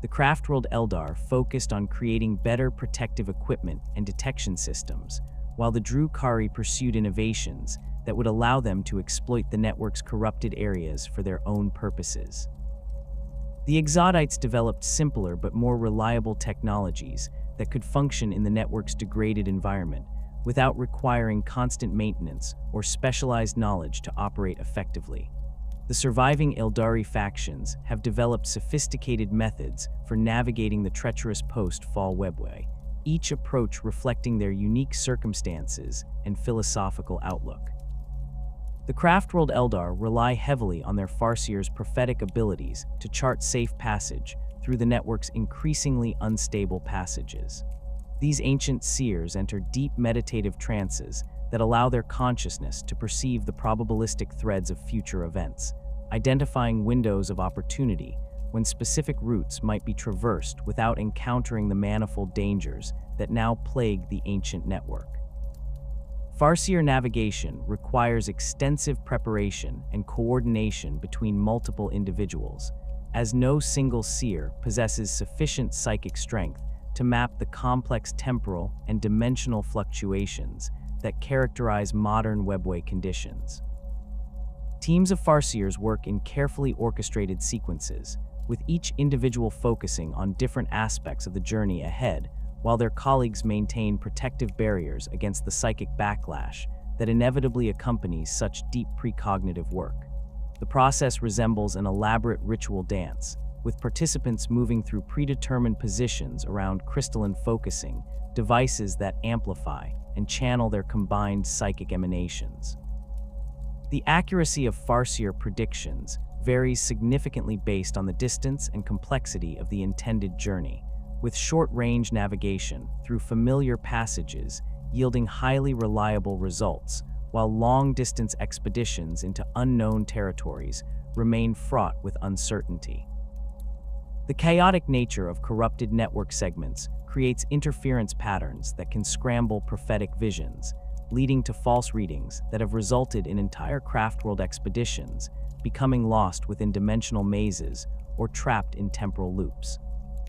The Craftworld Eldar focused on creating better protective equipment and detection systems, while the Drukhari pursued innovations that would allow them to exploit the network's corrupted areas for their own purposes. The Exodites developed simpler but more reliable technologies that could function in the network's degraded environment without requiring constant maintenance or specialized knowledge to operate effectively. The surviving Eldari factions have developed sophisticated methods for navigating the treacherous post-fall Webway, each approach reflecting their unique circumstances and philosophical outlook. The Craftworld Eldar rely heavily on their Farseer's prophetic abilities to chart safe passage through the network's increasingly unstable passages. These ancient seers enter deep meditative trances that allow their consciousness to perceive the probabilistic threads of future events, identifying windows of opportunity when specific routes might be traversed without encountering the manifold dangers that now plague the ancient network. Farseer navigation requires extensive preparation and coordination between multiple individuals, as no single seer possesses sufficient psychic strength to map the complex temporal and dimensional fluctuations that characterize modern Webway conditions. Teams of Farseers work in carefully orchestrated sequences, with each individual focusing on different aspects of the journey ahead, while their colleagues maintain protective barriers against the psychic backlash that inevitably accompanies such deep precognitive work. The process resembles an elaborate ritual dance, with participants moving through predetermined positions around crystalline focusing, devices that amplify and channel their combined psychic emanations. The accuracy of Farseer predictions varies significantly based on the distance and complexity of the intended journey, with short-range navigation through familiar passages yielding highly reliable results, while long-distance expeditions into unknown territories remain fraught with uncertainty. The chaotic nature of corrupted network segments creates interference patterns that can scramble prophetic visions, leading to false readings that have resulted in entire Craftworld expeditions becoming lost within dimensional mazes or trapped in temporal loops.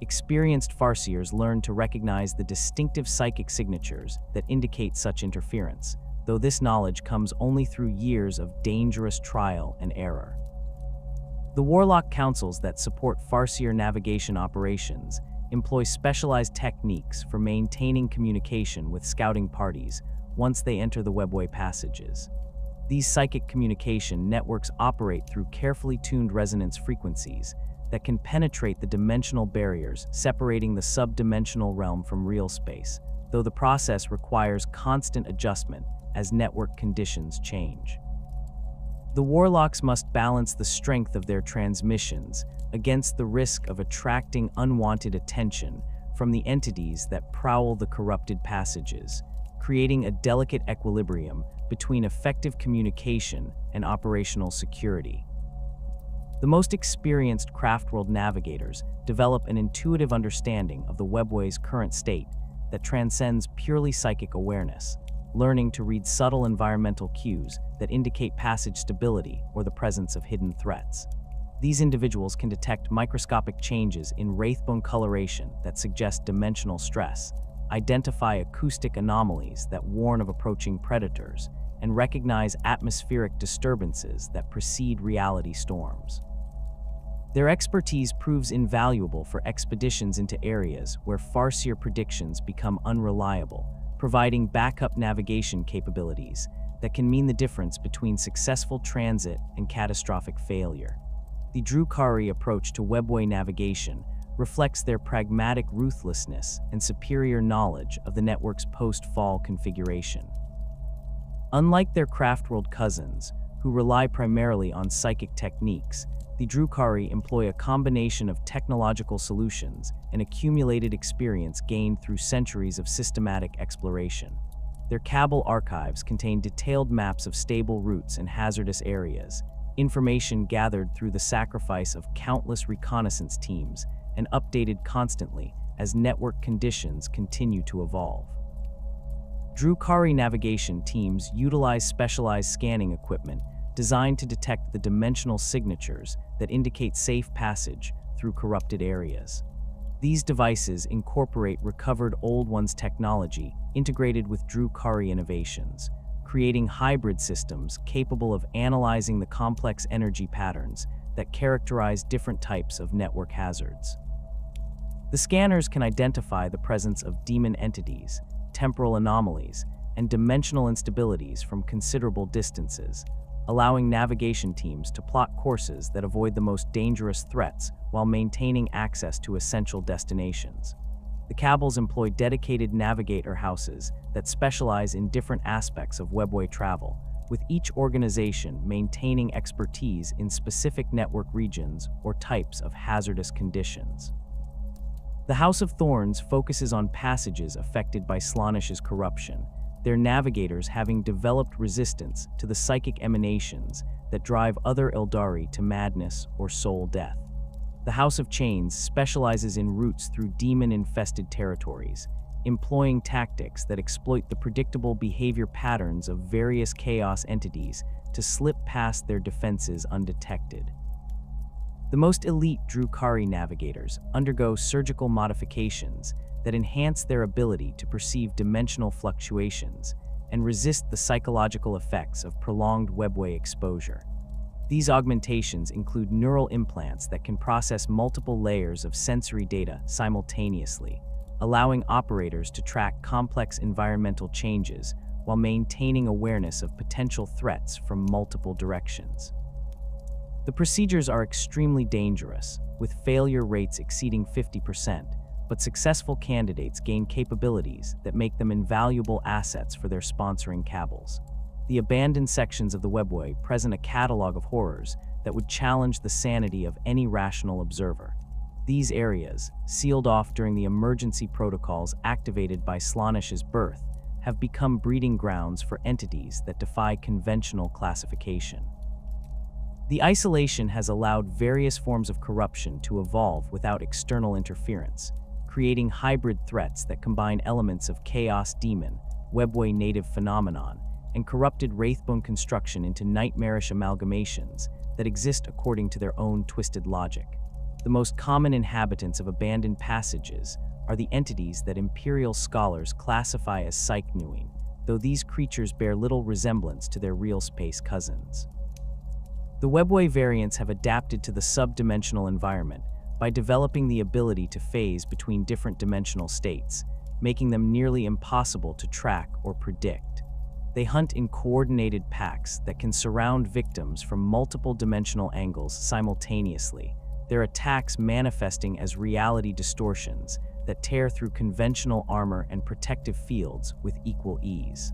Experienced Farseers learn to recognize the distinctive psychic signatures that indicate such interference, though this knowledge comes only through years of dangerous trial and error. The Warlock councils that support Farseer navigation operations employ specialized techniques for maintaining communication with scouting parties once they enter the Webway passages. These psychic communication networks operate through carefully tuned resonance frequencies that can penetrate the dimensional barriers separating the subdimensional realm from Realspace, though the process requires constant adjustment as network conditions change. The Warlocks must balance the strength of their transmissions against the risk of attracting unwanted attention from the entities that prowl the corrupted passages, creating a delicate equilibrium between effective communication and operational security. The most experienced craftworld navigators develop an intuitive understanding of the Webway's current state that transcends purely psychic awareness, learning to read subtle environmental cues that indicate passage stability or the presence of hidden threats. These individuals can detect microscopic changes in wraithbone coloration that suggest dimensional stress, identify acoustic anomalies that warn of approaching predators, and recognize atmospheric disturbances that precede reality storms. Their expertise proves invaluable for expeditions into areas where farseer predictions become unreliable, providing backup navigation capabilities that can mean the difference between successful transit and catastrophic failure. The Drukhari approach to Webway navigation reflects their pragmatic ruthlessness and superior knowledge of the network's post-fall configuration. Unlike their craftworld cousins, who rely primarily on psychic techniques, the Drukhari employ a combination of technological solutions and accumulated experience gained through centuries of systematic exploration. Their Cabal archives contain detailed maps of stable routes and hazardous areas, information gathered through the sacrifice of countless reconnaissance teams and updated constantly as network conditions continue to evolve. Drukhari navigation teams utilize specialized scanning equipment designed to detect the dimensional signatures that indicate safe passage through corrupted areas. These devices incorporate recovered Old One's technology integrated with Drukhari innovations, creating hybrid systems capable of analyzing the complex energy patterns that characterize different types of network hazards. The scanners can identify the presence of demon entities, temporal anomalies, and dimensional instabilities from considerable distances, allowing navigation teams to plot courses that avoid the most dangerous threats while maintaining access to essential destinations. The Cabals employ dedicated navigator houses that specialize in different aspects of Webway travel, with each organization maintaining expertise in specific network regions or types of hazardous conditions. The House of Thorns focuses on passages affected by Slaanish's corruption, their navigators having developed resistance to the psychic emanations that drive other Eldari to madness or soul death. The House of Chains specializes in routes through demon-infested territories, employing tactics that exploit the predictable behavior patterns of various chaos entities to slip past their defenses undetected. The most elite Drukhari navigators undergo surgical modifications that enhance their ability to perceive dimensional fluctuations and resist the psychological effects of prolonged Webway exposure. These augmentations include neural implants that can process multiple layers of sensory data simultaneously, allowing operators to track complex environmental changes while maintaining awareness of potential threats from multiple directions. The procedures are extremely dangerous, with failure rates exceeding 50%, but successful candidates gain capabilities that make them invaluable assets for their sponsoring cabals. The abandoned sections of the Webway present a catalog of horrors that would challenge the sanity of any rational observer. These areas, sealed off during the emergency protocols activated by Slaanish's birth, have become breeding grounds for entities that defy conventional classification. The isolation has allowed various forms of corruption to evolve without external interference, creating hybrid threats that combine elements of chaos demon, Webway native phenomenon, and corrupted wraithbone construction into nightmarish amalgamations that exist according to their own twisted logic. The most common inhabitants of abandoned passages are the entities that Imperial scholars classify as Psych-Nuing, though these creatures bear little resemblance to their Realspace cousins. The Webway variants have adapted to the sub-dimensional environment by developing the ability to phase between different dimensional states, making them nearly impossible to track or predict. They hunt in coordinated packs that can surround victims from multiple dimensional angles simultaneously, their attacks manifesting as reality distortions that tear through conventional armor and protective fields with equal ease.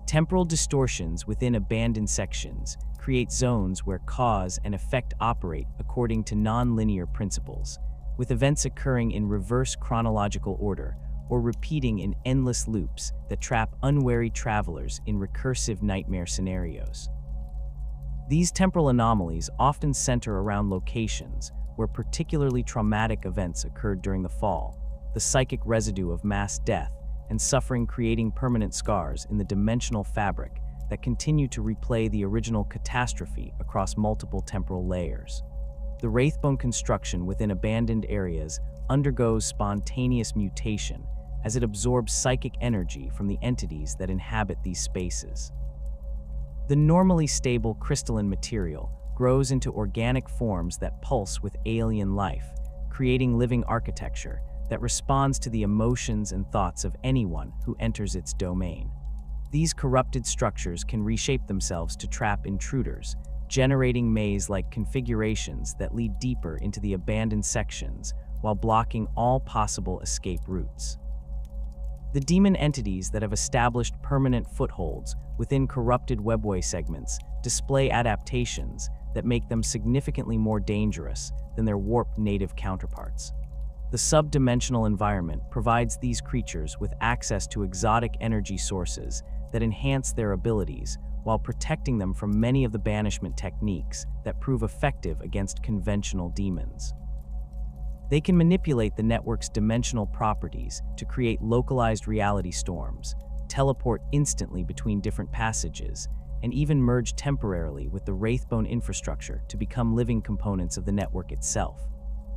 Temporal distortions within abandoned sections create zones where cause and effect operate according to non-linear principles, with events occurring in reverse chronological order or repeating in endless loops that trap unwary travelers in recursive nightmare scenarios. These temporal anomalies often center around locations where particularly traumatic events occurred during the fall, the psychic residue of mass death and suffering creating permanent scars in the dimensional fabric that continue to replay the original catastrophe across multiple temporal layers. The wraithbone construction within abandoned areas undergoes spontaneous mutation as it absorbs psychic energy from the entities that inhabit these spaces. The normally stable crystalline material grows into organic forms that pulse with alien life, creating living architecture that responds to the emotions and thoughts of anyone who enters its domain. These corrupted structures can reshape themselves to trap intruders, generating maze-like configurations that lead deeper into the abandoned sections while blocking all possible escape routes. The demon entities that have established permanent footholds within corrupted Webway segments display adaptations that make them significantly more dangerous than their warped native counterparts. The subdimensional environment provides these creatures with access to exotic energy sources that enhance their abilities while protecting them from many of the banishment techniques that prove effective against conventional demons. They can manipulate the network's dimensional properties to create localized reality storms, teleport instantly between different passages, and even merge temporarily with the wraithbone infrastructure to become living components of the network itself.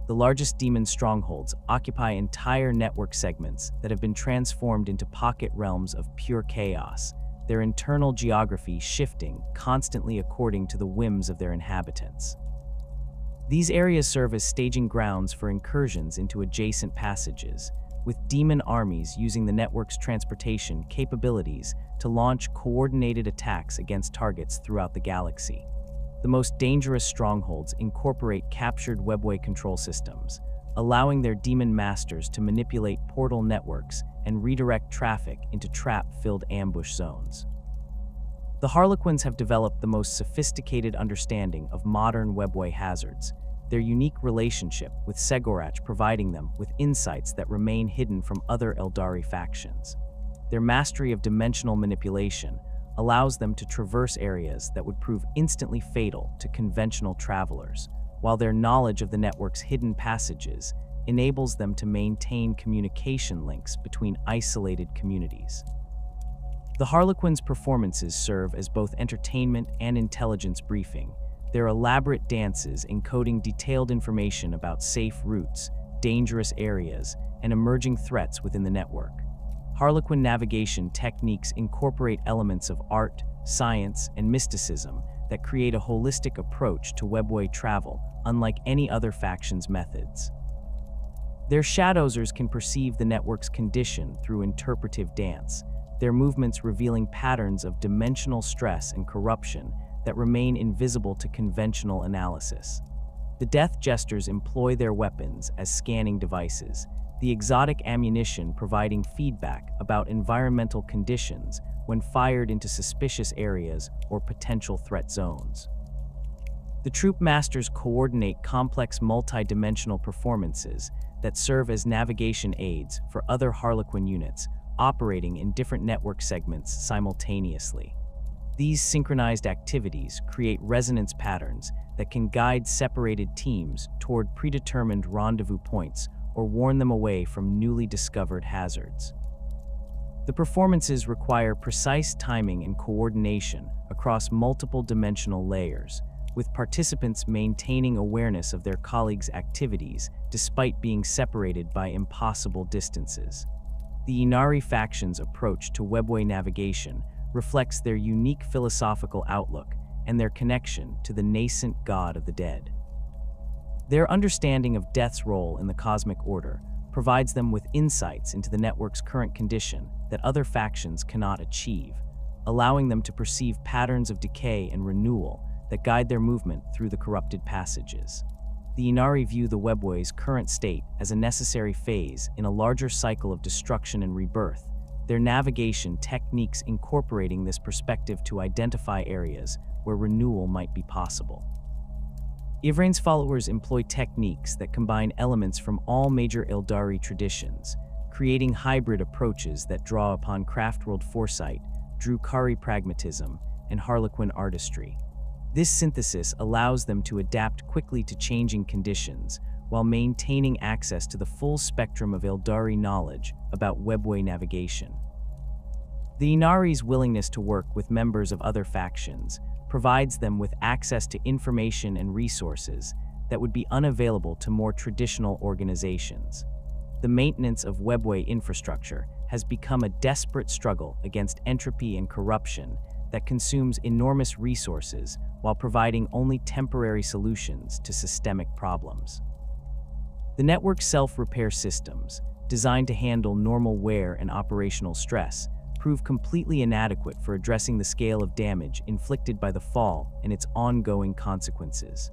The largest demon strongholds occupy entire network segments that have been transformed into pocket realms of pure chaos, their internal geography shifting constantly according to the whims of their inhabitants. These areas serve as staging grounds for incursions into adjacent passages, with demon armies using the network's transportation capabilities to launch coordinated attacks against targets throughout the galaxy. The most dangerous strongholds incorporate captured Webway control systems, allowing their demon masters to manipulate portal networks and redirect traffic into trap-filled ambush zones. The Harlequins have developed the most sophisticated understanding of modern Webway hazards, their unique relationship with Segorach providing them with insights that remain hidden from other Eldari factions. Their mastery of dimensional manipulation allows them to traverse areas that would prove instantly fatal to conventional travelers, while their knowledge of the network's hidden passages enables them to maintain communication links between isolated communities. The Harlequins' performances serve as both entertainment and intelligence briefing, their elaborate dances encoding detailed information about safe routes, dangerous areas, and emerging threats within the network. Harlequin navigation techniques incorporate elements of art, science, and mysticism that create a holistic approach to Webway travel, unlike any other faction's methods. Their shadowsers can perceive the network's condition through interpretive dance, their movements revealing patterns of dimensional stress and corruption that remain invisible to conventional analysis. The Death Jesters employ their weapons as scanning devices, the exotic ammunition providing feedback about environmental conditions when fired into suspicious areas or potential threat zones. The Troop Masters coordinate complex multi-dimensional performances that serve as navigation aids for other Harlequin units operating in different network segments simultaneously. These synchronized activities create resonance patterns that can guide separated teams toward predetermined rendezvous points or warn them away from newly discovered hazards. The performances require precise timing and coordination across multiple dimensional layers, with participants maintaining awareness of their colleagues' activities despite being separated by impossible distances. The Inari faction's approach to Webway navigation reflects their unique philosophical outlook and their connection to the nascent god of the dead. Their understanding of death's role in the cosmic order provides them with insights into the network's current condition that other factions cannot achieve, allowing them to perceive patterns of decay and renewal that guide their movement through the corrupted passages. The Inari view the Webway's current state as a necessary phase in a larger cycle of destruction and rebirth, their navigation techniques incorporating this perspective to identify areas where renewal might be possible. Ivrain's followers employ techniques that combine elements from all major Eldari traditions, creating hybrid approaches that draw upon Craftworld foresight, Drukari pragmatism, and Harlequin artistry. This synthesis allows them to adapt quickly to changing conditions, while maintaining access to the full spectrum of Aeldari knowledge about Webway navigation. The Inari's willingness to work with members of other factions provides them with access to information and resources that would be unavailable to more traditional organizations. The maintenance of Webway infrastructure has become a desperate struggle against entropy and corruption that consumes enormous resources while providing only temporary solutions to systemic problems. The network's self-repair systems, designed to handle normal wear and operational stress, prove completely inadequate for addressing the scale of damage inflicted by the fall and its ongoing consequences.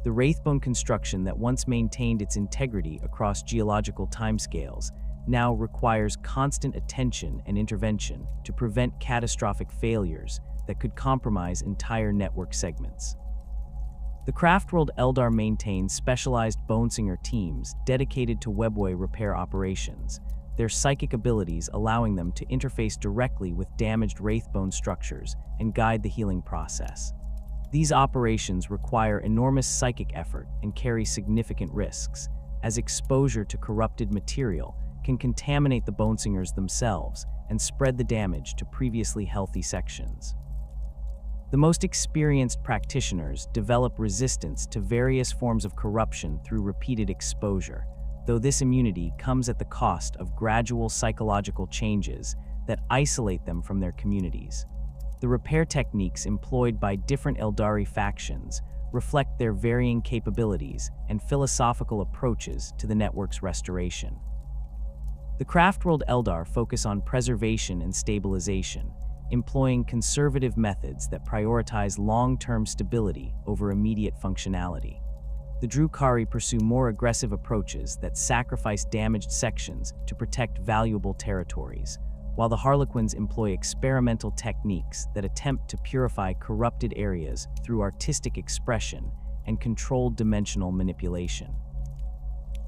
The Wraithbone construction that once maintained its integrity across geological timescales now requires constant attention and intervention to prevent catastrophic failures that could compromise entire network segments. The Craftworld Eldar maintains specialized Bonesinger teams dedicated to Webway repair operations, their psychic abilities allowing them to interface directly with damaged Wraithbone structures and guide the healing process. These operations require enormous psychic effort and carry significant risks, as exposure to corrupted material can contaminate the Bonesingers themselves and spread the damage to previously healthy sections. The most experienced practitioners develop resistance to various forms of corruption through repeated exposure, though this immunity comes at the cost of gradual psychological changes that isolate them from their communities. The repair techniques employed by different Aeldari factions reflect their varying capabilities and philosophical approaches to the network's restoration. The Craftworld Eldar focus on preservation and stabilization, employing conservative methods that prioritize long-term stability over immediate functionality. The Drukhari pursue more aggressive approaches that sacrifice damaged sections to protect valuable territories, while the Harlequins employ experimental techniques that attempt to purify corrupted areas through artistic expression and controlled dimensional manipulation.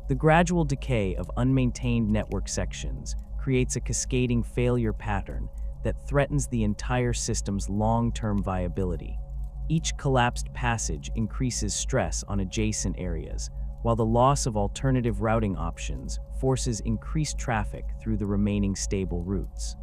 The gradual decay of unmaintained network sections creates a cascading failure pattern that threatens the entire system's long-term viability. Each collapsed passage increases stress on adjacent areas, while the loss of alternative routing options forces increased traffic through the remaining stable routes.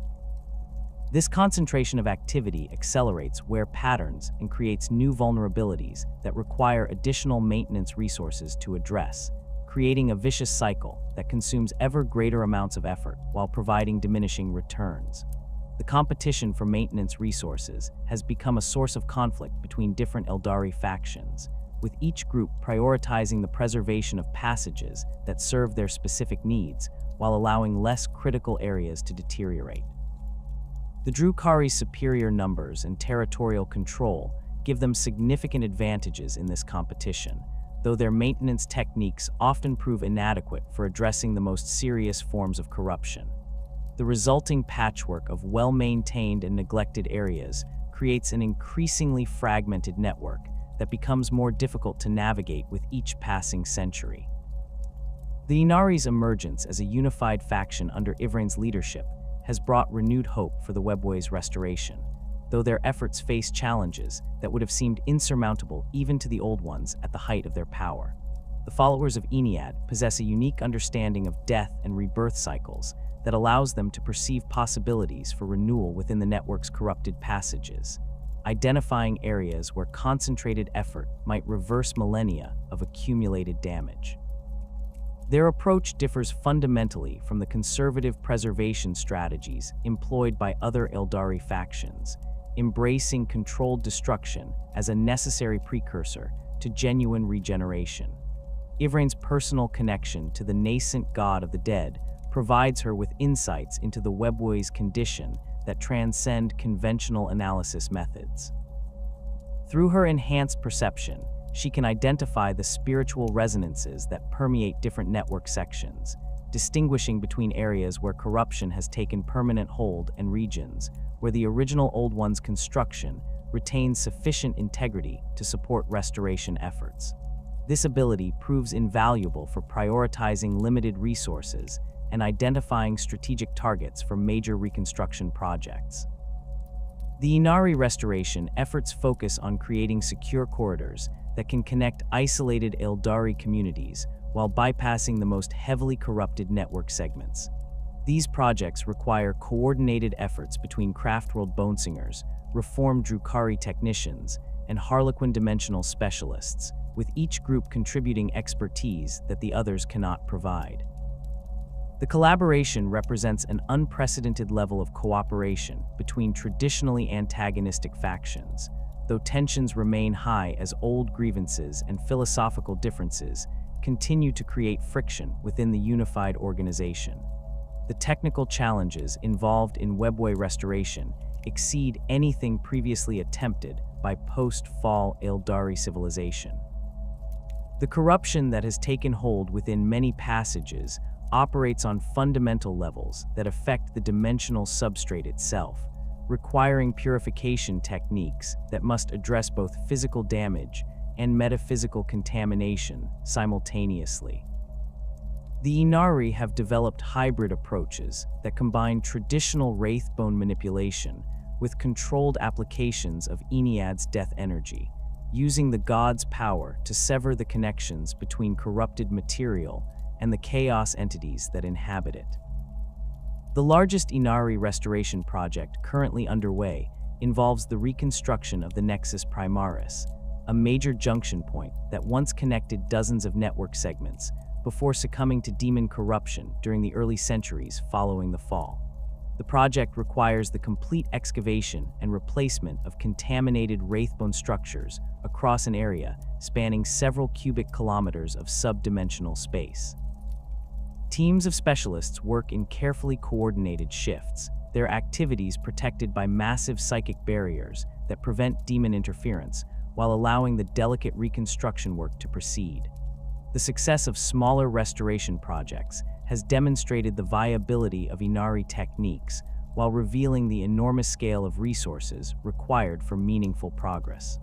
This concentration of activity accelerates wear patterns and creates new vulnerabilities that require additional maintenance resources to address, creating a vicious cycle that consumes ever greater amounts of effort while providing diminishing returns. The competition for maintenance resources has become a source of conflict between different Aeldari factions, with each group prioritizing the preservation of passages that serve their specific needs while allowing less critical areas to deteriorate. The Drukhari's superior numbers and territorial control give them significant advantages in this competition, though their maintenance techniques often prove inadequate for addressing the most serious forms of corruption. The resulting patchwork of well-maintained and neglected areas creates an increasingly fragmented network that becomes more difficult to navigate with each passing century. The Inari's emergence as a unified faction under Ivrain's leadership has brought renewed hope for the Webway's restoration, though their efforts face challenges that would have seemed insurmountable even to the Old Ones at the height of their power. The followers of Eniad possess a unique understanding of death and rebirth cycles that allows them to perceive possibilities for renewal within the network's corrupted passages, identifying areas where concentrated effort might reverse millennia of accumulated damage. Their approach differs fundamentally from the conservative preservation strategies employed by other Aeldari factions, embracing controlled destruction as a necessary precursor to genuine regeneration. Ivrain's personal connection to the nascent god of the dead provides her with insights into the Webway's condition that transcend conventional analysis methods. Through her enhanced perception, she can identify the spiritual resonances that permeate different network sections, distinguishing between areas where corruption has taken permanent hold and regions where the original Old One's construction retains sufficient integrity to support restoration efforts. This ability proves invaluable for prioritizing limited resources and identifying strategic targets for major reconstruction projects. The Inari restoration efforts focus on creating secure corridors that can connect isolated Aeldari communities while bypassing the most heavily corrupted network segments. These projects require coordinated efforts between Craftworld Bonesingers, reformed Drukhari technicians, and Harlequin dimensional specialists, with each group contributing expertise that the others cannot provide. The collaboration represents an unprecedented level of cooperation between traditionally antagonistic factions, though tensions remain high as old grievances and philosophical differences continue to create friction within the unified organization. The technical challenges involved in Webway restoration exceed anything previously attempted by post-fall Aeldari civilization. The corruption that has taken hold within many passages operates on fundamental levels that affect the dimensional substrate itself, requiring purification techniques that must address both physical damage and metaphysical contamination simultaneously. The Inari have developed hybrid approaches that combine traditional wraithbone manipulation with controlled applications of Eniad's death energy, using the god's power to sever the connections between corrupted material and the chaos entities that inhabit it. The largest Inari restoration project currently underway involves the reconstruction of the Nexus Primaris, a major junction point that once connected dozens of network segments before succumbing to demon corruption during the early centuries following the fall. The project requires the complete excavation and replacement of contaminated wraithbone structures across an area spanning several cubic kilometers of subdimensional space. Teams of specialists work in carefully coordinated shifts, their activities protected by massive psychic barriers that prevent demon interference while allowing the delicate reconstruction work to proceed. The success of smaller restoration projects has demonstrated the viability of Inari techniques while revealing the enormous scale of resources required for meaningful progress.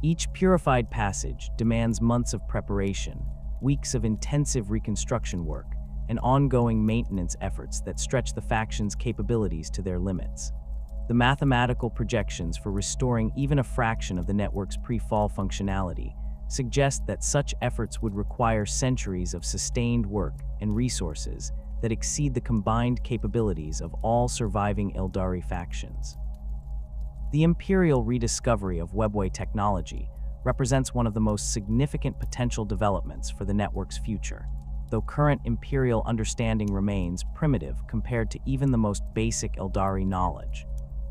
Each purified passage demands months of preparation, weeks of intensive reconstruction work, and ongoing maintenance efforts that stretch the faction's capabilities to their limits. The mathematical projections for restoring even a fraction of the network's pre-fall functionality suggest that such efforts would require centuries of sustained work and resources that exceed the combined capabilities of all surviving Aeldari factions. The Imperial rediscovery of Webway technology represents one of the most significant potential developments for the network's future, though current Imperial understanding remains primitive compared to even the most basic Aeldari knowledge.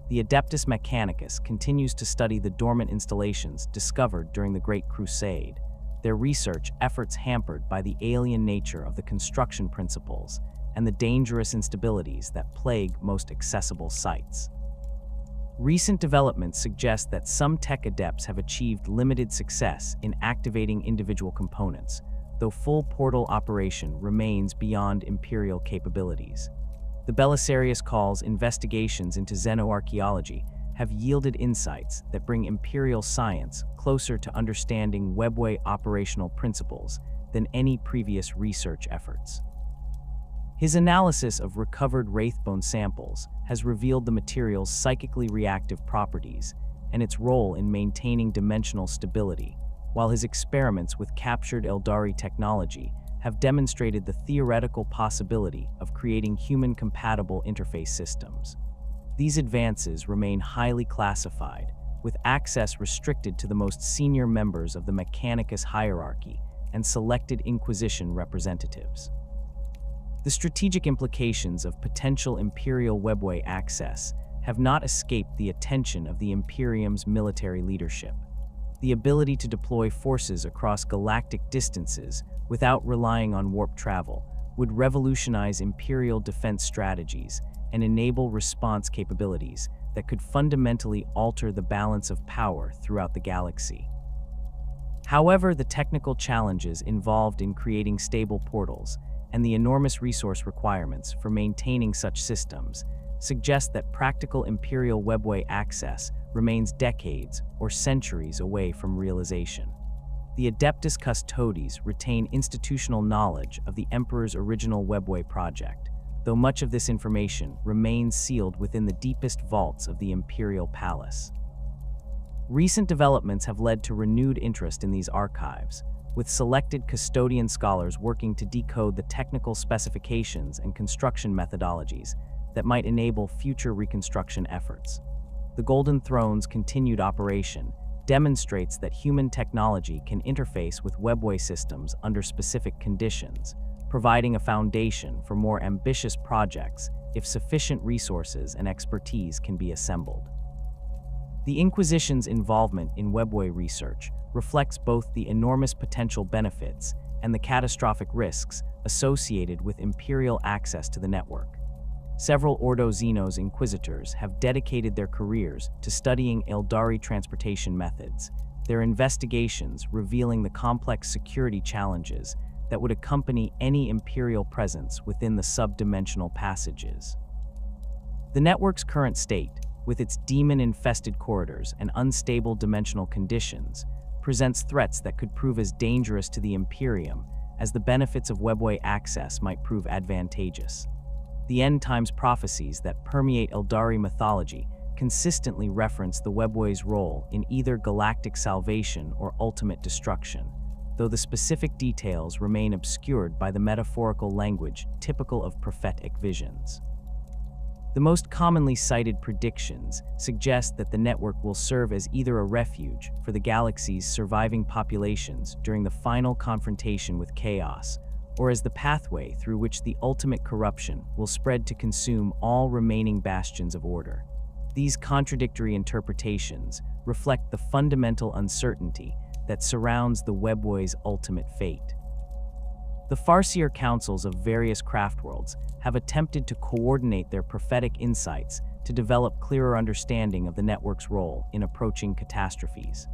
The Adeptus Mechanicus continues to study the dormant installations discovered during the Great Crusade, their research efforts hampered by the alien nature of the construction principles and the dangerous instabilities that plague most accessible sites. Recent developments suggest that some tech adepts have achieved limited success in activating individual components, though full portal operation remains beyond Imperial capabilities. The Belisarius Call's investigations into xenoarchaeology have yielded insights that bring Imperial science closer to understanding Webway operational principles than any previous research efforts. His analysis of recovered wraithbone samples has revealed the material's psychically reactive properties and its role in maintaining dimensional stability, while his experiments with captured Aeldari technology have demonstrated the theoretical possibility of creating human-compatible interface systems. These advances remain highly classified, with access restricted to the most senior members of the Mechanicus hierarchy and selected Inquisition representatives. The strategic implications of potential Imperial Webway access have not escaped the attention of the Imperium's military leadership. The ability to deploy forces across galactic distances without relying on warp travel would revolutionize Imperial defense strategies and enable response capabilities that could fundamentally alter the balance of power throughout the galaxy. However, the technical challenges involved in creating stable portals and the enormous resource requirements for maintaining such systems suggest that practical Imperial Webway access remains decades or centuries away from realization. The Adeptus Custodes retain institutional knowledge of the Emperor's original Webway project, though much of this information remains sealed within the deepest vaults of the Imperial Palace. Recent developments have led to renewed interest in these archives, with selected custodian scholars working to decode the technical specifications and construction methodologies that might enable future reconstruction efforts. The Golden Throne's continued operation demonstrates that human technology can interface with Webway systems under specific conditions, providing a foundation for more ambitious projects if sufficient resources and expertise can be assembled. The Inquisition's involvement in Webway research reflects both the enormous potential benefits and the catastrophic risks associated with Imperial access to the network. Several Ordo Xenos Inquisitors have dedicated their careers to studying Aeldari transportation methods, their investigations revealing the complex security challenges that would accompany any Imperial presence within the subdimensional passages. The network's current state, with its demon-infested corridors and unstable dimensional conditions, presents threats that could prove as dangerous to the Imperium as the benefits of Webway access might prove advantageous. The end times prophecies that permeate Aeldari mythology consistently reference the Webway's role in either galactic salvation or ultimate destruction, though the specific details remain obscured by the metaphorical language typical of prophetic visions. The most commonly cited predictions suggest that the network will serve as either a refuge for the galaxy's surviving populations during the final confrontation with chaos, or as the pathway through which the ultimate corruption will spread to consume all remaining bastions of order. These contradictory interpretations reflect the fundamental uncertainty that surrounds the Webway's ultimate fate. The Farseer councils of various craftworlds have attempted to coordinate their prophetic insights to develop clearer understanding of the network's role in approaching catastrophes.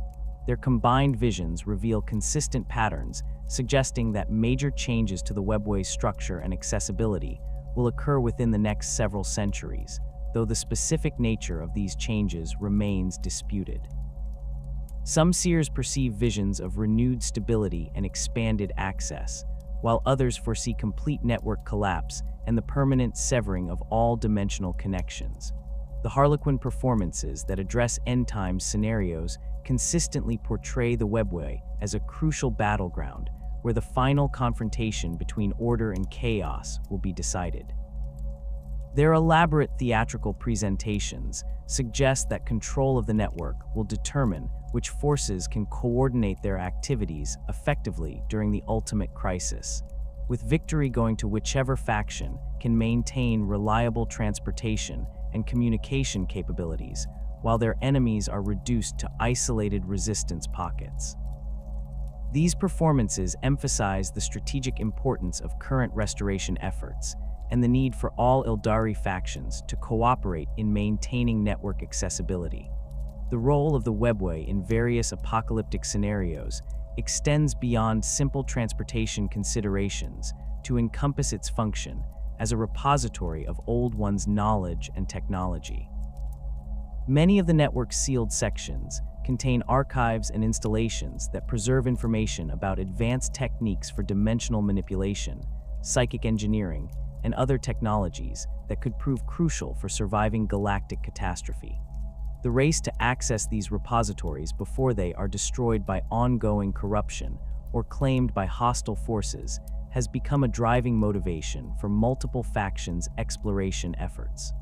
Their combined visions reveal consistent patterns, suggesting that major changes to the Webway's structure and accessibility will occur within the next several centuries, though the specific nature of these changes remains disputed. Some seers perceive visions of renewed stability and expanded access, while others foresee complete network collapse and the permanent severing of all dimensional connections. The Harlequin performances that address end-time scenarios consistently portray the Webway as a crucial battleground where the final confrontation between order and chaos will be decided. Their elaborate theatrical presentations suggest that control of the network will determine which forces can coordinate their activities effectively during the ultimate crisis, with victory going to whichever faction can maintain reliable transportation and communication capabilities, while their enemies are reduced to isolated resistance pockets. These performances emphasize the strategic importance of current restoration efforts and the need for all Aeldari factions to cooperate in maintaining network accessibility. The role of the Webway in various apocalyptic scenarios extends beyond simple transportation considerations to encompass its function as a repository of Old One's knowledge and technology. Many of the network's sealed sections contain archives and installations that preserve information about advanced techniques for dimensional manipulation, psychic engineering, and other technologies that could prove crucial for surviving galactic catastrophe. The race to access these repositories before they are destroyed by ongoing corruption or claimed by hostile forces has become a driving motivation for multiple factions' exploration efforts.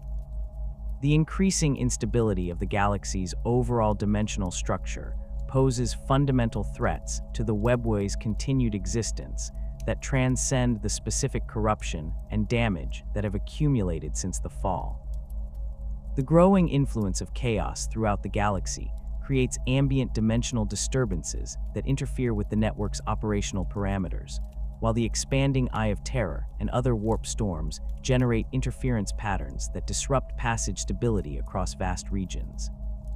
The increasing instability of the galaxy's overall dimensional structure poses fundamental threats to the Webway's continued existence that transcend the specific corruption and damage that have accumulated since the fall. The growing influence of chaos throughout the galaxy creates ambient dimensional disturbances that interfere with the network's operational parameters, while the expanding Eye of Terror and other warp storms generate interference patterns that disrupt passage stability across vast regions.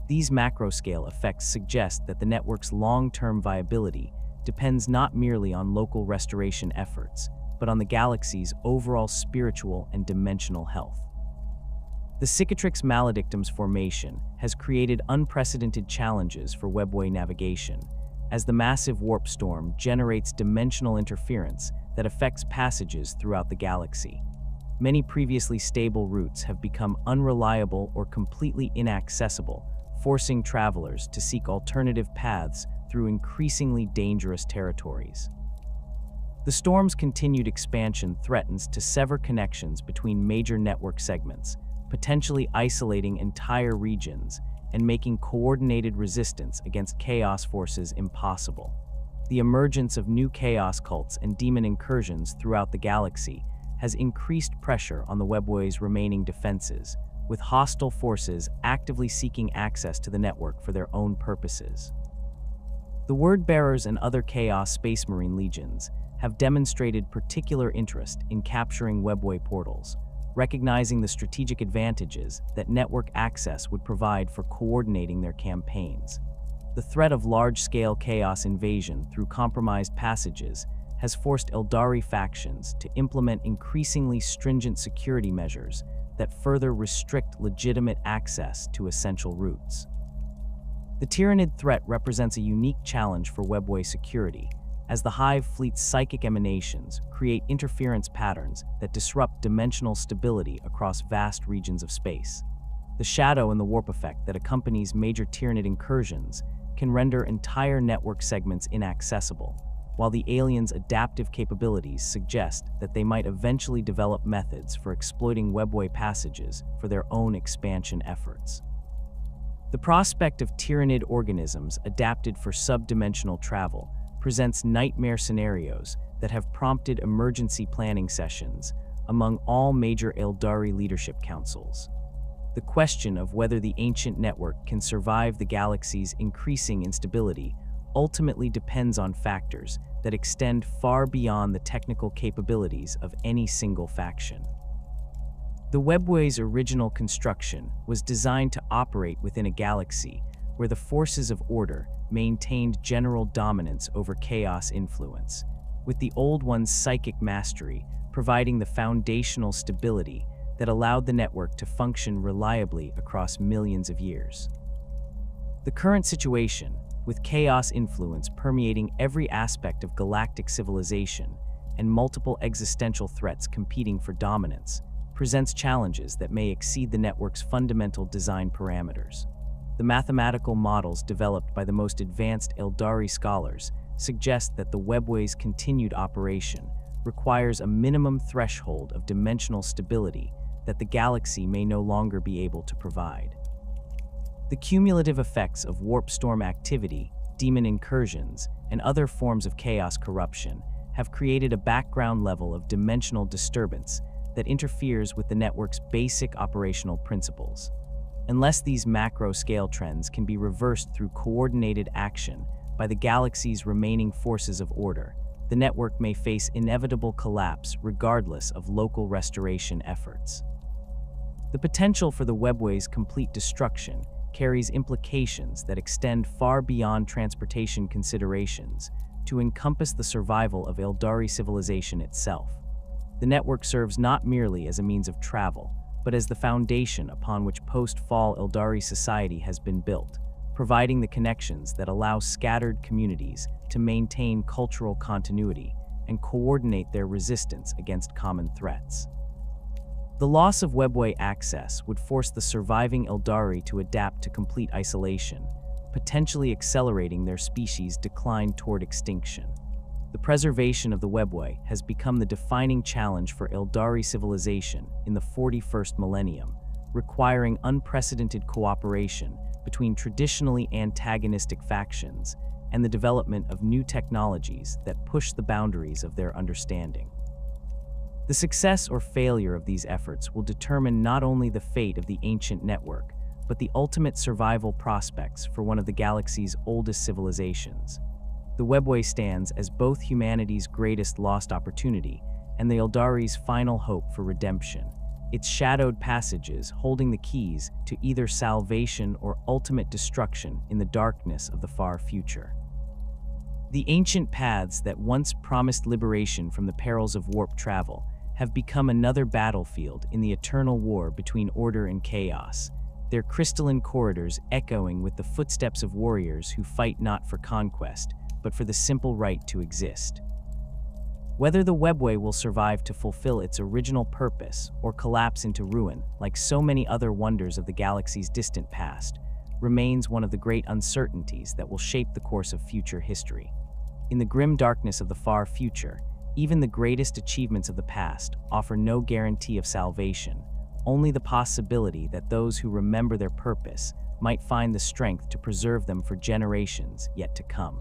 These macro-scale effects suggest that the network's long-term viability depends not merely on local restoration efforts, but on the galaxy's overall spiritual and dimensional health. The Cicatrix Maledictum's formation has created unprecedented challenges for Webway navigation, as the massive warp storm generates dimensional interference that affects passages throughout the galaxy. many previously stable routes have become unreliable or completely inaccessible, forcing travelers to seek alternative paths through increasingly dangerous territories. The storm's continued expansion threatens to sever connections between major network segments, potentially isolating entire regions and making coordinated resistance against chaos forces impossible. The emergence of new chaos cults and demon incursions throughout the galaxy has increased pressure on the Webway's remaining defenses, with hostile forces actively seeking access to the network for their own purposes. The Wordbearers and other Chaos Space Marine legions have demonstrated particular interest in capturing Webway portals, recognizing the strategic advantages that network access would provide for coordinating their campaigns. The threat of large-scale chaos invasion through compromised passages has forced Eldari factions to implement increasingly stringent security measures that further restrict legitimate access to essential routes. The Tyranid threat represents a unique challenge for Webway security, as the Hive fleet's psychic emanations create interference patterns that disrupt dimensional stability across vast regions of space. The shadow and the warp effect that accompanies major Tyranid incursions can render entire network segments inaccessible, while the aliens' adaptive capabilities suggest that they might eventually develop methods for exploiting Webway passages for their own expansion efforts. The prospect of Tyranid organisms adapted for subdimensional travel presents nightmare scenarios that have prompted emergency planning sessions among all major Aeldari leadership councils. The question of whether the ancient network can survive the galaxy's increasing instability ultimately depends on factors that extend far beyond the technical capabilities of any single faction. The Webway's original construction was designed to operate within a galaxy where the forces of order maintained general dominance over chaos influence, with the Old One's psychic mastery providing the foundational stability that allowed the network to function reliably across millions of years. The current situation, with chaos influence permeating every aspect of galactic civilization and multiple existential threats competing for dominance, presents challenges that may exceed the network's fundamental design parameters. The mathematical models developed by the most advanced Aeldari scholars suggest that the Webway's continued operation requires a minimum threshold of dimensional stability that the galaxy may no longer be able to provide. The cumulative effects of warp storm activity, demon incursions, and other forms of chaos corruption have created a background level of dimensional disturbance that interferes with the network's basic operational principles. Unless these macro-scale trends can be reversed through coordinated action by the galaxy's remaining forces of order, the network may face inevitable collapse regardless of local restoration efforts. The potential for the Webway's complete destruction carries implications that extend far beyond transportation considerations to encompass the survival of Aeldari civilization itself. The network serves not merely as a means of travel, but as the foundation upon which post-fall Aeldari society has been built, providing the connections that allow scattered communities to maintain cultural continuity and coordinate their resistance against common threats. The loss of Webway access would force the surviving Aeldari to adapt to complete isolation, potentially accelerating their species' decline toward extinction. The preservation of the Webway has become the defining challenge for Aeldari civilization in the 41st millennium, requiring unprecedented cooperation between traditionally antagonistic factions and the development of new technologies that push the boundaries of their understanding. The success or failure of these efforts will determine not only the fate of the ancient network, but the ultimate survival prospects for one of the galaxy's oldest civilizations. The Webway stands as both humanity's greatest lost opportunity and the Eldari's final hope for redemption, its shadowed passages holding the keys to either salvation or ultimate destruction in the darkness of the far future. The ancient paths that once promised liberation from the perils of warp travel have become another battlefield in the eternal war between order and chaos, their crystalline corridors echoing with the footsteps of warriors who fight not for conquest, but for the simple right to exist. Whether the Webway will survive to fulfill its original purpose or collapse into ruin, like so many other wonders of the galaxy's distant past, remains one of the great uncertainties that will shape the course of future history. In the grim darkness of the far future, even the greatest achievements of the past offer no guarantee of salvation, only the possibility that those who remember their purpose might find the strength to preserve them for generations yet to come.